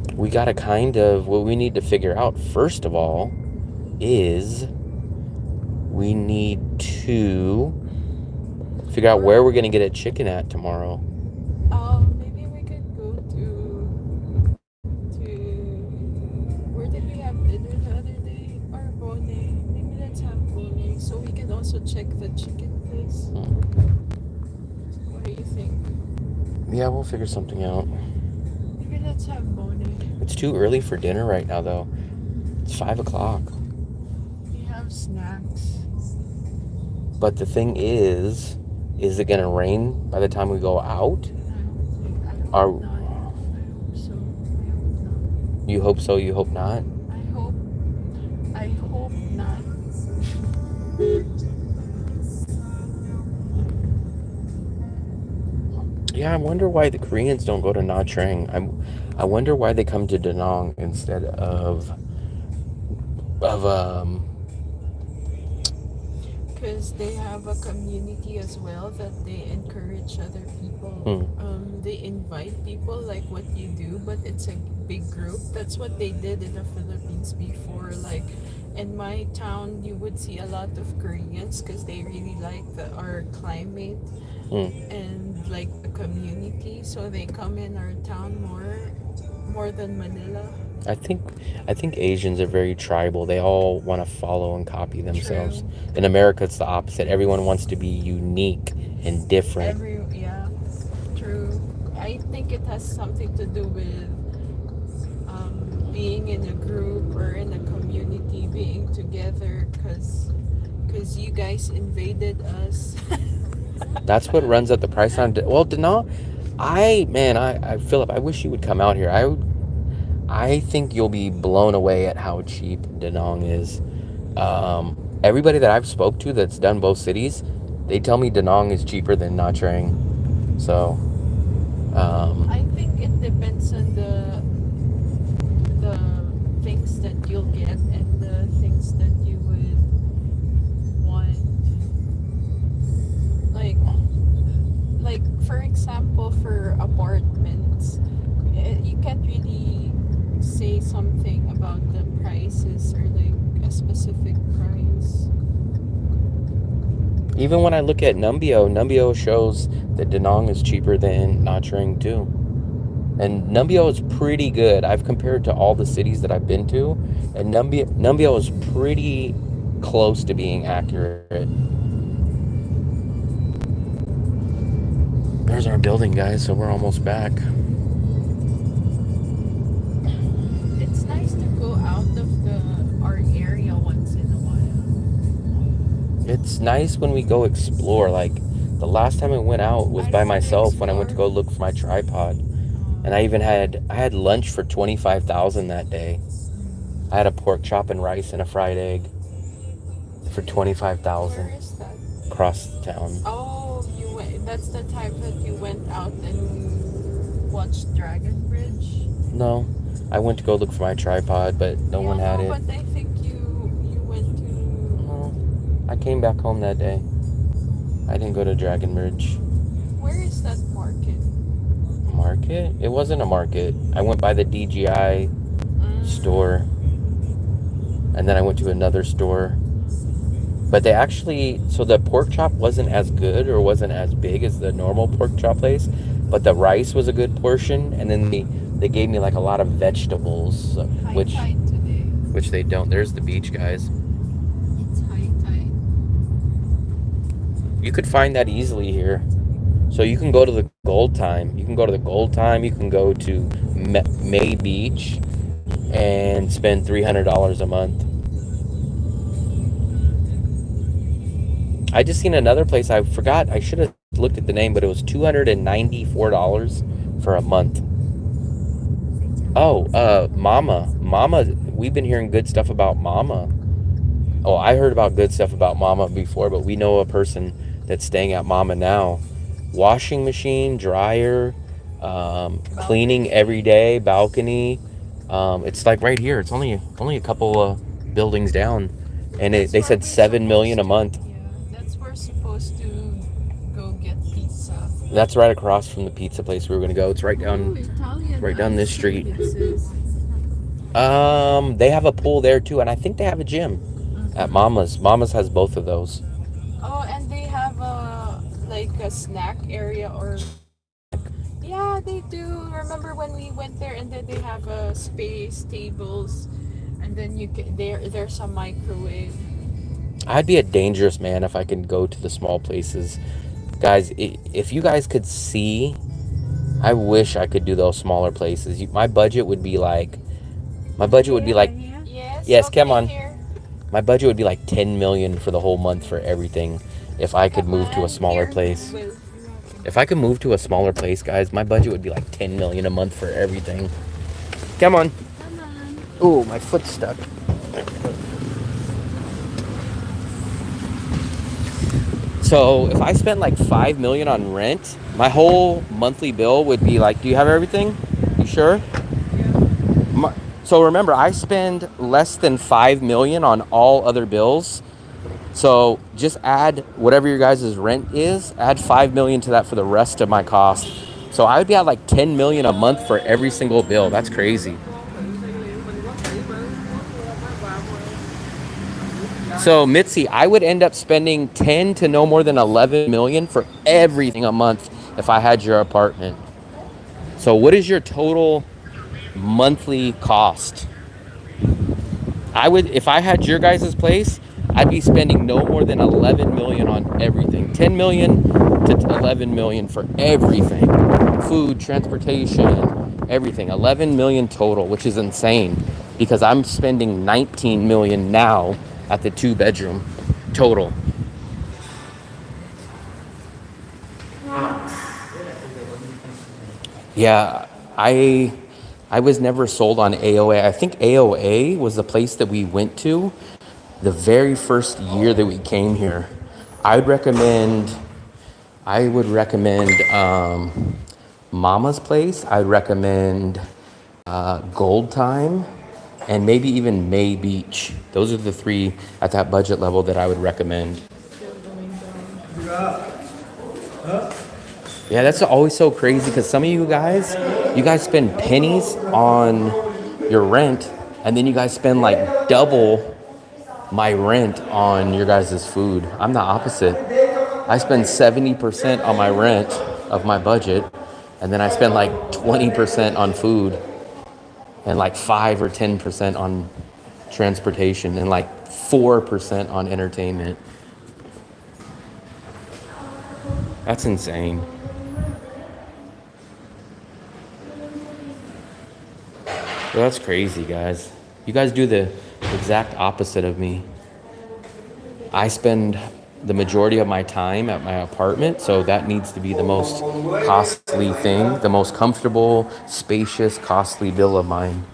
please? We gotta kind of... What we need to figure out, first of all, is... we need to figure out where we're gonna get a chicken at tomorrow. Maybe we could go to where did we have dinner the other day? Or Bone. Maybe let's have Bone, so we can also check the chicken place. What do you think? Yeah, we'll figure something out. Maybe let's have Bone. It's too early for dinner right now, though. It's 5 o'clock. We have snacks. But the thing is it gonna rain by the time we go out? I hope so. You hope so, you hope not? I hope not. Yeah, I wonder why the Koreans don't go to Nha Trang. I wonder why they come to Da Nang instead of Because they have a community as well that they encourage other people. They invite people like what you do, but it's a big group. That's what they did in the Philippines before. Like in my town, you would see a lot of Koreans because they really like our climate and like the community. So they come in our town more than Manila. I think Asians are very tribal. They all want to follow and copy themselves. True. In America, it's the opposite. Everyone wants to be unique and different. Yeah, true. I think it has something to do with being in a group or in a community, being together, because you guys invaded us. That's what runs up the price on. Well, Da Nang, Philip, I wish you would come out here. I think you'll be blown away at how cheap Da Nang is. Everybody that I've spoke to that's done both cities, they tell me Da Nang is cheaper than Nha Trang. So, I think it depends on the things that you'll get and the things that you would want. Like, for example, for apartments, you can't really say something about the prices or like a specific price. Even when I look at Numbeo shows that Danang is cheaper than Nha Trang too. And Numbeo is pretty good. I've compared to all the cities that I've been to, and Numbeo is pretty close to being accurate. There's our building, guys, so we're almost back. It's nice to go out of our area once in a while. It's nice when we go explore. Like, the last time I went out was by myself when I went to go look for my tripod. And I had lunch for $25,000 that day. I had a pork chop and rice and a fried egg for $25,000 Where is that? across town. Oh, you went. That's the time that you went out and watched Dragon Bridge. No, I went to go look for my tripod, but no one had it. But I think you went to. No, I came back home that day. I didn't go to Dragon Bridge. Where is that market? Market? It wasn't a market. I went by the DGI store, and then I went to another store. But they actually, so the pork chop wasn't as good or wasn't as big as the normal pork chop place, but the rice was a good portion, and then they gave me like a lot of vegetables, which they don't. There's the beach, guys. It's high tide. You could find that easily here. So you can go to the Gold Time. You can go to the Gold Time. You can go to May Beach and spend $300 a month. I just seen another place. I forgot. I should have looked at the name, but it was $294 for a month. Oh, Mama. We've been hearing good stuff about Mama. Oh, I heard about good stuff about Mama before, but we know a person that's staying at Mama now. Washing machine, dryer, cleaning every day, balcony. It's like right here. It's only a couple of buildings down, and they said $7 million a month. Yeah, that's where we're supposed to go get pizza. That's right across from the pizza place we were gonna go. It's right down this street. They have a pool there too, and I think they have a gym at Mama's. Mama's has both of those. Oh, and they have a snack area or. Yeah, they do. Remember when we went there and then they have space tables, and then there's a microwave. I'd be a dangerous man if I could go to the small places. Guys, if you guys could see, I wish I could do those smaller places. My budget would be like yes, come on. My budget would be like 10 million for the whole month for everything if I could move to a smaller place. If I could move to a smaller place, guys, my budget would be like 10 million a month for everything. Come on. Ooh, my foot's stuck. So if I spent like 5 million on rent, my whole monthly bill would be like, do you have everything? You sure? Yeah. So remember, I spend less than 5 million on all other bills. So just add whatever your guys' rent is, add 5 million to that for the rest of my cost. So I would be at like 10 million a month for every single bill. That's crazy. So Mitzi, I would end up spending 10 to no more than 11 million for everything a month if I had your apartment. So what is your total monthly cost? If I had your guys' place, I'd be spending no more than 11 million on everything. 10 million to 11 million for everything. Food, transportation, everything. 11 million total, which is insane because I'm spending 19 million now at the 2-bedroom total. Yeah, I was never sold on AOA. I think AOA was the place that we went to the very first year that we came here. I would recommend Mama's place. I would recommend Gold Time, and maybe even May Beach. Those are the 3 at that budget level that I would recommend. Still going down. Yeah, that's always so crazy because some of you guys spend pennies on your rent, and then you guys spend like double my rent on your guys' food. I'm the opposite. I spend 70% on my rent of my budget, and then I spend like 20% on food, and like 5 or 10% on transportation, and like 4% on entertainment. That's insane. Well, that's crazy, guys. You guys do the exact opposite of me. I spend the majority of my time at my apartment, so that needs to be the most costly thing, the most comfortable, spacious, costly bill of mine.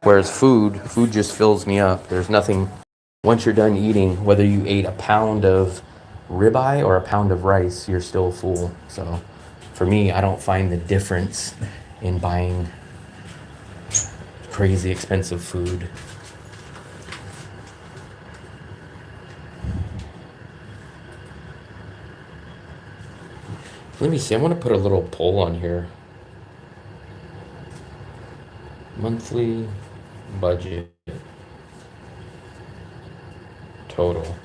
Whereas food just fills me up. There's nothing, once you're done eating, whether you ate a pound of ribeye or a pound of rice, you're still full. So for me, I don't find the difference in buying crazy expensive food. Let me see, I want to put a little poll on here. Monthly budget total.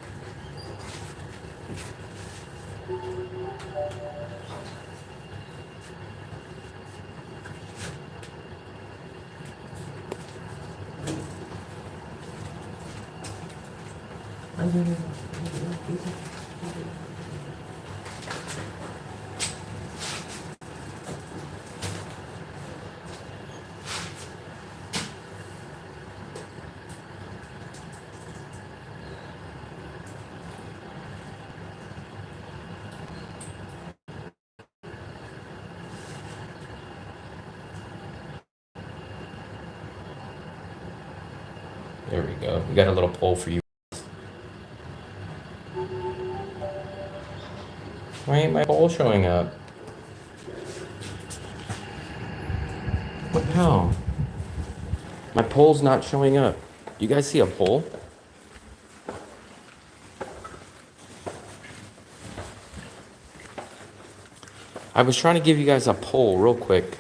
There we go. We got a little poll for you. Why ain't my poll showing up? What the hell? My poll's not showing up. You guys see a poll? I was trying to give you guys a poll real quick.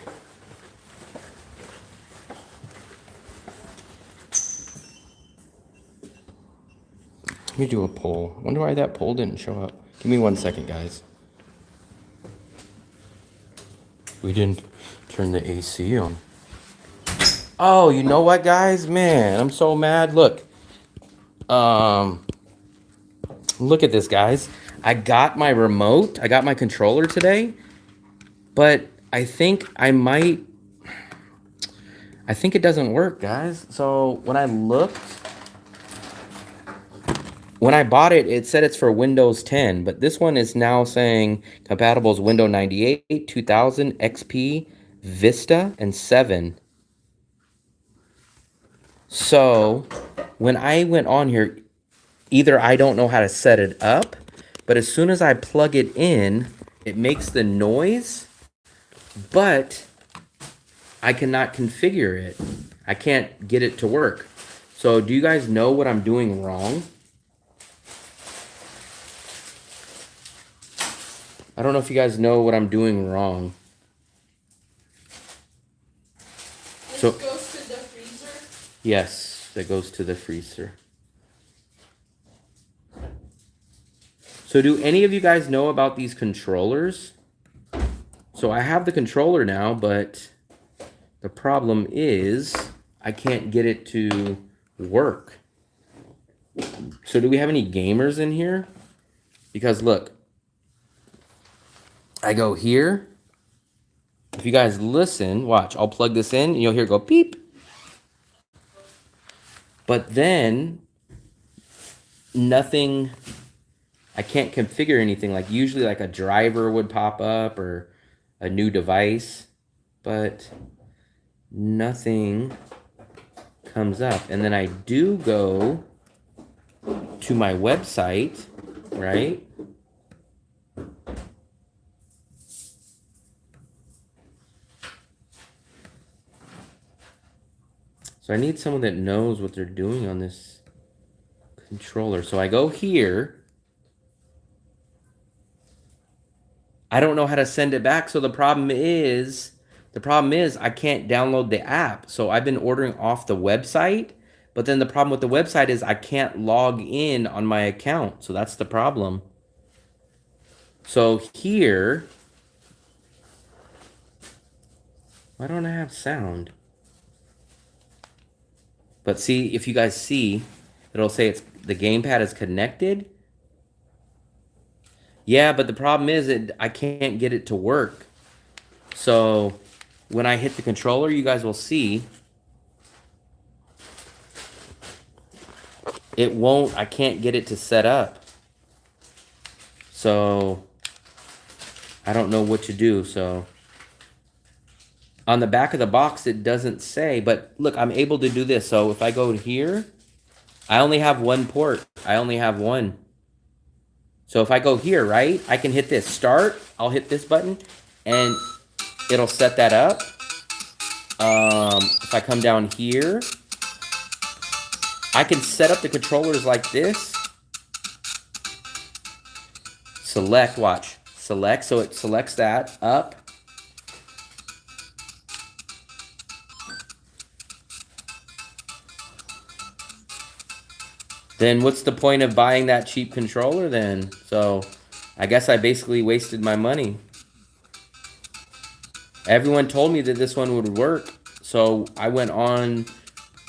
Let me do a poll. Wonder why that poll didn't show up. Give me 1 second, guys. We didn't turn the AC on. Oh, you know what, guys? Man, I'm so mad. Look. Look at this, guys. I got my remote. I got my controller today. But I think it doesn't work, guys. So when I looked, when I bought it, it said it's for Windows 10, but this one is now saying compatible is Windows 98, 2000, XP, Vista, and 7. So when I went on here, either I don't know how to set it up, but as soon as I plug it in, it makes the noise, but I cannot configure it. I can't get it to work. So do you guys know what I'm doing wrong? I don't know if you guys know what I'm doing wrong. This goes to the freezer? Yes, that goes to the freezer. So do any of you guys know about these controllers? So I have the controller now, but the problem is I can't get it to work. So do we have any gamers in here? Because look, I go here. If you guys listen, watch, I'll plug this in and you'll hear it go beep. But then nothing, I can't configure anything. Like usually like a driver would pop up or a new device, but nothing comes up. And then I do go to my website, right? So I need someone that knows what they're doing on this controller. So I go here. I don't know how to send it back. So the problem is I can't download the app. So I've been ordering off the website, but then the problem with the website is I can't log in on my account. So that's the problem. So here, why don't I have sound? But see, if you guys see, it'll say the gamepad is connected. Yeah, but the problem is I can't get it to work. So when I hit the controller, you guys will see it won't, I can't get it to set up. So I don't know what to do. So on the back of the box, it doesn't say, but look, I'm able to do this. So if I go here, I only have one port. I only have one. So if I go here, right, I can hit this start. I'll hit this button and it'll set that up. If I come down here, I can set up the controllers like this. Select, watch, select. So it selects that up. Then what's the point of buying that cheap controller then? So I guess I basically wasted my money. Everyone told me that this one would work. So I went on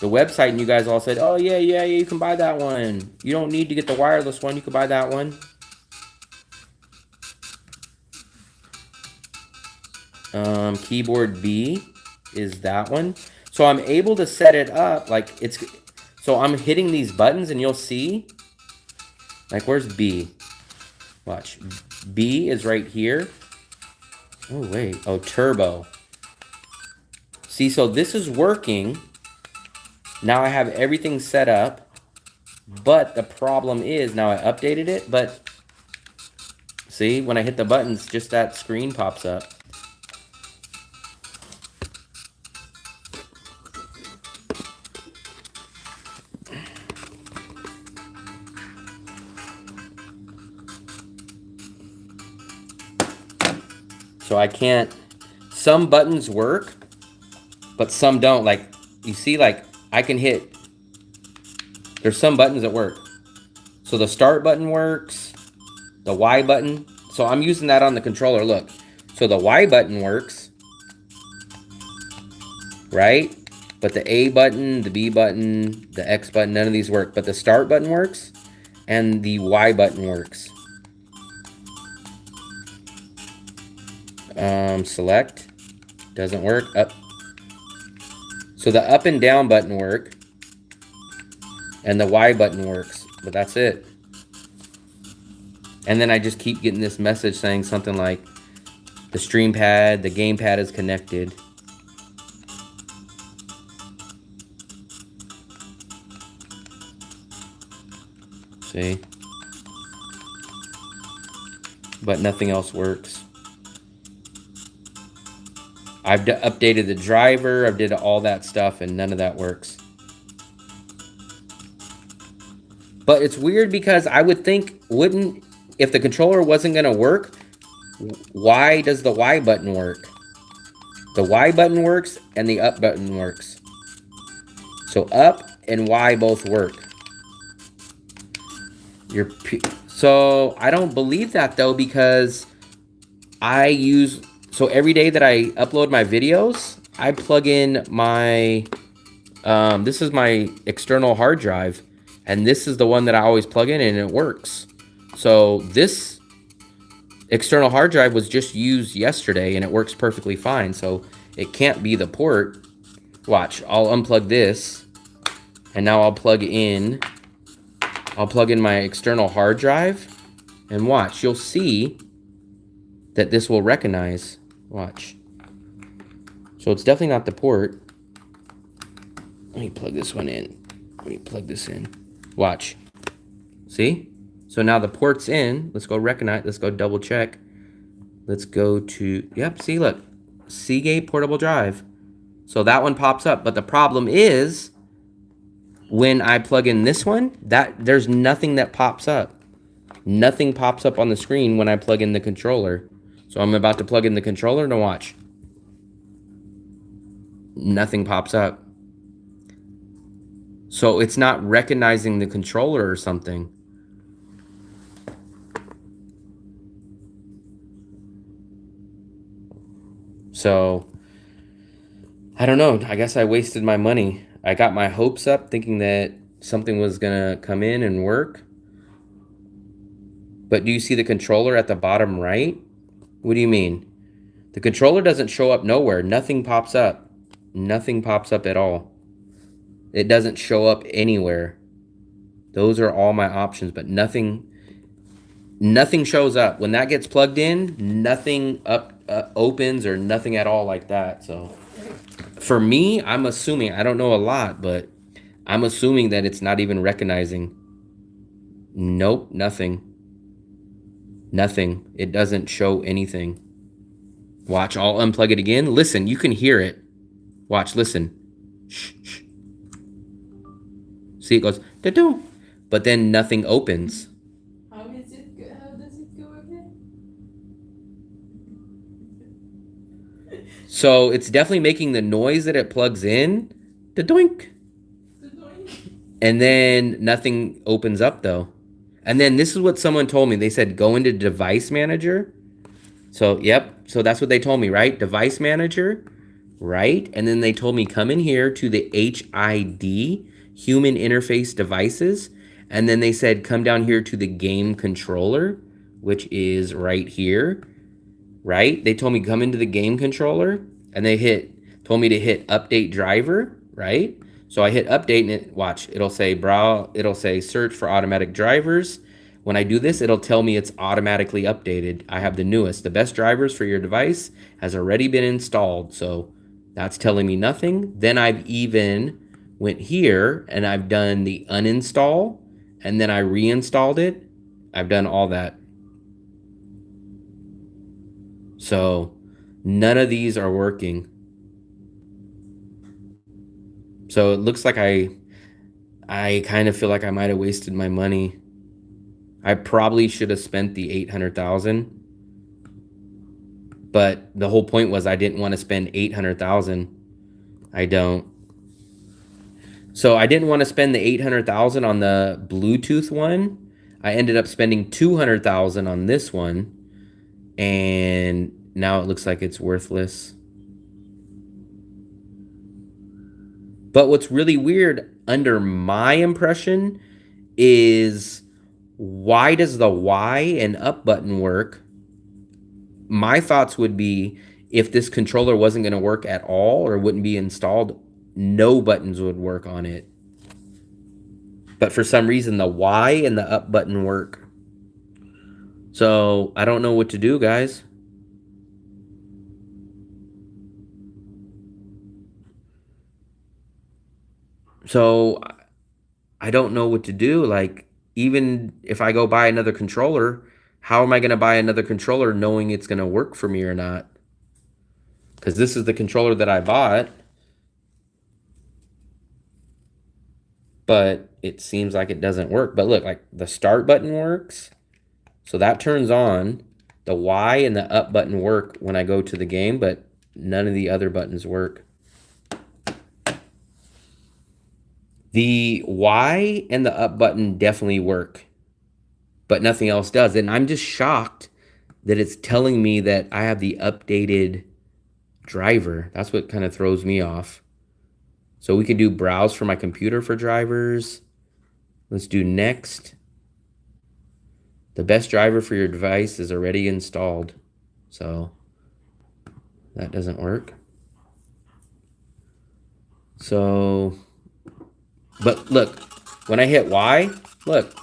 the website and you guys all said, oh yeah, you can buy that one. You don't need to get the wireless one. You can buy that one. Keyboard B is that one. So I'm able to set it up like so I'm hitting these buttons and you'll see, like where's B? Watch, B is right here. Oh wait, oh turbo. See, so this is working. Now I have everything set up, but the problem is now I updated it, but see, when I hit the buttons, just that screen pops up. So I can't, some buttons work, but some don't. Like, you see, like, I can hit, there's some buttons that work. So the start button works, the Y button. So I'm using that on the controller, look. So the Y button works, right? But the A button, the B button, the X button, none of these work. But the start button works, and the Y button works. Select, doesn't work, up. So the up and down button work, and the Y button works, but that's it. And then I just keep getting this message saying something like, the stream pad, the gamepad is connected. See? But nothing else works. I've updated the driver, I've did all that stuff, and none of that works. But it's weird because I would think, if the controller wasn't gonna work, why does the Y button work? The Y button works and the up button works. So up and Y both work. So I don't believe that though, because so every day that I upload my videos, I plug in my, this is my external hard drive, and this is the one that I always plug in and it works. So this external hard drive was just used yesterday and it works perfectly fine. So it can't be the port. Watch, I'll unplug this and now I'll plug in my external hard drive, and watch, you'll see that this will recognize. Watch. So it's definitely not the port. Let me plug this one in. Let me plug this in. Watch. See? So now the port's in. Let's go recognize. Let's go double check. Let's go to, yep, see, look. Seagate portable drive. So that one pops up. But the problem is when I plug in this one, there's nothing that pops up. Nothing pops up on the screen when I plug in the controller. So I'm about to plug in the controller to watch. Nothing pops up. So it's not recognizing the controller or something. So I don't know. I guess I wasted my money. I got my hopes up thinking that something was gonna come in and work. But do you see the controller at the bottom right? What do you mean? The controller doesn't show up nowhere. Nothing pops up. Nothing pops up at all. It doesn't show up anywhere. Those are all my options, but nothing shows up. When that gets plugged in, nothing opens or nothing at all like that. So for me, I'm assuming, I don't know a lot, but I'm assuming that it's not even recognizing. Nope, nothing. Nothing. It doesn't show anything. Watch, I'll unplug it again. Listen, you can hear it. Watch, listen. Shh, shh. See, it goes, da-doo. But then nothing opens. How does it go again? So it's definitely making the noise that it plugs in. Da-doink. And then nothing opens up though. And then this is what someone told me. They said, go into device manager. So, yep. So that's what they told me, right? Device manager, right? And then they told me, come in here to the HID, human interface devices. And then they said, come down here to the game controller, which is right here, right? They told me, come into the game controller. And they told me to hit update driver, right? So I hit update and watch, it'll say search for automatic drivers. When I do this, it'll tell me it's automatically updated. I have the newest. The best drivers for your device has already been installed. So that's telling me nothing. Then I've even went here and I've done the uninstall and then I reinstalled it. I've done all that. So none of these are working. So it looks like I kind of feel like I might have wasted my money. I probably should have spent the $800,000. But the whole point was I didn't want to spend $800,000. I don't. So I didn't want to spend the $800,000 on the Bluetooth one. I ended up spending $200,000 on this one. And now it looks like it's worthless. But what's really weird under my impression is, why does the Y and up button work? My thoughts would be, if this controller wasn't going to work at all or wouldn't be installed, no buttons would work on it. But for some reason, the Y and the up button work. So I don't know what to do, guys. So I don't know what to do. Like, even if I go buy another controller, how am I going to buy another controller knowing it's going to work for me or not? Because this is the controller that I bought. But it seems like it doesn't work. But look, like the start button works. So that turns on. The Y and the up button work when I go to the game, but none of the other buttons work. The Y and the up button definitely work, but nothing else does. And I'm just shocked that it's telling me that I have the updated driver. That's what kind of throws me off. So we can do browse for my computer for drivers. Let's do next. The best driver for your device is already installed. So that doesn't work. So, but look, when I hit Y, look.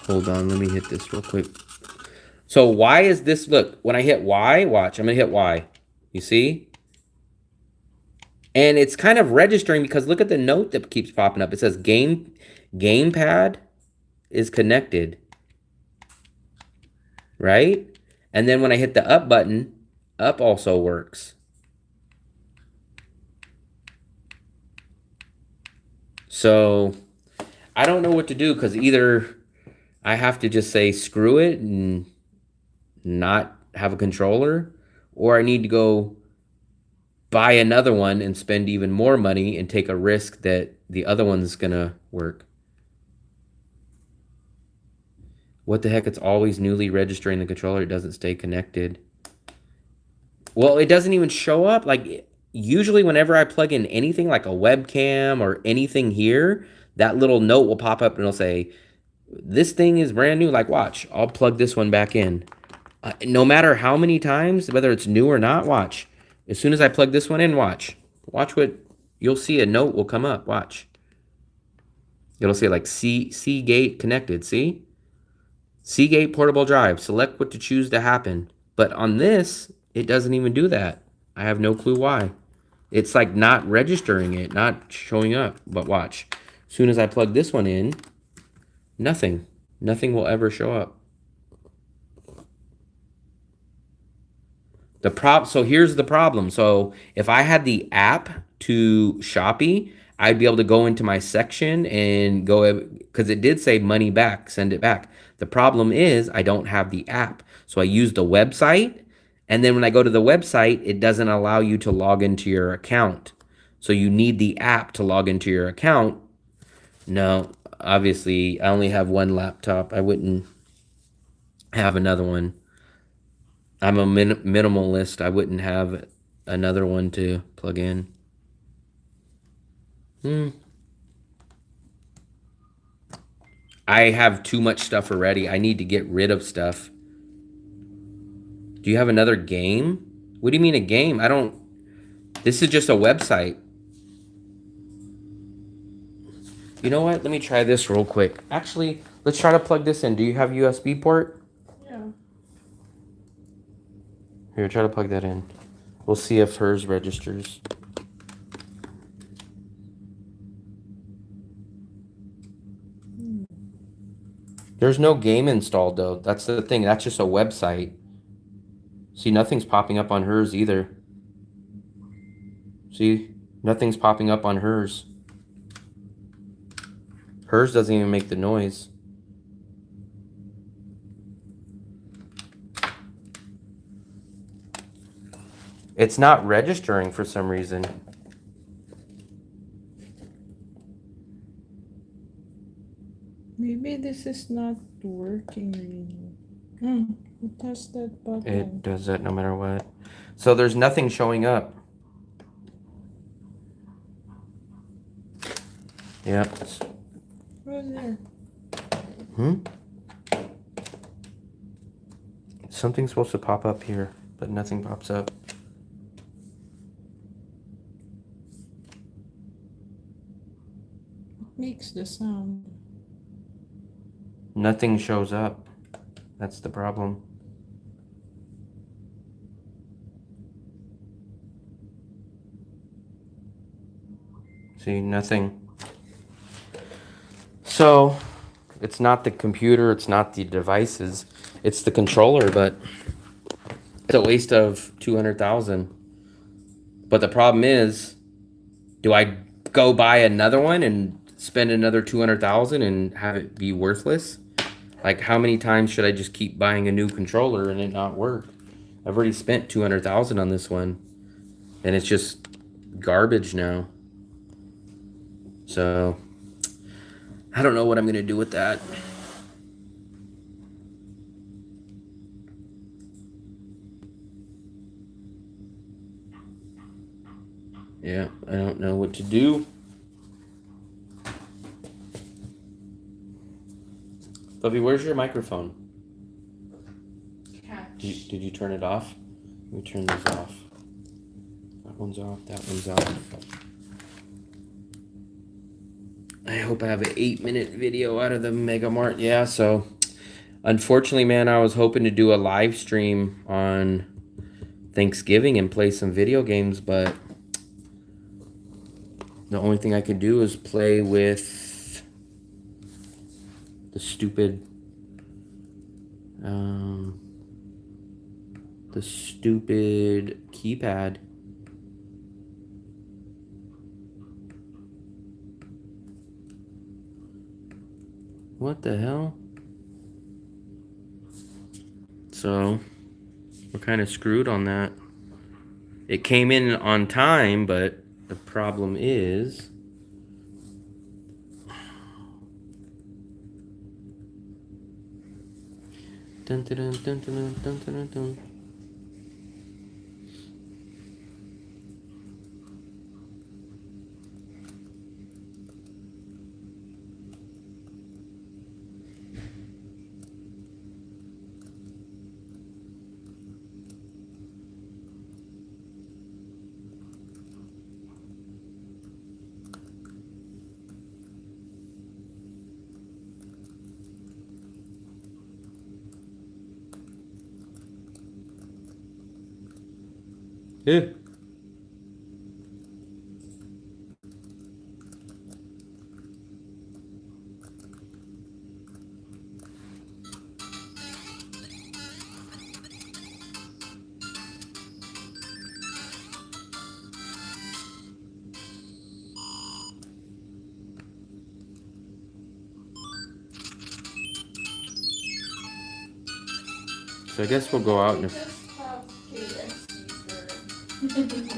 Hold on, let me hit this real quick. So why is this, look, when I hit Y, watch, I'm gonna hit Y. You see? And it's kind of registering because look at the note that keeps popping up. It says gamepad is connected. Right? And then when I hit the up button, up also works. So I don't know what to do, because either I have to just say screw it and not have a controller, or I need to go buy another one and spend even more money and take a risk that the other one's gonna work. What the heck? It's always newly registering the controller. It doesn't stay connected. Well, it doesn't even show up. Like, usually whenever I plug in anything like a webcam or anything here, that little note will pop up and it'll say, this thing is brand new. Like, watch, I'll plug this one back in. No matter how many times, whether it's new or not, watch. As soon as I plug this one in, watch. Watch what, you'll see a note will come up. Watch. It'll say like Seagate connected, see? Seagate portable drive. Select what to choose to happen. But on this, it doesn't even do that. I have no clue why. It's like not registering it, not showing up. But watch. As soon as I plug this one in, nothing. Nothing will ever show up. So here's the problem. So if I had the app to Shopee, I'd be able to go into my section and go, because it did say money back, send it back. The problem is I don't have the app. So I use the website, and then when I go to the website, it doesn't allow you to log into your account. So you need the app to log into your account. No, obviously I only have one laptop. I wouldn't have another one. I'm a minimalist. I wouldn't have another one to plug in. I have too much stuff already. I need to get rid of stuff. Do you have another game? What do you mean a game? I don't... This is just a website. You know what? Let me try this real quick. Actually, let's try to plug this in. Do you have USB port? Yeah. Here, try to plug that in. We'll see if hers registers. There's no game installed, though. That's the thing. That's just a website. See, nothing's popping up on hers either. See, nothing's popping up on hers. Hers doesn't even make the noise. It's not registering for some reason. Maybe this is not working really. It has that button. It does that no matter what. So there's nothing showing up. Yeah. Who's there? Something's supposed to pop up here, but nothing pops up. What makes the sound? Nothing shows up. That's the problem. See, nothing. So, it's not the computer, it's not the devices, it's the controller, but it's a waste of $200,000. But the problem is, do I go buy another one and spend another $200,000 and have it be worthless? Like, how many times should I just keep buying a new controller and it not work? I've already spent $200,000 on this one, and it's just garbage now. So, I don't know what I'm gonna do with that. Yeah, I don't know what to do. Bubby, where's your microphone? Did you turn it off? Let me turn these off. That one's off, that one's off. I hope I have an 8-minute video out of the Mega Mart. Yeah, so unfortunately, man, I was hoping to do a live stream on Thanksgiving and play some video games, but the only thing I could do is play with the stupid the stupid keypad. What the hell? So, we're kind of screwed on that. It came in on time, but the problem is... Dun, dun, dun, dun, dun, dun, dun, dun. Yeah. So I guess we'll go out and...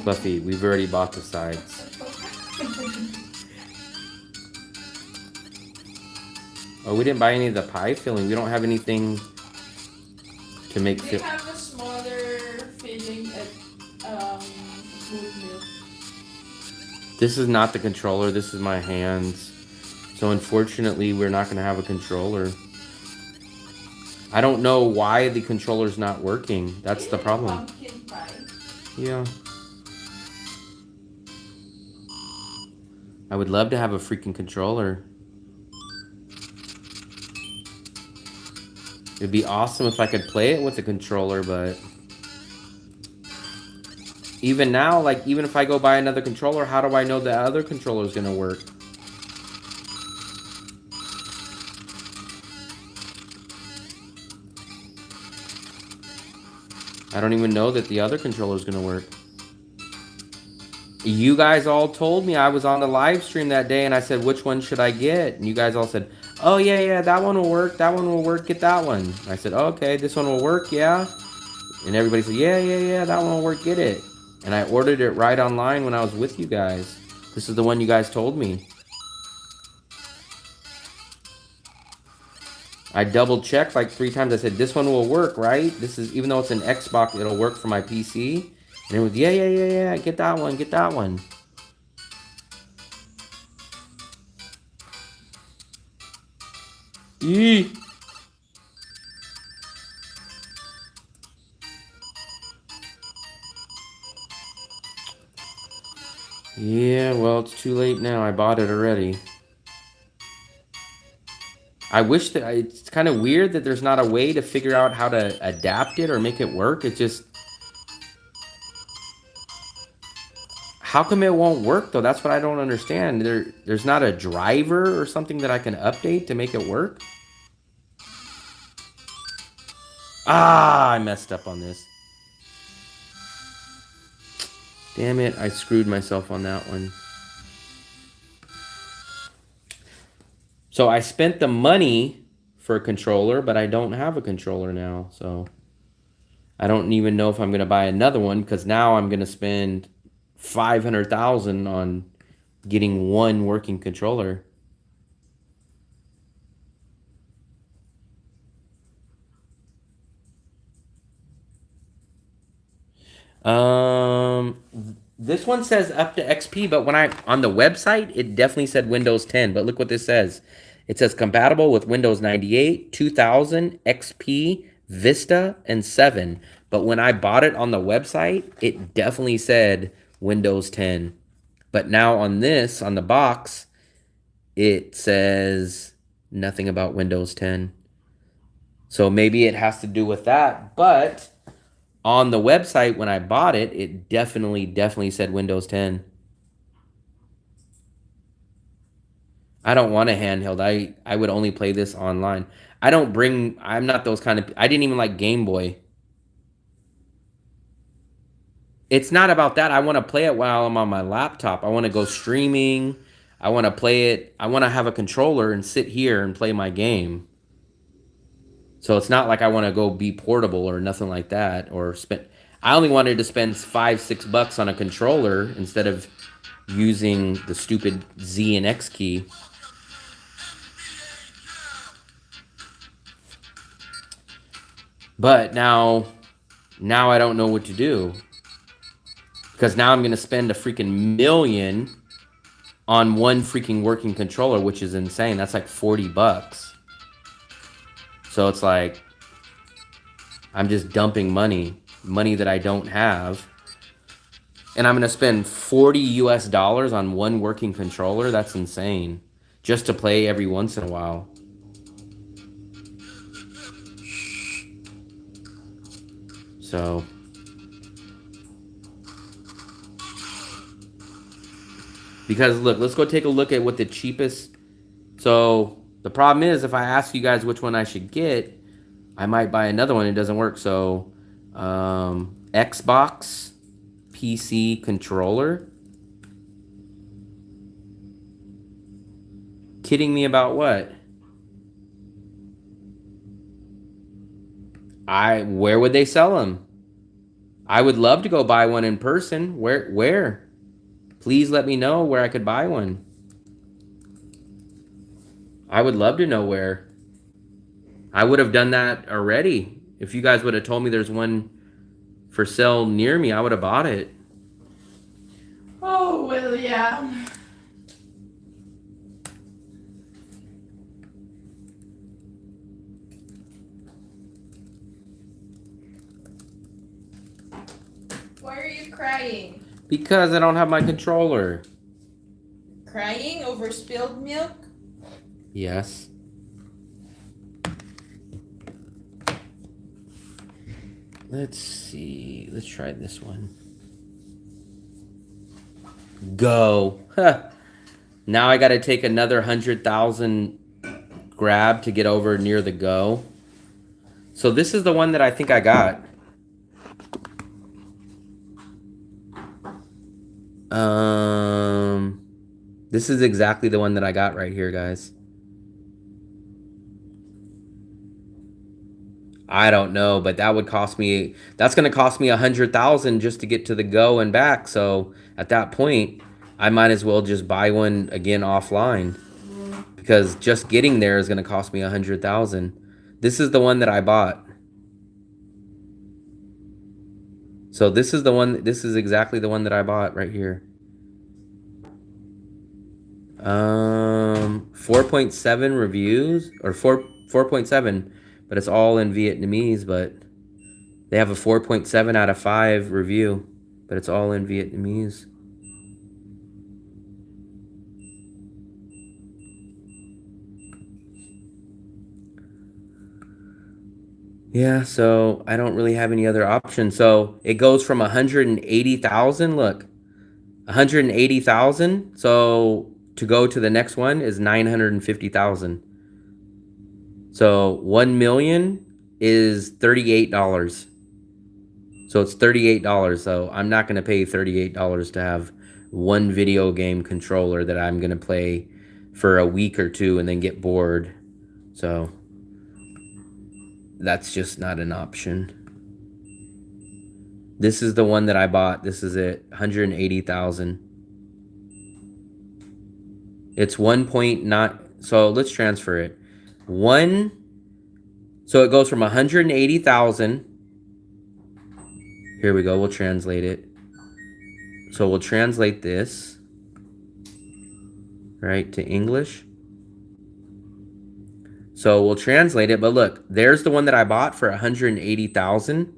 Fluffy, we've already bought the sides. Oh, we didn't buy any of the pie filling. We don't have anything to make... They have a smaller filling at Blue Milk. This is not the controller. This is my hands. So unfortunately, we're not going to have a controller. I don't know why the controller's not working. That's the problem. Pumpkin pie. Yeah. I would love to have a freaking controller. It'd be awesome if I could play it with a controller, but... Even now, like, even if I go buy another controller, how do I know the other controller is going to work? I don't even know that the other controller is going to work. You guys all told me, I was on the live stream that day and I said, which one should I get? And you guys all said, oh yeah, that one will work, that one will work, get that one. I said, okay, this one will work, yeah. And everybody said, yeah, that one will work, get it. And I ordered it right online when I was with you guys. This is the one you guys told me. I double checked like 3 times. I said, this one will work, right? This is, even though it's an Xbox, it'll work for my PC. And it was, yeah, get that one, get that one. Eee. Yeah, well, it's too late now. I bought it already. I wish that it's kind of weird that there's not a way to figure out how to adapt it or make it work. It just... How come it won't work, though? That's what I don't understand. There's not a driver or something that I can update to make it work? Ah, I messed up on this. Damn it, I screwed myself on that one. So I spent the money for a controller, but I don't have a controller now. So I don't even know if I'm going to buy another one, because now I'm going to spend $500,000 on getting one working controller. This one says up to XP, but when on the website, it definitely said Windows 10. But look what this says. It says compatible with Windows 98, 2000, XP, Vista, and 7. But when I bought it on the website, it definitely said Windows 10. But now on this, on the box, it says nothing about Windows 10. So maybe it has to do with that. But on the website, when I bought it, it definitely said Windows 10. I don't want a handheld. I would only play this online. I'm not those kind of... I didn't even like Game Boy. It's not about that. I want to play it while I'm on my laptop. I want to go streaming. I want to play it. I want to have a controller and sit here and play my game. So it's not like I want to go be portable or nothing like that, or spend. I only wanted to spend $5-6 on a controller instead of using the stupid Z and X key. But now I don't know what to do, because now I'm going to spend a freaking million on one freaking working controller, which is insane. That's like $40. So it's like I'm just dumping money that I don't have. And I'm going to spend $40 on one working controller. That's insane. Just to play every once in a while. So because look, let's go take a look at what the cheapest. So the problem is, if I ask you guys which one I should get, I might buy another one. It doesn't work. So Xbox PC controller. Kidding me about what? Where would they sell them? I would love to go buy one in person. Where? Please let me know where I could buy one. I would love to know where. I would have done that already. If you guys would have told me there's one for sale near me, I would have bought it. Oh, well, yeah. Why are you crying? Because I don't have my controller. Crying over spilled milk? Yes. Let's see. Let's try this one. Go. Huh. Now I got to take another 100,000 grab to get over near the go. So this is the one that I think I got. This is exactly the one that I got right here, guys. I don't know, but that would cost me, that's going to cost me 100,000 just to get to the go and back. So at that point, I might as well just buy one again offline, because just getting there is going to cost me 100,000. This is the one that I bought. So this is the one, this is exactly the one that I bought right here. 4.7 reviews, or 4.7, but it's all in Vietnamese, but they have a 4.7 out of 5 review, but it's all in Vietnamese. Yeah, so I don't really have any other options. So it goes from 180,000, look, 180,000. So to go to the next one is 950,000. So 1 million is $38. So it's $38. So I'm not going to pay $38 to have one video game controller that I'm going to play for a week or two and then get bored. So that's just not an option. This is the one that I bought. This is it. 180,000. It's 1.9. So let's transfer it. So it goes from 180,000. Here we go. We'll translate it. So we'll translate this, right, to English. So we'll translate it, but look, there's the one that I bought for 180,000,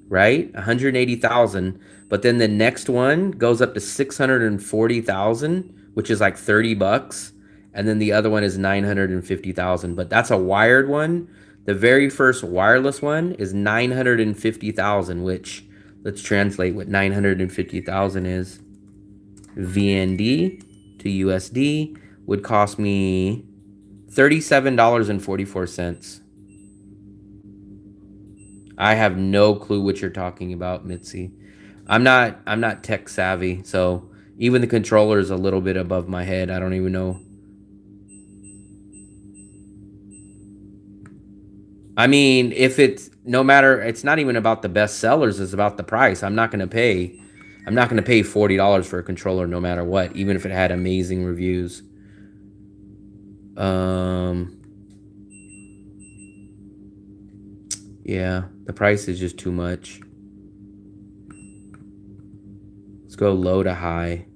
right? 180,000. But then the next one goes up to 640,000, which is like $30. And then the other one is 950,000, but that's a wired one. The very first wireless one is 950,000, which, let's translate what 950,000 is. VND to USD would cost me $37.44. I have no clue what you're talking about, Mitzi. I'm not tech savvy, so even the controller is a little bit above my head. I don't even know. I mean, if it's no matter, it's not even about the best sellers, it's about the price. I'm not going to pay $40 for a controller no matter what, even if it had amazing reviews. Yeah, the price is just too much. Let's go low to high.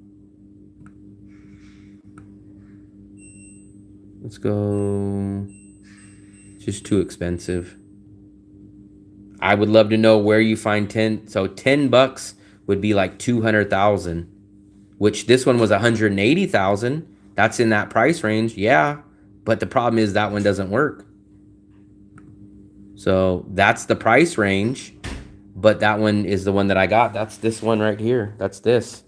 Let's go. Just too expensive. I would love to know where you find 10. So $10 would be like 200,000, which this one was 180,000. That's in that price range. Yeah. But the problem is that one doesn't work. So that's the price range. But that one is the one that I got. That's this one right here. That's this.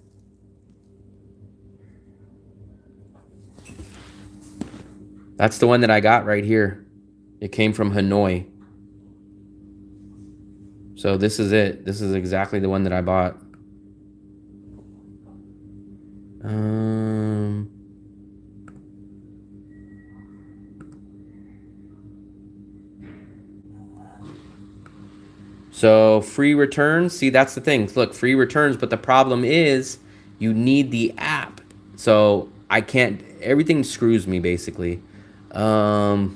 That's the one that I got right here. It came from Hanoi. So this is it. This is exactly the one that I bought. So free returns. See, that's the thing. Look, free returns, but the problem is you need the app. So I can't, everything screws me basically. So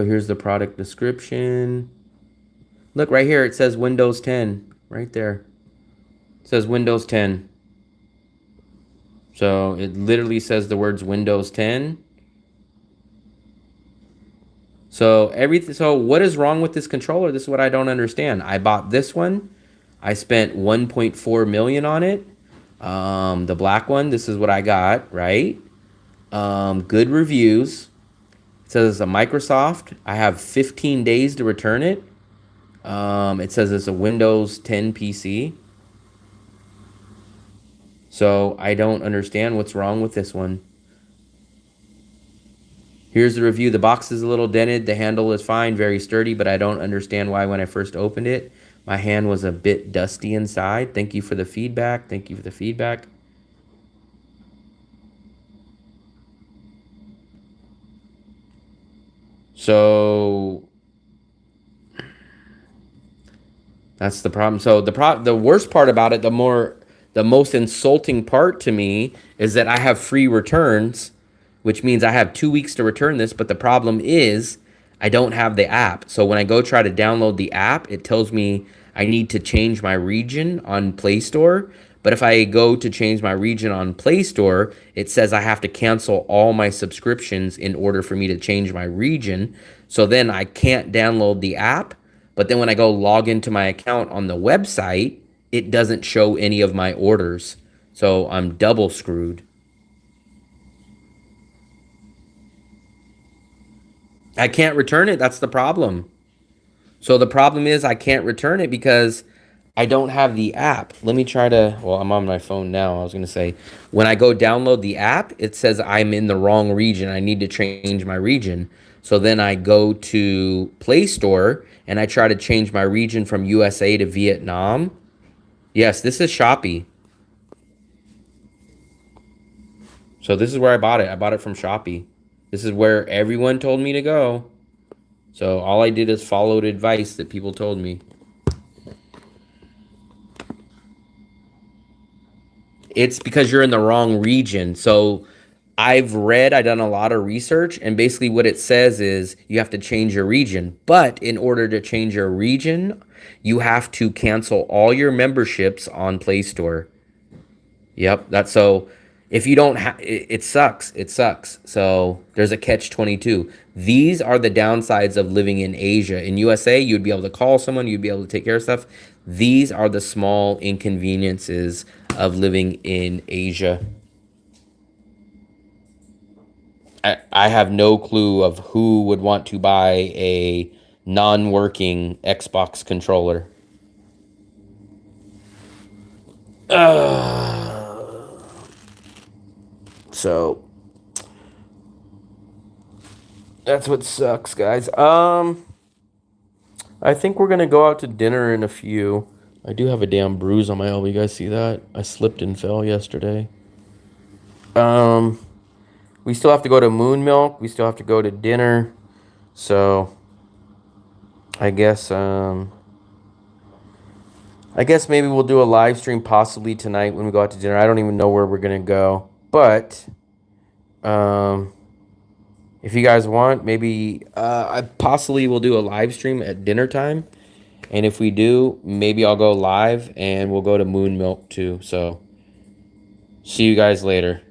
here's the product description. Look right here, it says Windows 10 right there. It says Windows 10. So it literally says the words Windows 10. So what is wrong with this controller? This is what I don't understand. I bought this one. I spent 1.4 million on it. The black one, this is what I got, right? Good reviews. It says it's a Microsoft. I have 15 days to return it. It says it's a Windows 10 PC. So I don't understand what's wrong with this one. Here's the review. The box is a little dented. The handle is fine, very sturdy, but I don't understand why when I first opened it, my hand was a bit dusty inside. Thank you for the feedback. Thank you for the feedback. So that's the problem. So the worst part about it, the most insulting part to me is that I have free returns, which means I have 2 weeks to return this. But the problem is I don't have the app. So when I go try to download the app, it tells me I need to change my region on Play Store. But if I go to change my region on Play Store, it says I have to cancel all my subscriptions in order for me to change my region. So then I can't download the app. But then when I go log into my account on the website, it doesn't show any of my orders. So I'm double screwed. I can't return it. That's the problem. So the problem is I can't return it because I don't have the app. Let me try to, well, I'm on my phone now. I was going to say, when I go download the app, it says I'm in the wrong region. I need to change my region. So then I go to Play Store and I try to change my region from USA to Vietnam. Yes, this is Shopee. So this is where I bought it. I bought it from Shopee. This is where everyone told me to go. So all I did is followed advice that people told me. It's because you're in the wrong region. So I've done a lot of research, and basically what it says is you have to change your region. But in order to change your region, you have to cancel all your memberships on Play Store. Yep, that's so. If you don't have, it sucks. It sucks. So there's a catch-22. These are the downsides of living in Asia. In USA, you'd be able to call someone, you'd be able to take care of stuff. These are the small inconveniences of living in Asia. I have no clue of who would want to buy a non-working Xbox controller. So That's what sucks, guys. I think we're gonna go out to dinner in a few. I do have a damn bruise on my elbow. You guys see that? I slipped and fell yesterday. Um, we still have to go to Moon Milk. We still have to go to dinner. So, I guess maybe we'll do a live stream possibly tonight when we go out to dinner. I don't even know where we're gonna go, but if you guys want, maybe I possibly will do a live stream at dinner time. And if we do, maybe I'll go live and we'll go to Moon Milk too. So, see you guys later.